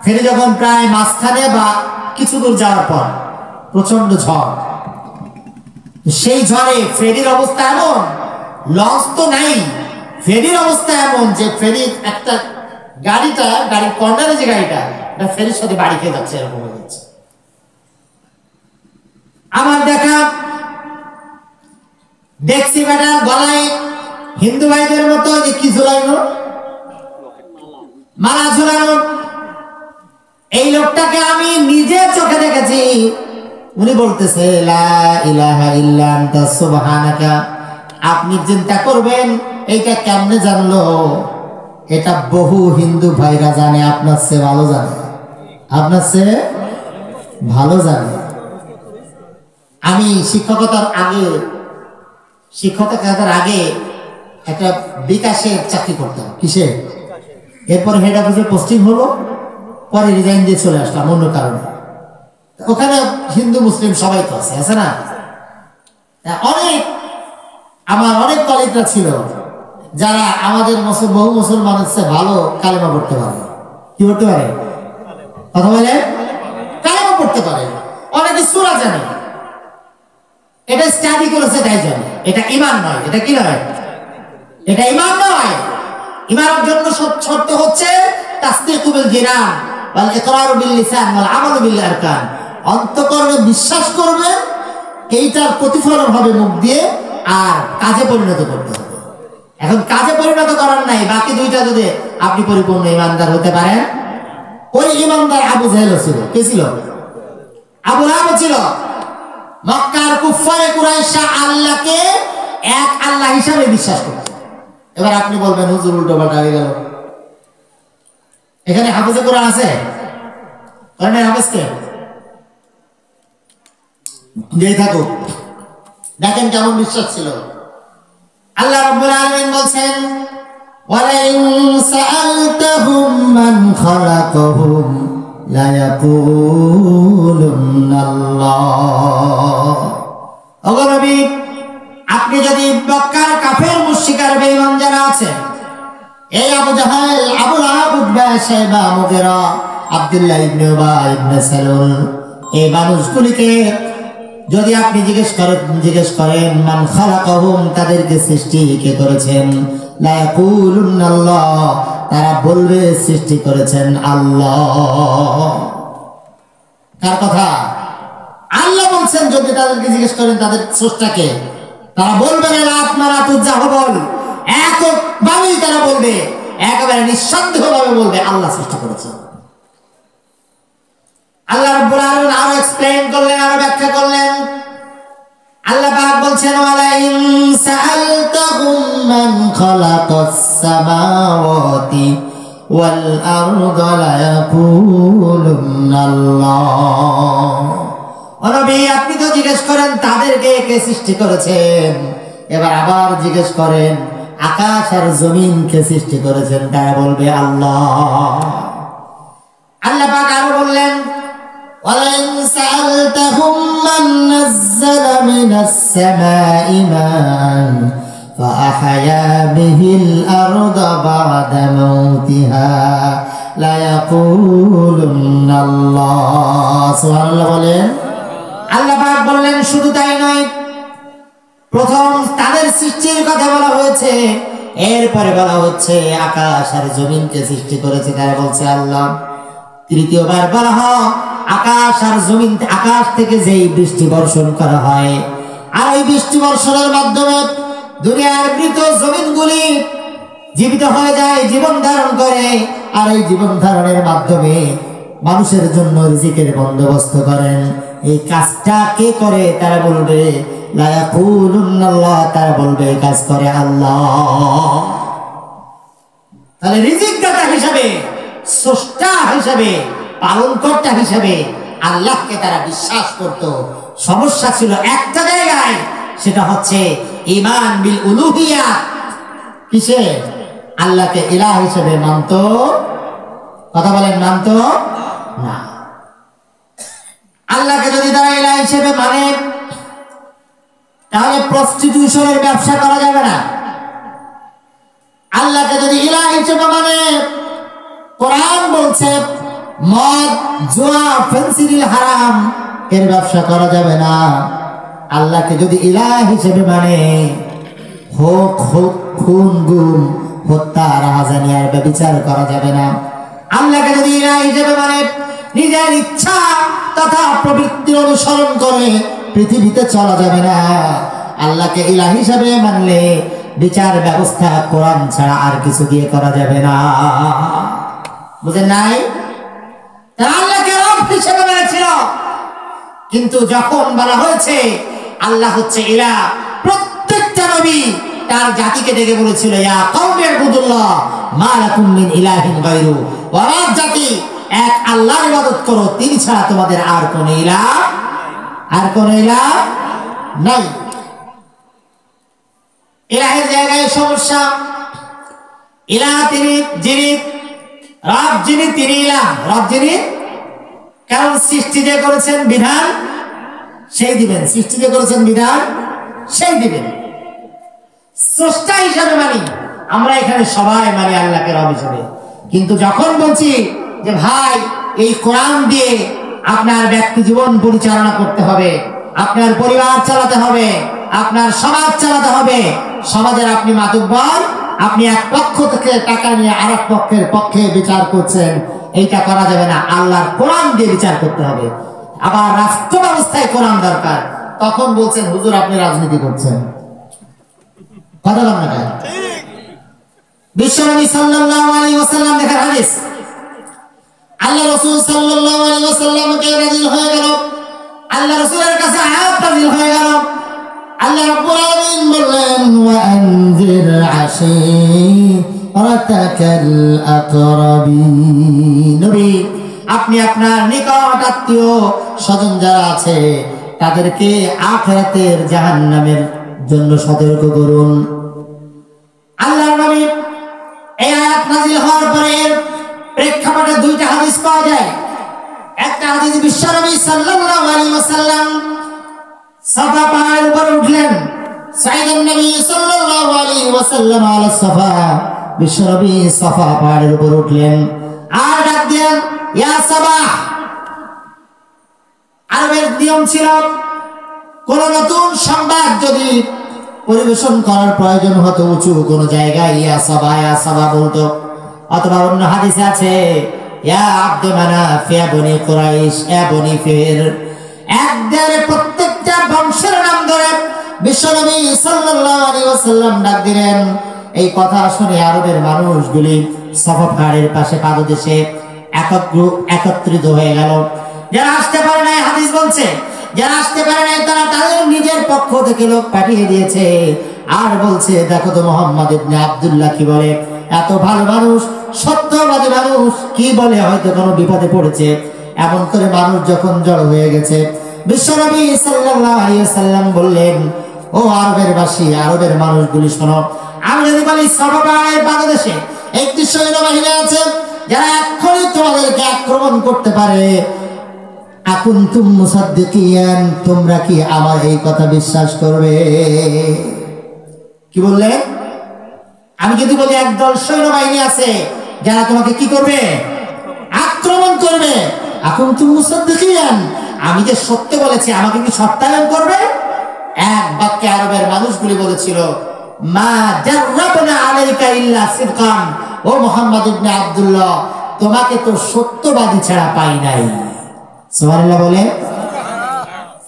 ফেরি যখন প্রায় মাঝখানে বা কিছু দূর যাওয়ার পর প্রচন্ড ঝড়, সেই ঝড়ে ফেরির অবস্থা এমন, লঞ্চ তো নাই, ফেরির অবস্থা এমন যে ফেরির একটা গাড়ির কর্নারে যে গাড়িটা, ফেরির সাথে বাড়ি খেয়ে যাচ্ছে, এরকম হয়ে যাচ্ছে। আমার দেখা দেখছি বেটার গলায় হিন্দু ভাইদের মতো যে কি ঝুলানো, মালা ঝুলানো। এই লোকটাকে আমি নিজে চোখে দেখেছি। উনি বলতেছে, লা ইলাহা ইল্লা আনতা সুবহানাকা। আপনি চিন্তা করবেন এইটা কেমনে জানলো? এটা বহু হিন্দু ভাইরা জানে, আপনার চেয়ে ভালো জানে, আপনার চেয়ে ভালো জানে। আমি শিক্ষকতার আগে একটা বিকাশের চাকরি করতাম। কিসে? এরপর হেড অফিসে পোস্টিং হলো, পরে রিজাইন দিয়ে চলে আসলাম অন্য কারণে। ওখানে হিন্দু মুসলিম সবাই তো আছে না? আমার অনেক কলিগরা ছিল যারা আমাদের বহু মুসলমানের চেয়ে ভালো কালেমা পড়তে পারে। কি পড়তে পারে? কথা বলে কালেমা পড়তে পারে, অনেকে সূরা জানে। এটা স্টাডি করেছে তাই জানে। এটা ঈমান নয়। এটা কি নয়? এটা ঈমান নয়। ঈমানের জন্য শর্ত হচ্ছে তাসদীকু বিল জিনান ওয়াল ইকরারু বিল লিসান ওয়াল আমালু বিল আরকান। অন্তঃকরণে বিশ্বাস করবে, এইটার প্রতিফলন হবে মুখ দিয়ে, আর কাজে পরিণত করতে হবে। এখন কাজে পরিণত করার নাই, বাকি দুইটা যদি আপনি পরিপূর্ণ ঈমানদার হতে পারেন। ওই ঈমানদার আবু জাহেল ছিল। কে ছিল? আবু লাহাব ছিল। মক্কার কুফারে কুরাইশা আল্লাহকে এক আল্লাহ হিসাবে বিশ্বাস করত। এবার আপনি বলবেন হুজুর উল্টো পাল্টা হয়ে গেল। এখানে হাফেজে কোরআন আছে? কোরআনের হাফেজকে দিয়ে থাকুক, দেখেন কেমন বিশ্বাস ছিল। আল্লাহ রাব্বুল আলামিন বলছেন, ওয়ালাইন সাআলতাহুম মান খালাকাহুম লা ইয়াকুলুন্নাল্লাহ। ওগো নবী, আপনি যদি মক্কার কাফের মুশরিকার বেঈমান যারা আছে, এই আবু জাহেল, আবু লাহাব, উতবা, শাইবা, মুগীরা, আব্দুল্লাহ ইবনে উবাই ইবনে সালুল, এই মানুষগুলিকে যদি আপনি জিজ্ঞেস করেন মান খালাকাহুম, তাদেরকে সৃষ্টি কে করেছেন, লা ইয়াকুলুন্নাল্লাহ, তারা বলবে সৃষ্টি করেছেন আল্লাহ। কার কথা? আল্লাহ বলছেন। যদি তাদেরকে জিজ্ঞেস করেন তাদের স্রষ্টাকে, তারা বলবে না লাত মানাত উজ্জা হবল, একভাবেই তারা বলবে, একেবারে নিঃসন্দেহভাবে বলবে আল্লাহ সৃষ্টি করেছেন। আল্লাহ রাব্বুল আলামিন আরো এক্সপ্লেইন করলেন, আরো ব্যাখ্যা করলেন। আল্লাহ পাক বলছেন, ওয়ালাইন সাআলতাহুম মান খালাকাস সামাওয়াতি ওয়াল আরদা লা ইয়াকুলুন্নাল্লাহ। ও নবী, আপনি তো জিজ্ঞেস করেন তাদেরকে কে সৃষ্টি করেছেন, এবার আবার জিজ্ঞেস করেন আকাশ আর জমিন কে সৃষ্টি করেছেন, তারা বলবে আল্লাহ। আল্লাহ পাক আরো বললেন, ওয়ালাইন সাআলতাহুম মান নাযালা মিনাস সামাই মান ফাআহয়া বিহিল আরদা বা'দা মাউতিহা লা ইয়াকুলুন্নাল্লাহ। সুবহানাল্লাহ বলেন। আল্লাহ পাক বললেন, শুধু তাই নয়, প্রথম তাদের সৃষ্টির কথা বলা হয়েছে, এরপরে বলা হচ্ছে আকাশ আর জমিনকে সৃষ্টি করেছে, তারা বলছে আল্লাহ। তৃতীয়বার বলা হয় আকাশ আর জমিন, আকাশ থেকে যেই বৃষ্টি বর্ষণ করা হয়, আর ওই বৃষ্টি বর্ষণের মাধ্যমে দুনিয়ার মৃত জমিনগুলি জীবিত হয়ে যায়, জীবন ধারণ করে, আর এই জীবন ধারণের মাধ্যমে মানুষের জন্য রিজিকের বন্দোবস্ত করেন। এই কাজটা কে করে? তারা বলবে লা ইয়াকুলুন্নাল্লাহ, তারা বলবে কাজ করে আল্লাহ। তাহলে রিজিক দাতা হিসাবে, স্রষ্টা হিসাবে, পালনকর্তা হিসাবে আল্লাহকে তারা বিশ্বাস করত। সমস্যা ছিল একটা জায়গায়, সেটা হচ্ছে ঈমান বিল উলুহিয়াত। কিসে? আল্লাহকে ইলাহ হিসেবে মানত। কথা বলেন, মানত না। আল্লাহকে যদি তারা ইলাহ হিসেবে মানে, তাহলে প্রস্টিটিউশনের ব্যবসা করা যাবে না। আল্লাহকে যদি ইলাহ হিসেবে মানে, কোরআন বলছে মদ, জুয়া, ফেন্সিডিল হারাম, এর ব্যবসা করা যাবে না। আল্লাহকে যদি ইলাহ হিসেবে মানে, হোক খুন, গুম, হত্যা, রাহাজানি আর ব্যভিচার করা যাবে না। আল্লাহকে যদি ইলাহ হিসেবে মানে, নিজের ইচ্ছা তথা প্রবৃত্তি অনুসরণ করে পৃথিবীতে চলা যাবে না। আল্লাহকে ইলাহ হিসেবে মানলে বিচার ব্যবস্থা কোরআন ছাড়া আর কিছু দিয়ে করা যাবে না। বুঝেন নাই? আল্লাহকে রব হিসেবে মেনেছিল, কিন্তু যখন বলা হয়েছে আল্লাহ হচ্ছে ইলাহ, প্রত্যেকটা নবী তার জাতিকে ডেকে বলেছিল, ইয়া কওমি ইবুদুল্লাহ মা লাকুম মিন ইলাহিন গায়রু, ও আমার জাতি, এক আল্লাহর ইবাদত করো, তিনি ছাড়া তোমাদের আর কোন ইলাহ নাই। ইলাহের জায়গায় সমস্যা। ইলাহ তিনি যিনি রব যিনি তিনি ইলাহ, রব যিনি, কারণ সৃষ্টি যে করেছেন বিধান সেই দিবেন, সৃষ্টি যে করেছেন বিধান সেই দিবেন। স্রষ্টা হিসাবে মানি আমরা, এখানে সবাই মানি আল্লাহকে রব হিসাবে। কিন্তু যখন বলছি যে ভাই এই কোরআন দিয়ে আপনার ব্যক্তি জীবন পরিচালনা করতে হবে, আপনার পরিবার চালাতে হবে, আপনার সমাজ চালাতে হবে, সমাজের আপনি মাতব্বর, আপনি এক পক্ষ থেকে টাকা নিয়ে আরেক পক্ষের পক্ষে বিচার করছেন, এইটা করা যাবে না। আল্লাহর কোরআন দিয়ে বিচার করতে হবে। আবার রাষ্ট্র ব্যবস্থায় কোরআন দরকার, তখন বলছেন হুজুর আপনি রাজনীতি করছেন। কথা বলেন না? বিশ্বনবী সাল্লাল্লাহু আলাইহি ওয়াসাল্লাম দেখেন হাদিস, আল্লাহ রাসূল সাল্লাল্লাহু আলাইহি ওয়াসাল্লামকে নাযিল হয়ে গেল, আল্লাহ রাসূলের কাছে আয়াত নাযিল হয়ে গেল। আল্লাহ রাব্বুল আলামিন বললেন ওয়া আনজির আশীরাতাকাল আকরাবিন। নবী আপনি আপনার নিকট আত্মীয় স্বজন যারা আছে তাদেরকে আখিরাতের জাহান্নামের জন্য সতর্ক করুন। আল্লাহর নবী এই আয়াত নাযিল হওয়ার পরে প্রেক্ষাপটে দুইটা হাদিস পাওয়া যায়। একটা হাদিস বিশ্বনবী সাল্লাল্লাহু আলাইহি ওয়াসাল্লাম সাফা পাহাড়ের উপর উঠলেন, সাইয়েদুন নবী সাল্লাল্লাহু আলাইহি ওয়াসাল্লাম আলা সাফা, বিশ্বনবী সাফা পাহাড়ের উপর উঠলেন আর ডাক দিলেন ইয়া সাবাহ। আরবের নিয়ম ছিল কোন নতুন সংবাদ যদি পরিবেশন করার প্রয়োজন হতো উঁচু কোন জায়গায় ইয়া সাবা বলতো, অথবা অন্য হাদিসে আছে ইয়া আব্দু মানাফ ইয়া বনি কুরাইশ ইয়া বনি ফির, একবারে প্রত্যেকটা বংশের নাম ধরে বিশ্বনবী সাল্লাল্লাহু আলাইহি ওয়াসাল্লাম ডাক দিলেন। এই কথা শুনে আরবের মানুষগুলি সাফা পাহাড়ের পাশে পাদদেশে একত্রিত হয়ে গেল। যারা আসতে পারে নাই, হাদিস বলছে যারা আসতে পারে নাই তারা তাদের নিজের পক্ষ থেকে লোক পাঠিয়ে দিয়েছে আর বলছে দেখো তো মুহাম্মদ ইবনে আব্দুল্লাহ কি বলে, এত ভালো মানুষ, সত্যবাদী মানুষ কি বলে, হয়তো কোনো বিপদে পড়েছে। এমন করে মানুষ যখন জড়ো হয়ে গেছে, বিশ্বনবী সাল্লাল্লাহু আলাইহি ওয়াসাল্লাম বললেন ও আরবের বাসী, আরবের মানুষগুলি শোনো, আমি যদি বলি সাফা পাহাড়ের পাদদেশে একটি সৈন্য বাহিনী আছে যারা এক্ষুনি তোমাদেরকে আক্রমণ করতে পারে, আকুনতুম মুসাদ্দিকিয়ান, তোমরা কি আমার এই কথা বিশ্বাস করবে? কি বললে? আমি যদি বলি একদল সৈন্যবাহিনী আছে যারা তোমাকে কি করবে? আক্রমণ করবে, আকুনতুম মুসাদ্দিকিয়ান, আমি যে সত্য বলেছি আমাকে কি সত্যায়ন করবে? এক বাক্যে আরবের মানুষগুলি বলেছিল মা জাররাবনা আলাইকা ইল্লা সিদকান, ও মুহাম্মদ ইবনে আব্দুল্লাহ তোমাকে তো সত্যবাদী ছাড়া পাই নাই। সুবহানাল্লাহ বলে।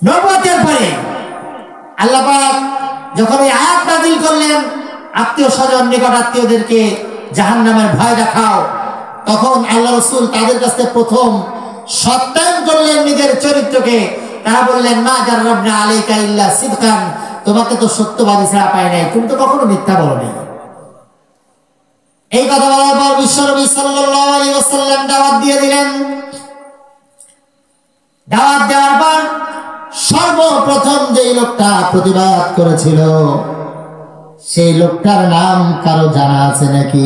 নবুয়তের পরে আল্লাহ পাক যখন এই আয়াত নাযিল করলেন আত্মীয় স্বজন নিকট আত্মীয়দেরকে জাহান্নামের ভয় দেখাও, তখন আল্লাহ রাসূল তাদের কাছে প্রথম সত্যায়ন করলেন নিজের চরিত্রকে। তারা বললেন মা জাররাবনা আলাইকা ইল্লা সিদকান, তোমাকে তো সত্যবাদী ছাড়া পাই নাই, তুমি তো কখনো মিথ্যা বলো নাই। এই কথা বলার পর বিশ্বনবী সাল্লাল্লাহু আলাইহি ওয়াসাল্লাম দাওয়াত দিয়ে দিলেন। দাওয়াত দেওয়ার পর সর্বপ্রথম যে লোকটা প্রতিবাদ করেছিল সেই লোকটার নাম কারো জানা আছে নাকি?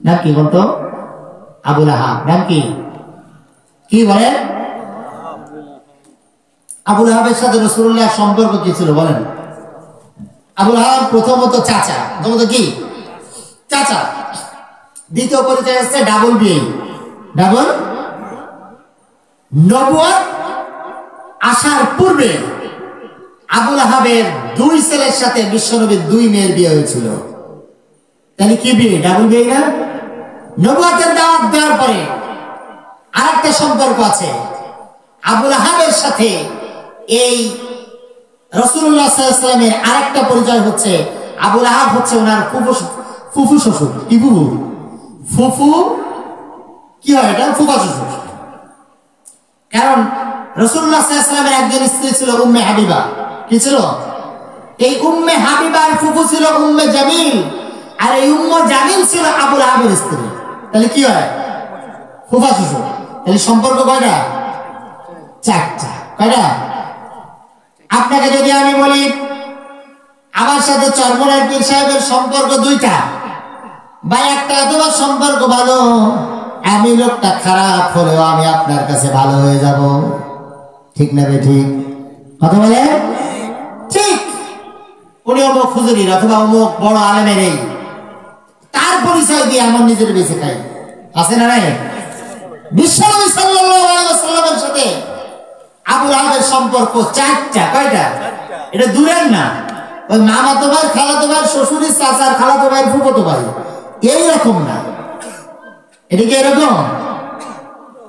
নাম কি বলতো? আবু লাহাব। নাম কি? কি বলে? আবু লাহাবের সাথে রাসূলুল্লাহ সম্পর্ক কি ছিল বলেন? আবু লাহাব প্রথমত চাচা, প্রথমত কি? চাচা। দ্বিতীয় পরিচয় হচ্ছে ডাবল বিয়ে, ডাবল। নবুয়ত আসার পূর্বে আবু লাহাবের দুই ছেলের সাথে বিশ্বনবীর দুই মেয়ের বিয়ে হয়েছিল। তাহলে কি বিয়ে? ডাবল বিয়ে না? নবুয়তের দাওয়াত দেওয়ার পরে আরেকটা সম্পর্ক আছে আবু লাহাবের সাথে। এই রাসূলুল্লাহ সাল্লাল্লাহু আলাইহি ওয়াসাল্লামের আরেকটা পরিচয় হচ্ছে আবু লাহাব হচ্ছে ওনার ফুফু শ্বশুর। কি ফুফু? ফুফু কি হয় এটা? ফুফা শ্বশুর। কারণ রাসূলুল্লাহ সাল্লাল্লাহু আলাইহি ওয়াসাল্লামের একজন স্ত্রী ছিল উম্মে হাবিবা। কি ছিল? এই উম্মে হাবিবার ফুফু ছিল উম্মে জামিল, আর এই উম্মে জামিল ছিল আবু লাহাবের স্ত্রী। তাহলে কি হয়? ফুফা শ্বশুর। তাহলে সম্পর্ক কয়টা? চারটা। কয়টা? আপনাকে যদি আমি বলি আমার সাথে চরমনাই পীর সাহেবের সম্পর্ক দুইটা, ভাই একটা তোমার সম্পর্ক ভালো, আমি লোকটা খারাপ হলেও আমি আপনার কাছে ভালো হয়ে যাব, ঠিক না বে ঠিক? কথা বলে ঠিক। উনি অমুক হুজুরির অথবা অমুক বড় আলেমের, এই তার পরিচয় দিয়ে আমার নিজের বেঁচে খাই, আছে না নাই? বিশ্বনবী সাল্লাল্লাহু আলাইহি ওয়াসাল্লামের সাথে আবু লাহাবের সম্পর্ক চারটা, কয়টা? এটা দূরের না, ওই মামাতো ভাই, খালাতো ভাই, শ্বশুরের চাচার খালাতো ভাই, ফুফাতো ভাই, এইরকম না। এটা কি এরকম?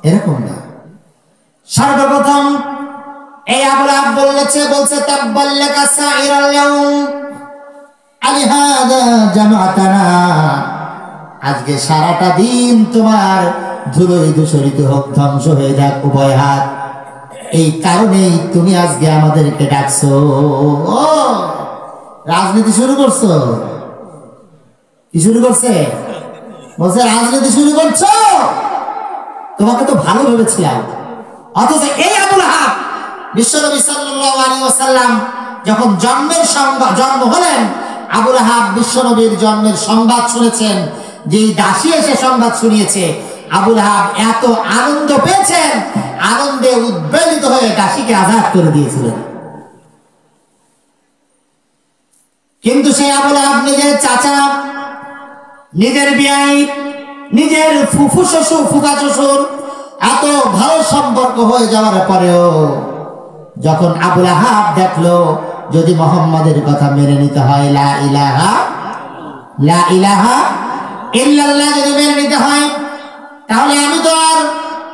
এরকম না। সর্বপ্রথম এই আবু লাহাব বলছে তাব্বাল্লাকা সাইরাল ইয়াউম আলিহাদা জামাতানা, আজকে সারাটা দিন তোমার ধুলোয় ধূসরিত হোক, ধ্বংস হয়ে যাক উভয় হাত, এই কারণেই তুমি আজকে আমাদেরকে ডাকছো। ও রাজনীতি শুরু করছো? কি শুরু করছে? বলছে রাজনীতি শুরু করছো, তোমাকে তো ভালো ভেবেছিলাম। অথচ এই আবু লাহাব বিশ্বনবী সাল্লাল্লাহু আলাইহি ওয়াসাল্লাম যখন জন্ম হলেন, আবু লাহাব বিশ্বনবীর জন্মের সংবাদ শুনেছেন, যে দাসী এসে সংবাদ শুনিয়েছে, আবু লাহাব এত আনন্দ পেয়েছেন, আনন্দে উদ্বেলিত হয়ে দাসীকে আজাদ করে দিয়েছিলেন। কিন্তু সেই আবু লাহাব নিজের চাচা, নিজের বিয়াই, নিজের ফুফু শ্বশুর, ফুফা শ্বশুর এত ভালো সম্পর্ক হয়ে যাওয়ার পরেও যখন আবু লাহাব দেখলো যদি মুহাম্মাদের কথা মেনে নিতে হয়, লা ইলাহা ইল্লাল্লাহ যদি মেনে নিতে হয়, তাহলে আমি তো আর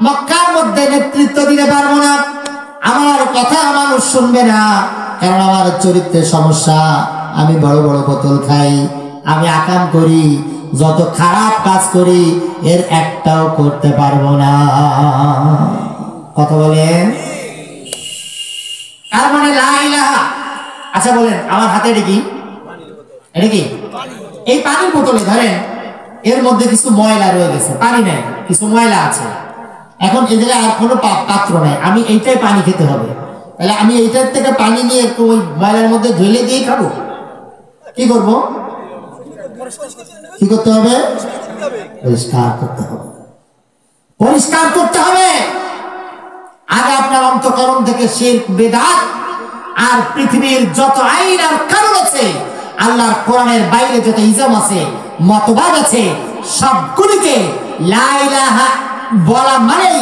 মক্কার মধ্যে নেতৃত্ব দিতে পারবো না, আমার কথা মানুষ শুনবে না, কারণ আমার চরিত্রের সমস্যা, আমি বড় বড় বোতল খাই, আমি আকাম করি, যত খারাপ কাজ করি এর একটাও করতে পারবো না। কথা বলেন? তার মানে লা ইলাহা। আচ্ছা বলেন, আমার হাতে এটা কি? এটা কি? এই পানির বোতলে ধরেন এর মধ্যে কিছু ময়লা রয়ে গেছে, পানি নাই, কিছু ময়লা আছে, এখন এই জায়গায় আর কোনো পাত্র নাই, আমি এইটাই পানি খেতে হবে, তাহলে আমি এইটার থেকে পানি নিয়ে একটু ওই ময়লার মধ্যে ঢেলে দিয়ে খাবো? কি করবো? কি করতে হবে? পরিষ্কার করতে হবে, পরিষ্কার করতে হবে। আগে আপনার অন্তঃকরণ থেকে শিরক, বিদআত আর পৃথিবীর যত আইন আর কানুন আছে, আল্লাহর কোরআনের বাইরে যত ইজম আছে, মতবাদ আছে, সবগুলিকে লা ইলাহা বলা মানেই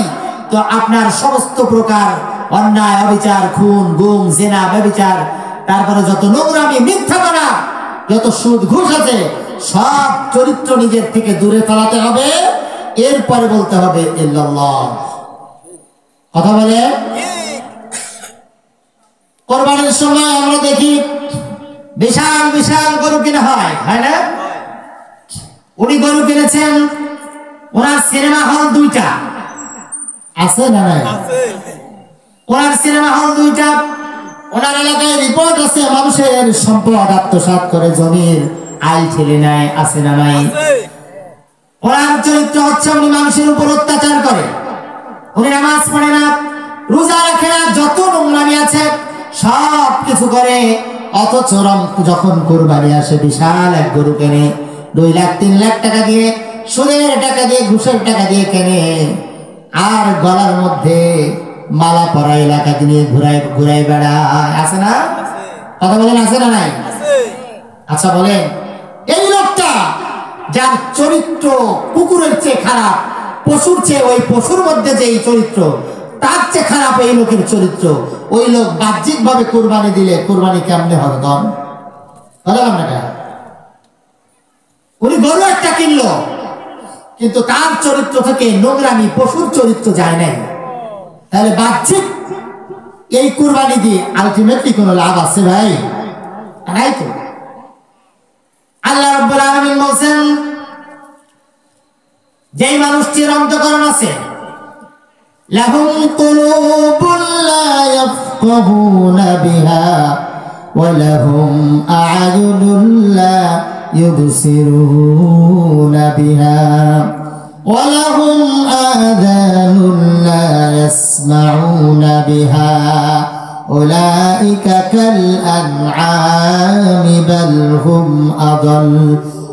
তো আপনার সমস্ত প্রকার অন্যায়, অবিচার, খুন, গুম, জিনা, ব্যভিচার, তারপরে যত নোংরামি, মিথ্যাবাদা, যত সুদ ঘুষ আছে, সব চরিত্র নিজের থেকে দূরে ফেলাতে হবে, এরপরে বলতে হবে ইল্লাল্লাহ। কথা বলে? কোরবানির সময় আমরা দেখি বিশাল বিশাল গরু কিনা হয়, হয় না? উনি গরু কিনেছেন, ওনার সিনেমা হল 2টা আছে না নাই? ওনার সিনেমা হল 2টা, ওনার এলাকায় রিপোর্ট আছে মানুষের সম্পদ আত্মসাৎ করে জমির আইল ঠেলে নেয়, আছে না নাই? ওনার চরিত্র হচ্ছে উনি মানুষের উপর অত্যাচার করে, উনি নামাজ পড়ে না, রোজা রাখে না, যত নোংরামি আছে সব কিছু করে। অথচ যখন কুরবানি আসে বিশাল এক গরু কেনে, 2 লাখ 3 লাখ টাকা দিয়ে, সুদের টাকা দিয়ে, ঘুষের টাকা দিয়ে কেনে, আর গলার মধ্যে মালা পরা এলাকা দিয়ে ঘুরাই বেড়ায়, আছে না? কথা বলেন, আছে না নাই? আচ্ছা বলেন, এই লোকটা যার চরিত্র কুকুরের চেয়ে খারাপ, পশুর চেয়ে, ওই পশুর মধ্যে যে এই চরিত্র তার চেয়ে খারাপ এই লোকের চরিত্র, ওই লোক বাহ্যিক ভাবে কোরবানি দিলে কোরবানি কেমনে হবে? উনি গরু একটা কিনলো, কিন্তু তার চরিত্র থেকে নোংরামি, পশুর চরিত্র যায় নাই, তাহলে বাহ্যিক এই কোরবানি দিয়ে আলটিমেটলি কোনো লাভ আছে ভাই? নাই তো। আল্লাহ রাব্বুল আলামিন বলেন, যেই মানুষটির অন্তঃকরণ আছে, লাহুম কুলুবুন লা ইয়াফকাহুনা বিহা ওয়া লাহুম আ'য়ুনুন লা ইউবসিরুনা বিহা ওয়া লাহুম আযানুন লা ইয়াসমাউনা বিহা উলাইকা কাল আনআমি বাল হুম আদাল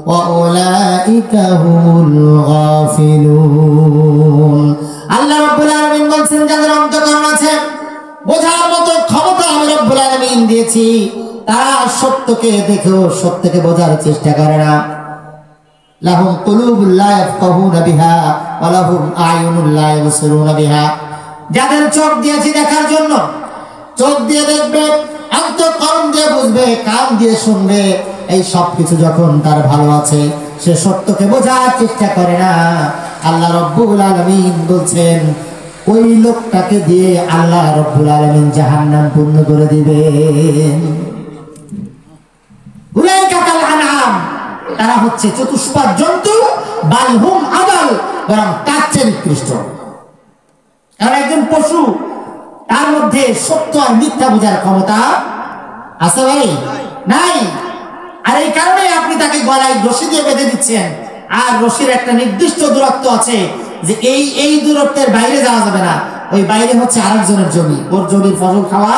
ওয়া উলাইকা হুমুল গাফিলুন। আল্লাহ রাব্বুল আলামিন বলছেন যাদের অন্তঃকরণ আছে, বোঝার মতো ক্ষমতা আমি রব্বুল আলামিন দিয়েছি, তারা সত্যকে দেখেও সত্যকে বোঝার চেষ্টা করে না। লাহুম কুলুবুল লা ইয়াফকাহুনা বিহা ওয়া লাহুম আ'য়ুনুল লা ইউবসিরুনা বিহা। যাদের চোখ দিয়েছি দেখার জন্য, চোখ দিয়ে দেখবে, অন্তঃকরণ দিয়ে বুঝবে, কান দিয়ে শুনবে, এই সব কিছু যখন তার ভালো আছে, সে সত্যকে বোঝার চেষ্টা করে না। আল্লাহ রাব্বুল আলামিন বলছেন ওই লোকটাকে দিয়ে আল্লাহ রাব্বুল আলামিন জাহান্নাম পূর্ণ করে দিবেন। উলাইকা কাল আনআম, তারা হচ্ছে চতুষ্পাদ জন্তু, বালহুম আদাল, বরং তার চেয়ে নিকৃষ্ট। কারণ একজন পশু, তার মধ্যে সত্য আর মিথ্যা বোঝার ক্ষমতা আছে ভাই? নাই। আর এই কারণে আপনি তাকে গলায় রশি দিয়ে বেঁধে দিচ্ছেন, আর রশির একটা নির্দিষ্ট দূরত্ব আছে যে এই দূরত্বের বাইরে যাওয়া যাবে না। ওই বাইরে হচ্ছে আরেকজনের জমি, ওর জমির ফসল খাওয়া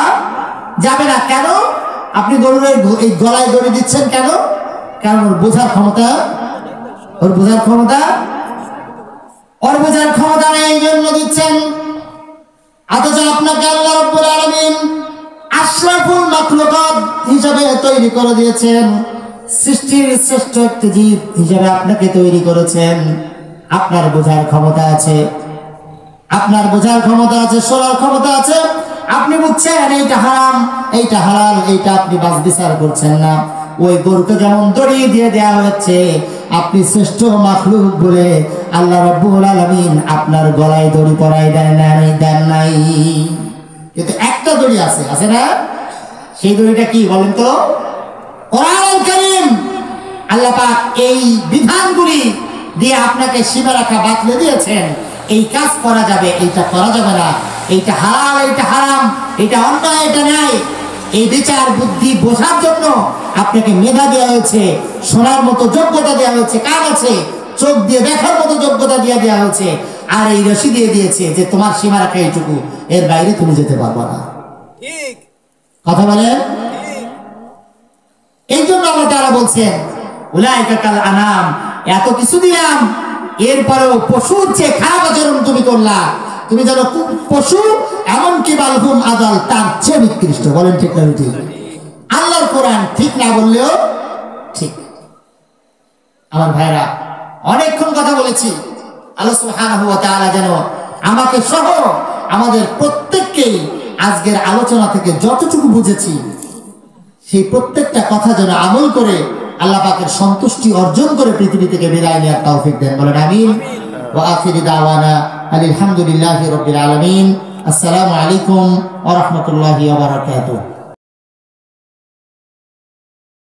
যাবে না। কেন আপনি গরুর এই গলায় দড়ি দিচ্ছেন? কেন? কারণ ওর বোঝার ক্ষমতা নেই, এই জন্য দিচ্ছেন। অথচ আপনাকে আল্লাহ রাব্বুল আলামিন আশরাফুল মাখলুকাত হিসাবে তৈরি করে দিয়েছেন, সৃষ্টির শ্রেষ্ঠ একটি জীব হিসাবে আপনাকে তৈরি করেছেন। আপনার বোঝার ক্ষমতা আছে, শোনার ক্ষমতা আছে। আপনি বুঝছেন এইটা হারাম, এইটা হালাল, এইটা আপনি বাছ বিচার করছেন না। ওই গরুকে যেমন দড়ি দিয়ে দেওয়া হচ্ছে, আপনি শ্রেষ্ঠ মাখলুক বলে আল্লাহ রাব্বুল আলামিন আপনার গলায় দড়ি পরাই দেন নাই। কিন্তু একটা দড়ি আছে না? সেই দড়িটা কি বলেন তো? কোরআনুল কারীম। আল্লাহ পাক এই বিধানগুলি দিয়ে আপনাকে সীমারেখা বাতলে দিয়েছেন। এই কাজ করা যাবে, এইটা করা যাবে না, এইটা হালাল, এইটা হারাম, এটা অন্যায়, এটা ন্যায়। এই বিচার বুদ্ধি বোঝার জন্য আপনাকে মেধা দেওয়া হয়েছে, শোনার মতো যোগ্যতা দেওয়া হয়েছে, কান আছে, চোখ দিয়ে দেখার মতো যোগ্যতা দিয়ে দেওয়া হয়েছে, আর এই রশি দিয়ে দিয়েছে যে তোমার সীমারেখা এইটুকু, এর বাইরে তুমি যেতে পারবে না। ঠিক কথা বলেন? এই জন্য আল্লাহ তাআলা বলছেন উলাইকা কাল আনাম, এত কিছু দিলাম, এরপরেও পশুর চেয়ে খারাপ আচরণ তুমি করলা। তুমি যেন পশু, এমনকি বালহুম আদাল, তার চেয়ে নিকৃষ্ট। বলেন ঠিক না? ঠিক। আল্লাহর কোরআন ঠিক না বললেও ঠিক। আমার ভাইরা, অনেকক্ষণ কথা বলেছি। আল্লাহ সুবহানাহু ওয়া তাআলা যেন আমাকে সহ আমাদের প্রত্যেককেই আজকের আলোচনা থেকে যতটুকু বুঝেছি সেই প্রত্যেকটা কথা যেন আমল করে আল্লাহ পাকের সন্তুষ্টি অর্জন করে পৃথিবী থেকে বিদায় নেওয়ার তৌফিক দেন। বলেন আমিন। ওয়া আখিরু দাওয়ানা আলহামদুলিল্লাহি রাব্বিল আলামিন। আসসালামু আলাইকুম ওয়া রাহমাতুল্লাহি ওয়া বারাকাতুহু।